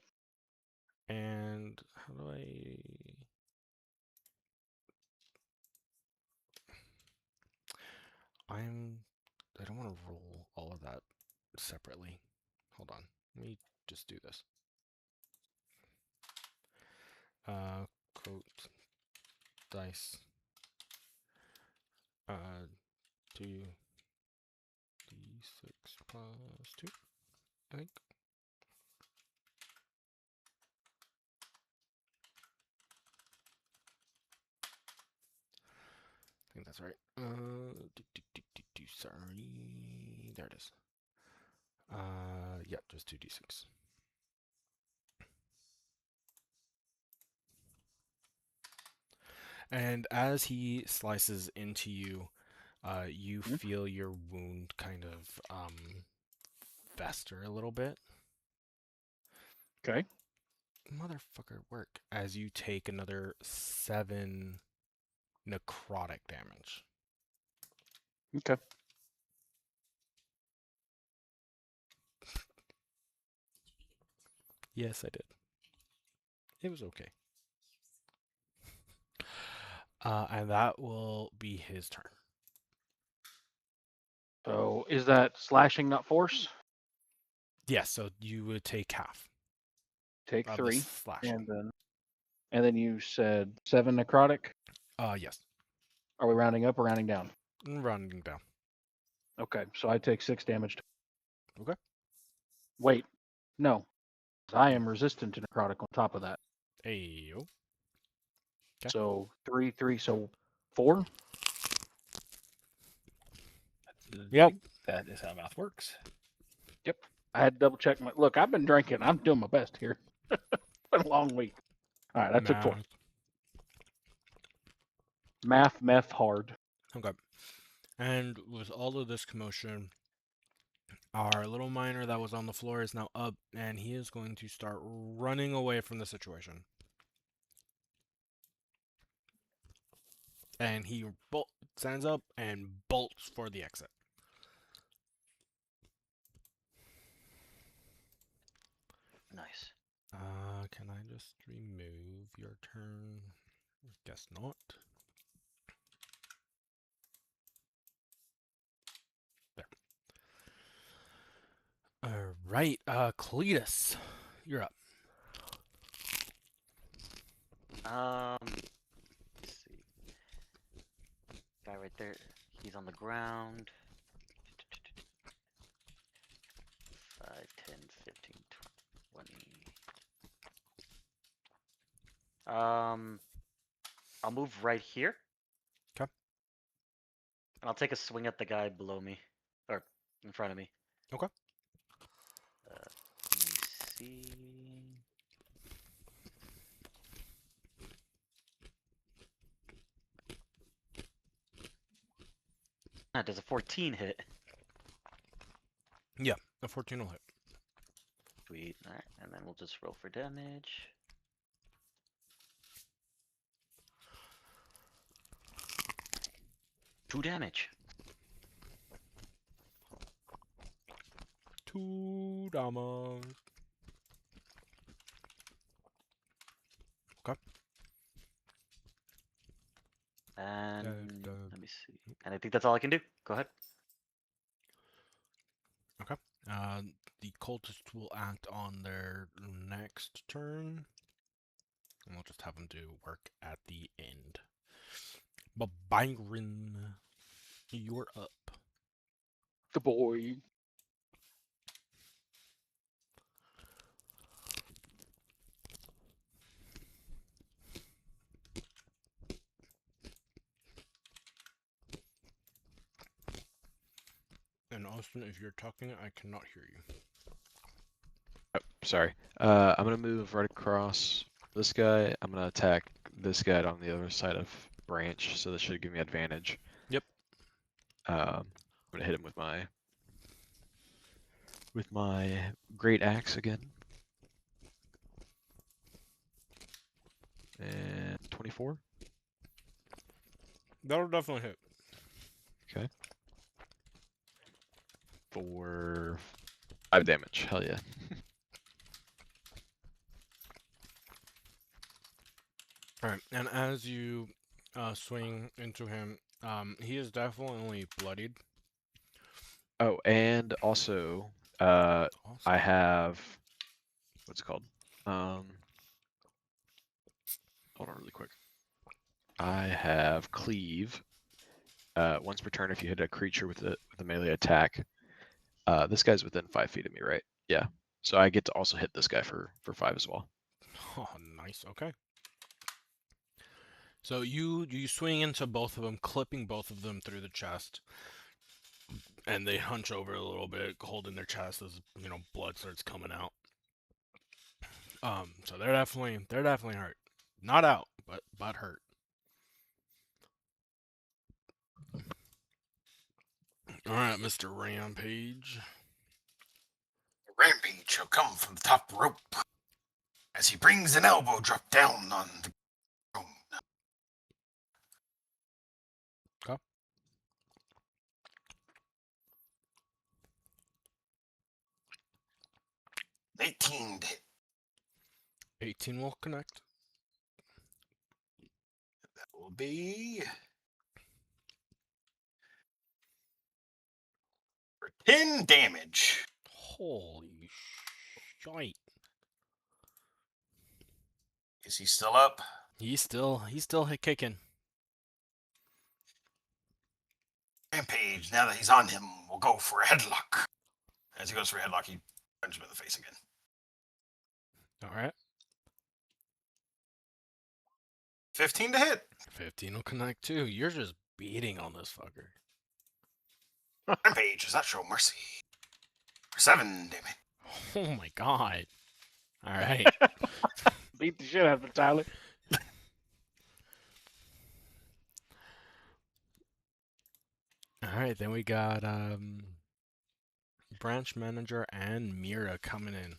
And how do I don't want to roll all of that separately. Hold on. Let me just do this. Quote dice. 2d6 plus 2, I think. I think that's right. Sorry. There it is. Yeah, just 2d6. And as he slices into you, you feel your wound kind of fester a little bit. Okay. Motherfucker, work. As you take another 7 necrotic damage. Okay. Yes, I did. It was okay. And that will be his turn. So is that slashing, not force? Yes, so you would take half. Take of 3. the slashing. And then you said 7 necrotic? Yes. Are we rounding up or rounding down? Rounding down. Okay, so I take 6 damage. Okay. Wait, no. I am resistant to necrotic on top of that. Ayo. Okay. So 3, so 4? Yep. That is how math works. Yep. I had to double check my look. I've been drinking. I'm doing my best here. It's been a long week. All right, I took 4. Meth hard. Okay. And with all of this commotion, our little miner that was on the floor is now up, and he is going to start running away from the situation. And he stands up and bolts for the exit. Nice. Can I just remove your turn? Guess not. There. Alright, Cletus, you're up. Let's see. Guy right there. He's on the ground. 5, 10, 15, 20. I'll move right here. 'Kay. And I'll take a swing at the guy below me, or in front of me. Okay. Let me see. Does a 14 hit? Yeah, a 14 will hit. Sweet. Alright, and then we'll just roll for damage. Two damage. 2 damage. Okay. And let me see. And I think that's all I can do. Go ahead. Okay. The cultist will act on their next turn. And we'll just have them do work at the end. But Byron, you're up. The boy. And Austin, if you're talking, I cannot hear you. Oh, sorry. I'm gonna move right across this guy. I'm gonna attack this guy on the other side of branch, so this should give me advantage. Yep. I'm gonna hit him with my great axe again. And 24. That'll definitely hit. Okay. For 5 damage. Hell yeah. Alright, and as you swing into him, he is definitely bloodied. Oh, and also, I Awesome. have what's it called? Hold on really quick. I have cleave. Once per turn, if you hit a creature with a melee attack, this guy's within 5 feet of me, right? Yeah. So I get to also hit this guy for 5 as well. Oh, nice. Okay. So you swing into both of them, clipping both of them through the chest, and they hunch over a little bit, holding their chest as blood starts coming out. So they're definitely hurt. Not out, but hurt. All right, Mr. Rampage. Rampage shall come from the top rope as he brings an elbow drop down on the ground. Okay. 18 to hit. 18 will connect. That will be for 10 damage. Holy shite. Is he still up? He's still kicking. Rampage, now that he's on him, will go for a headlock. As he goes for a headlock, he punches him in the face again. All right. 15 to hit. 15 will connect too. You're just beating on this fucker. Rampage does not show mercy. For 7 damage. Oh my god. All right. Beat the shit out of him, Tyler. All right, then we got branch manager and Mira coming in.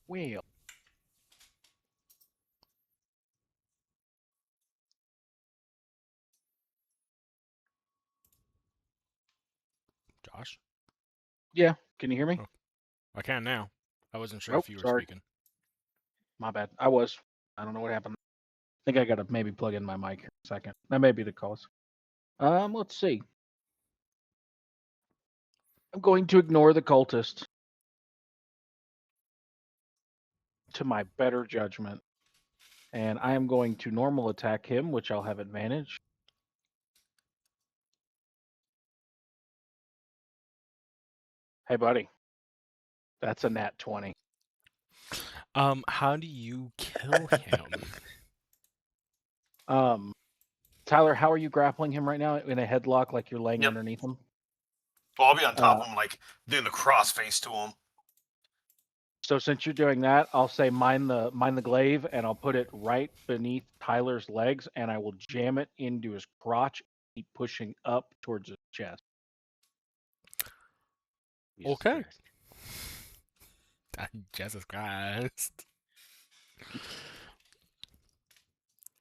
Well, Josh, yeah. Can you hear me? Oh. I can now. I wasn't sure Oh, if you were sorry. speaking. My bad. I was. I don't know what happened. I think I gotta maybe plug in my mic here a second. That may be the cause. Let's see. I'm going to ignore the cultist to my better judgment. And I am going to normal attack him, which I'll have advantage. Hey, buddy. That's a nat 20. How do you kill him? Tyler, how are you grappling him right now? In a headlock, like you're laying Yep. underneath him? Well, I'll be on top of him, like doing the cross face to him. So since you're doing that, I'll say mine the glaive, and I'll put it right beneath Tyler's legs, and I will jam it into his crotch, keep pushing up towards his chest. Jesus Okay. Christ. Jesus Christ.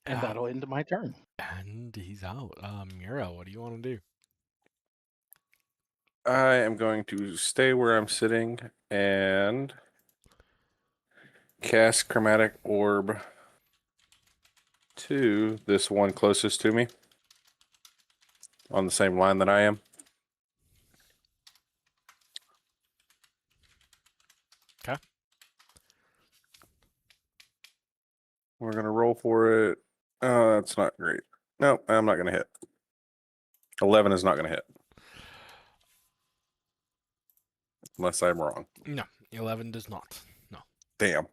And that'll end my turn. And he's out. Mira, what do you want to do? I am going to stay where I'm sitting and cast Chromatic Orb to this one closest to me on the same line that I am. Okay. We're going to roll for it. Oh, that's not great. No, I'm not going to hit. 11 is not going to hit. Unless I'm wrong. No, 11 does not. No. Damn.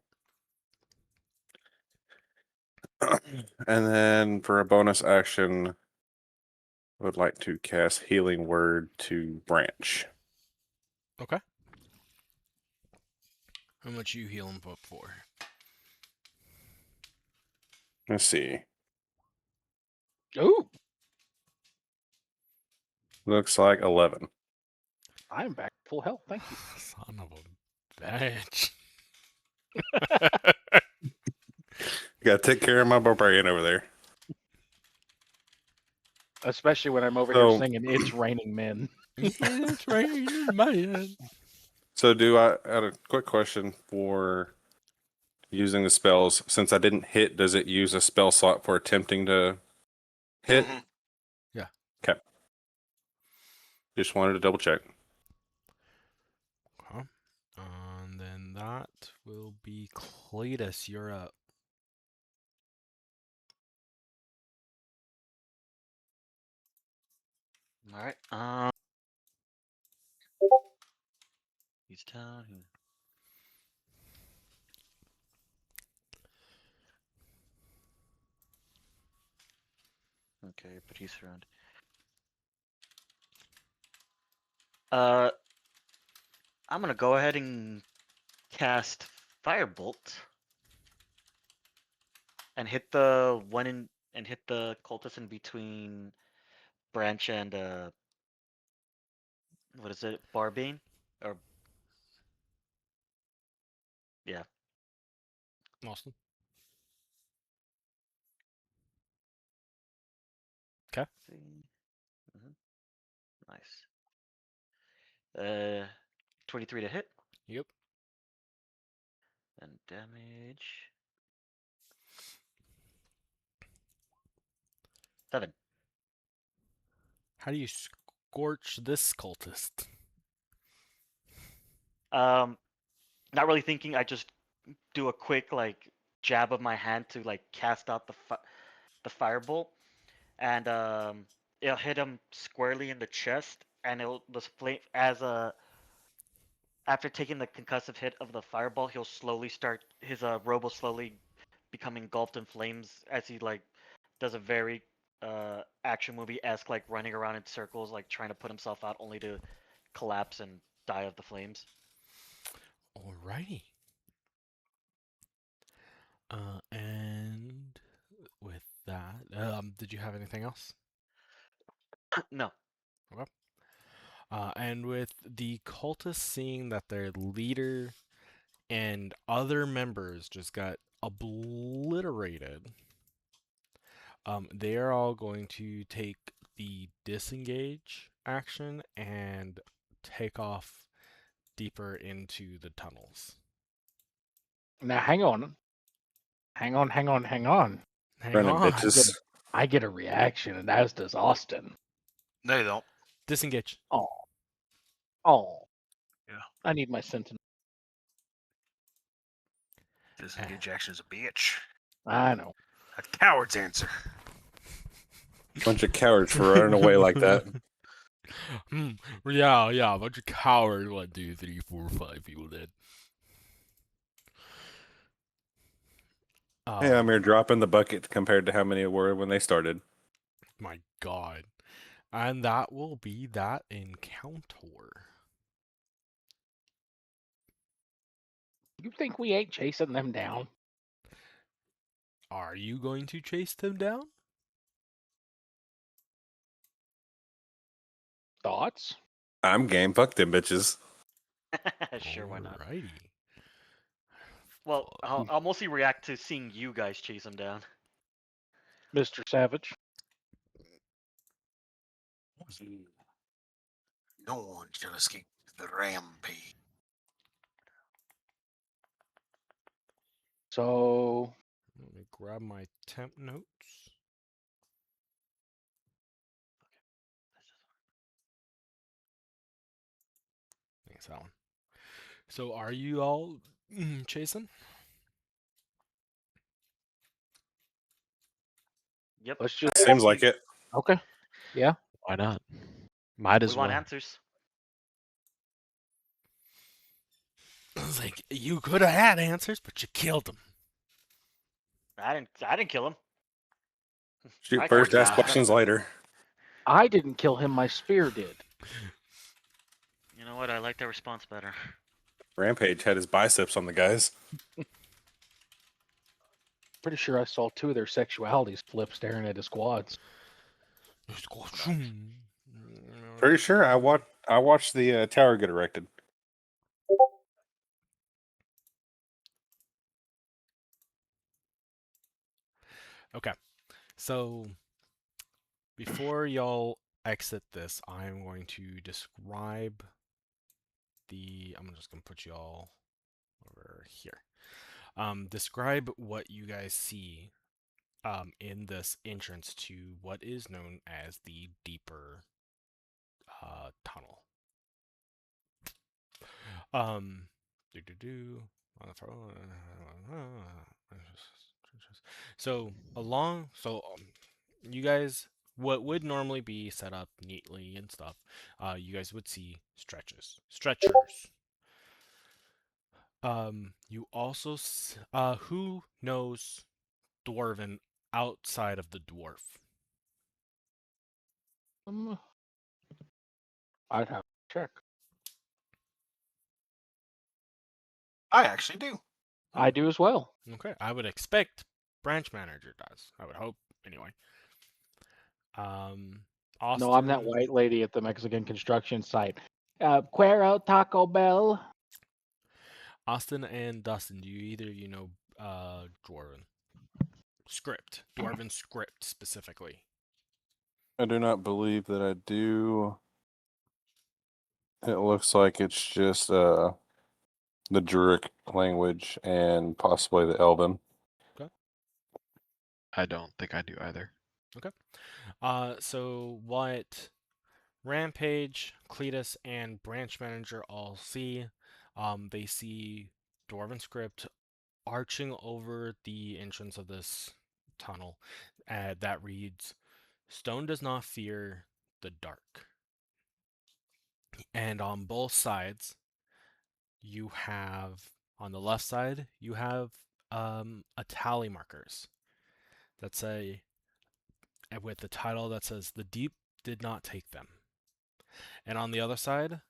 And then for a bonus action, I would like to cast Healing Word to Branch. Okay. How much you heal him up for? Let's see. Ooh, Looks like 11. I am back full health. Thank you. Son of a bitch. Gotta take care of my barbarian over there. Especially when I'm over So- here singing "It's Raining Men." It's raining man. So I had a quick question for using the spells. Since I didn't hit, does it use a spell slot for attempting to hit? Mhm. Yeah. Okay. Just wanted to double check. Okay. And then that will be Cletus. You're up. All right. He's down. Okay, but he's surrounded. I'm gonna go ahead and cast Firebolt and hit the cultist in between Branch and what is it, Barbane? Or yeah. Austin. Okay. See. Nice. 23 to hit. Yep. And damage. 7. How do you scorch this cultist? Not really thinking. I just do a quick like jab of my hand to like cast out the firebolt, and it'll hit him squarely in the chest, and it'll display as a. After taking the concussive hit of the fireball, he'll slowly start his robe will slowly become engulfed in flames as he like does a very action movie esque like running around in circles like trying to put himself out only to collapse and die of the flames. Alrighty. And with that. Did you have anything else? No. And with the cultists seeing that their leader and other members just got obliterated, they are all going to take the disengage action and take off deeper into the tunnels. Now, hang on. Hang on. Hang Running on. bitches. I get a reaction, and as does Austin. No, you don't. Disengage. Oh. Yeah. I need my sentinel. Disengage action is a bitch. I know. A coward's answer. Bunch of cowards for running away like that. Yeah, a bunch of cowards. 1, 2, 3, 4, 5 people dead. Hey, I'm here dropping the bucket compared to how many were when they started. My God. And that will be that encounter. You think we ain't chasing them down? Are you going to chase them down? Thoughts? I'm game. Fuck them bitches. Sure, why not? Alrighty. Well, I'll mostly react to seeing you guys chase him down. Mr. Savage. No one shall escape the rampage. So, Let me grab my temp notes. Thanks, that one. So, are you all chasing? Yep. let's just. Seems like it. Okay. Yeah. Why not? Might We as want well. answers. I was like, you could have had answers, but you killed them. I didn't kill him. Shoot I first, killed ask him. questions later. I didn't kill him. My spear did. You know what? I like that response better. Rampage had his biceps on the guys. Pretty sure I saw 2 of their sexualities flip staring at his quads. Pretty sure I watched the tower get erected. Okay, so before y'all exit this, I'm going to describe I'm just going to put y'all over here. Describe what you guys see in this entrance to what is known as the deeper tunnel. Do do do. So you guys, what would normally be set up neatly and stuff, you guys would see stretchers. You also who knows dwarven outside of the dwarf? I'd have to check. I actually do. I do as well. Okay, I would expect branch manager does. I would hope anyway. Austin. No, I'm that white lady at the Mexican construction site. Cuero Taco Bell. Austin and Dustin, do you either know Dwarven script, Dwarven script specifically? I do not believe that I do. It looks like it's just the Druic language and possibly the Elven. Okay. I don't think I do either. Okay. So what Rampage, Cletus, and Branch Manager all see, they see Dwarven script arching over the entrance of this tunnel that reads, "Stone does not fear the dark." And on both sides, you have, on the left side, you have a tally markers that say, with the title that says, "The Deep did not take them." And on the other side,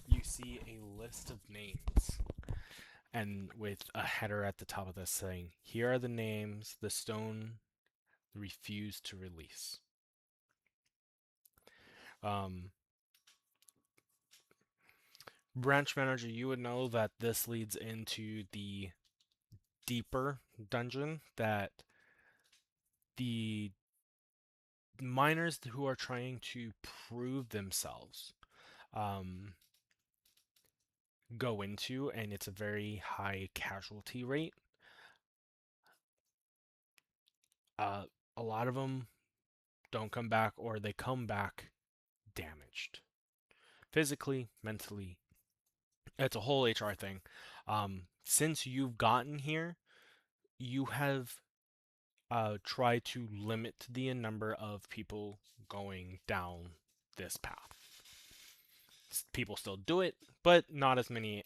you see a list of names, and with a header at the top of this saying, "Here are the names the stone refuse to release. Um, Branch manager, you would know that this leads into the deeper dungeon that the miners who are trying to prove themselves go into, and it's a very high casualty rate. A lot of them don't come back, or they come back damaged physically, mentally. It's a whole HR thing. Since you've gotten here, you have tried to limit the number of people going down this path. People still do it, but not as many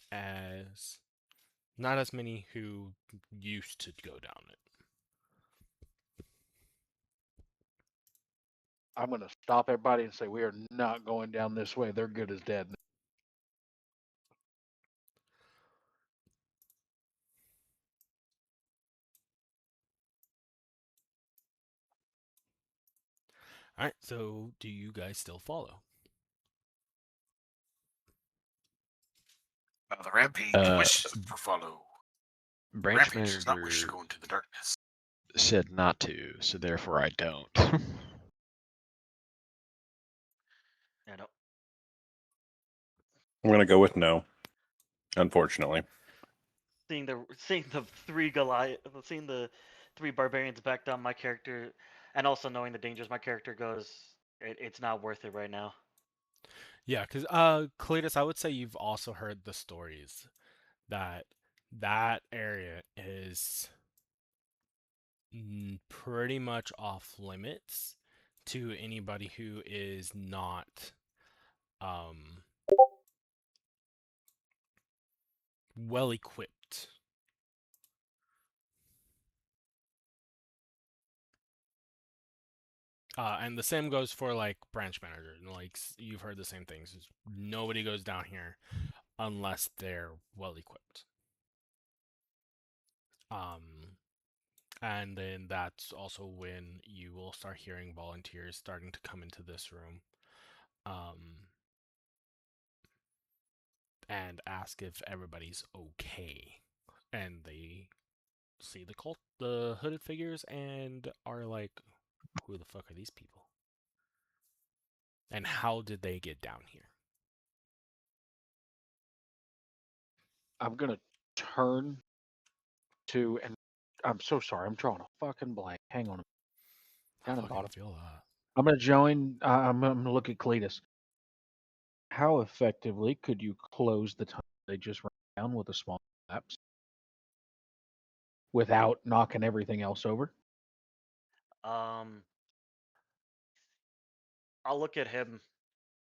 who used to go down it. I'm going to stop everybody and say we are not going down this way. They're good as dead. All right, so do you guys still follow? The rampage wishes for follow. Branch Rampage does not wish to manager go into the darkness. said not to, so therefore I don't. Yeah, no. I'm gonna go with no. Unfortunately, Seeing the seeing the three barbarians back down my character, and also knowing the dangers my character goes, it's not worth it right now. Yeah, because Cletus, I would say you've also heard the stories that that area is pretty much off limits to anybody who is not um, well equipped. And the same goes for like branch manager. Like you've heard the same things. Nobody goes down here unless they're well equipped. And then that's also when you will start hearing volunteers starting to come into this room and ask if everybody's okay. And they see the hooded figures, and are like, who the fuck are these people? And how did they get down here? I'm going to turn to, and I'm so sorry. I'm drawing a fucking blank. Hang on. I Down at the fucking bottom. feel that. I'm going to join. I'm going to look at Cletus. How effectively could you close the tunnel they just ran down with a small collapse without knocking everything else over? Um, I'll look at him.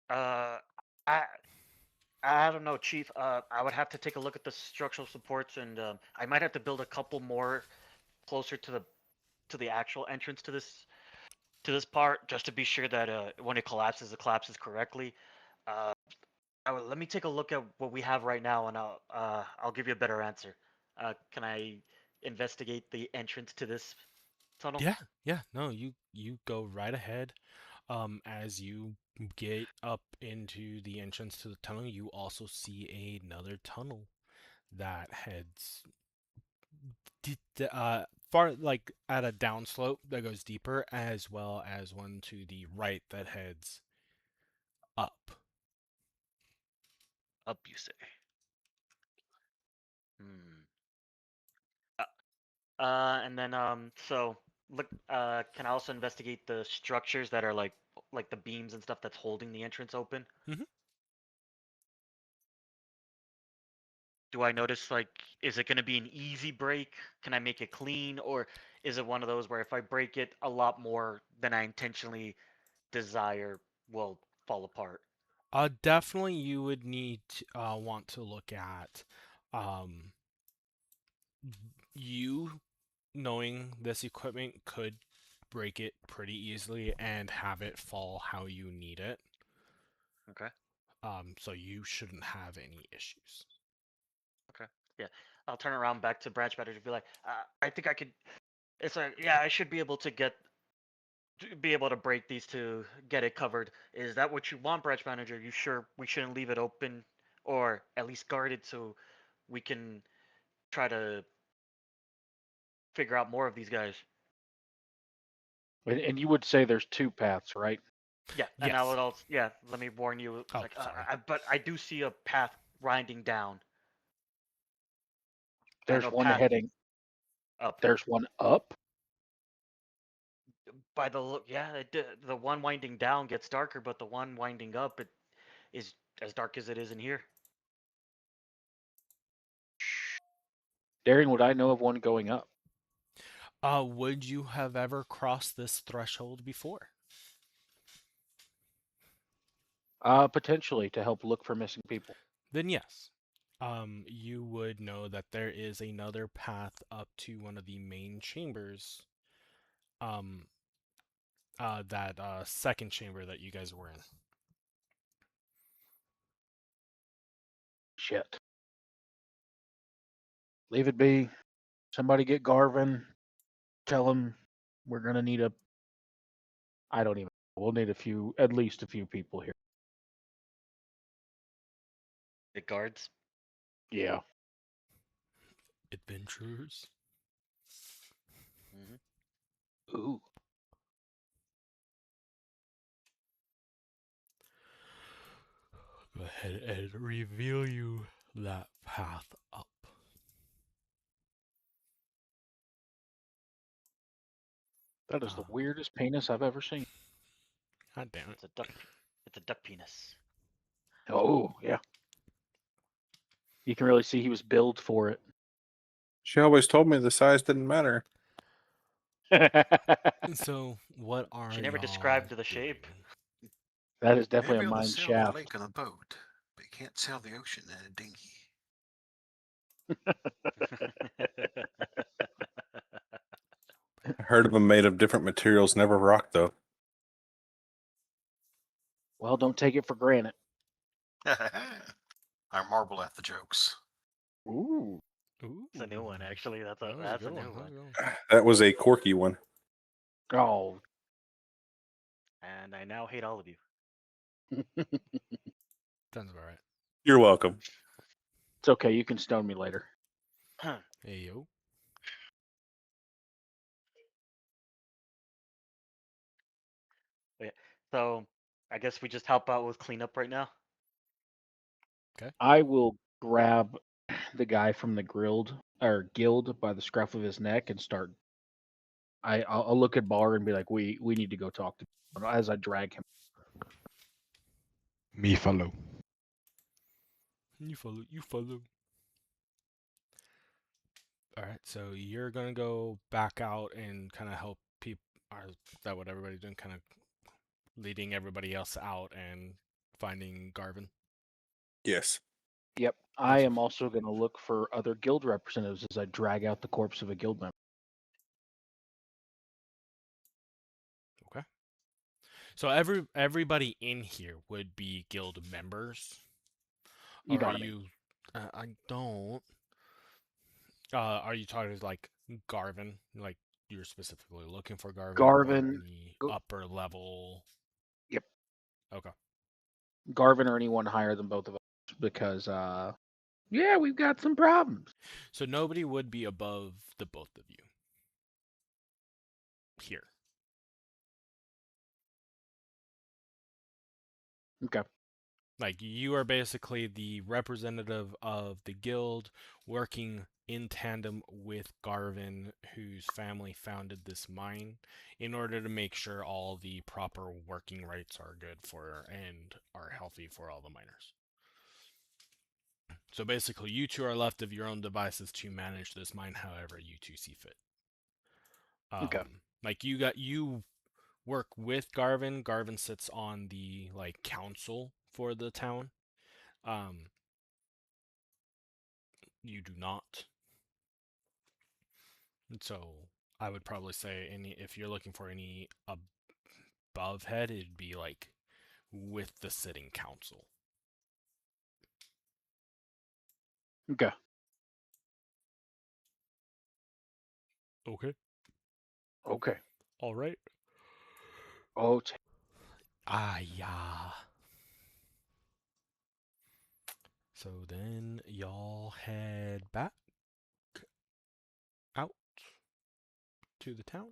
Uh, I I don't know, Chief. I would have to take a look at the structural supports, and I might have to build a couple more closer to the actual entrance to this part, just to be sure that when it collapses correctly. Uh, let me take a look at what we have right now, and I'll give you a better answer. Can I investigate the entrance to this tunnel? Yeah, no, you go right ahead. As you get up into the entrance to the tunnel, you also see another tunnel that heads far, like at a downslope that goes deeper, as well as one to the right that heads up. Up, you say? Hmm. And then so look, can I also investigate the structures that are like the beams and stuff that's holding the entrance open? Mhm. Do I notice, like, is it going to be an easy break? Can I make it clean, or is it one of those where if I break it a lot more than I intentionally desire will fall apart? Definitely you would need to, want to look at um you knowing this equipment could break it pretty easily and have it fall how you need it. Okay. So you shouldn't have any issues. Okay. Yeah. I'll turn around back to branch manager and be like, I think I could. It's like, yeah, I should be able to get be able to break these to get it covered. Is that what you want, branch manager? You sure we shouldn't leave it open or at least guarded so we can try to figure out more of these guys? And you would say there's two paths, right? Yeah, and I Yes. would also, yeah, let me warn you. Oh, Like, sorry. but I do see a path grinding down. I There's know one path heading. up. There's one up. By the look, yeah, the one winding down gets darker, but the one winding up, it is as dark as it is in here. Darian, would I know of one going up? Would you have ever crossed this threshold before? Potentially to help look for missing people. Then yes. You would know that there is another path up to one of the main chambers. That second chamber that you guys were in. Shit. Leave it be. Somebody get Garvin. Tell him we're gonna need a. I don't even. We'll need at least a few people here. The guards. Yeah. Adventurers. Ooh. Go ahead and reveal you that path up. That is the weirdest penis I've ever seen. God damn it. It's a duck. It's a duck penis. Oh, yeah. You can really see he was built for it. She always told me the size didn't matter. That So, what are She never y'all described the shape. is You may definitely be a able to mine sail the shaft. lake on a boat, but you can't sail the ocean in a dinghy. I heard of them made of different materials, never rock though. Well, don't take it for granted. I marvel at the jokes. Ooh. Ooh, It's a new one, actually. That's that was a good new That was one. a good one. That was a quirky one. Oh. And I now hate all of you. Sounds about right. You're welcome. It's okay. You can stone me later. Hey yo. Yeah. So I guess we just help out with cleanup right now. I will grab the guy from the guild by the scruff of his neck and start. I'll look at Bar and be like, we need to go talk to him as I drag him. Me follow. You follow. You follow. All right. So you're gonna go back out and kind of help people. Is that what everybody's doing? Kind of leading everybody else out and finding Garvin. Yes. Yep. I am also going to look for other guild representatives as I drag out the corpse of a guild member. Okay. So everybody in here would be guild members. You Or know are what I mean. you? I don't. Are you talking like Garvin? Like you're specifically looking for Garvin, or Garvin. any upper level? Yep. Okay. Garvin or anyone higher than both of us because, yeah, we've got some problems. So nobody would be above the both of you here. Okay. Like you are basically the representative of the guild working in tandem with Garvin, whose family founded this mine, in order to make sure all the proper working rights are good for and are healthy for all the miners. So basically, you two are left of your own devices to manage this mine however you two see fit. Okay. Like you work with Garvin. Garvin sits on the like council for the town. You do not. And so I would probably say if you're looking for any above head, it'd be like with the sitting council. Okay. Okay. Okay. All right. Oh, Ah, yeah. So then y'all head back out to the town.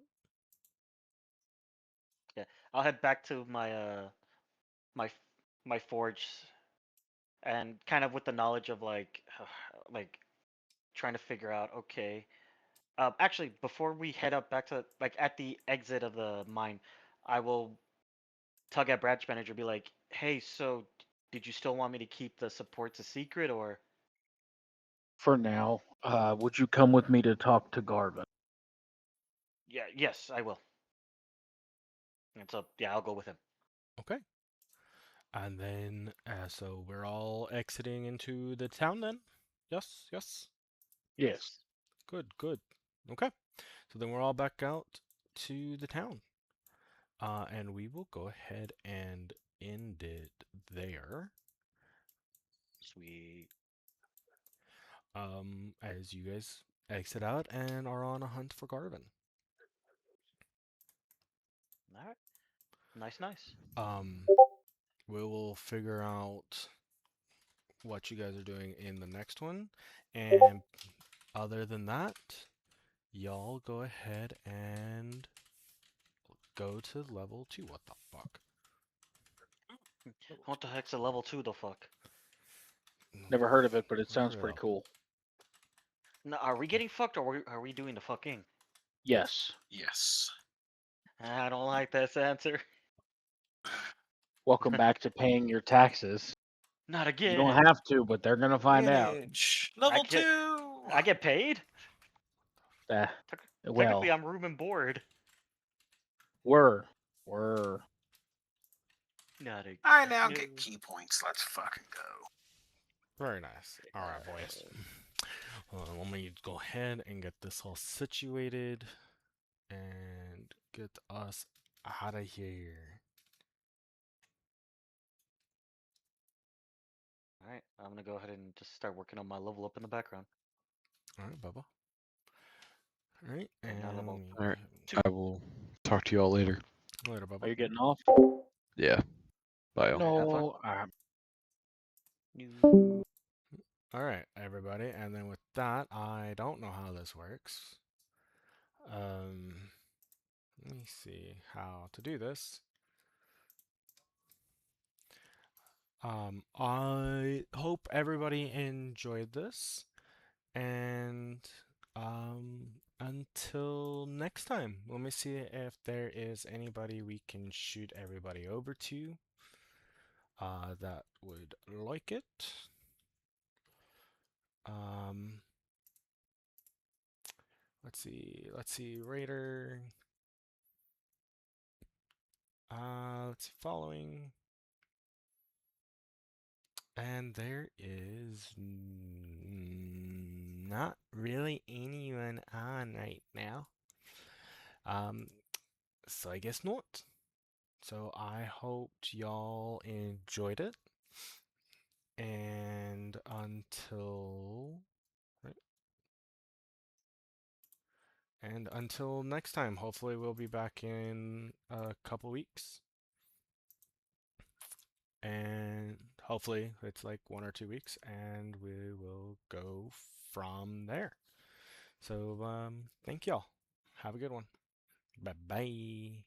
Yeah, I'll head back to my f- my forge, and kind of with the knowledge of like trying to figure out, okay. Actually, before we head up back to like at the exit of the mine, I will tug at branch manager, be like, "Hey, so did you still want me to keep the supports a secret, or?" for now, would you come with me to talk to Garvin? Yeah, yes, I will. And so yeah, I'll go with him. Okay. And then, so we're all exiting into the town then? Yes, yes. Yes. Good, good. Okay. So then we're all back out to the town. And we will go ahead and end it there. Sweet. As you guys exit out and are on a hunt for Garvin. All right. Nice, nice. We will figure out what you guys are doing in the next one. And other than that, y'all go ahead and go to level 2. What the fuck? What the heck's a level 2? The fuck? Never heard of it, but it For sounds pretty real. cool. No, are we getting fucked, or are we doing the fucking? Yes. Yes. I don't like this answer. Welcome back to paying your taxes. Not You don't again. have to, but they're gonna find out. Manage. I Level get 2. I get paid. Uh, Technically, well, I'm room and board. were. Not I again. now No. get key points. Let's fucking go. Very nice. Alright, boys. Let me go ahead and get this all situated and get us out of here. All right, I'm gonna go ahead and just start working on my level up in the background. Alright, Bubba. Alright, Right now, and level All right. 2. I will talk to you all later. later, Are Bubba. you getting off? Yeah. Bye, all. All right, have fun. No. New. Alright, everybody, and then with that, I don't know how this works. Let me see how to do this. I hope everybody enjoyed this, and until next time, let me see if there is anybody we can shoot everybody over to that would like it. Um, let's see, Raider. Let's see, following. And there is not really anyone on right now. So I guess not. So I hoped y'all enjoyed it. And until right, and until next time, hopefully we'll be back in a couple weeks. And hopefully it's like 1 or 2 weeks, and we will go from there. So thank y'all. Have a good one. Bye bye.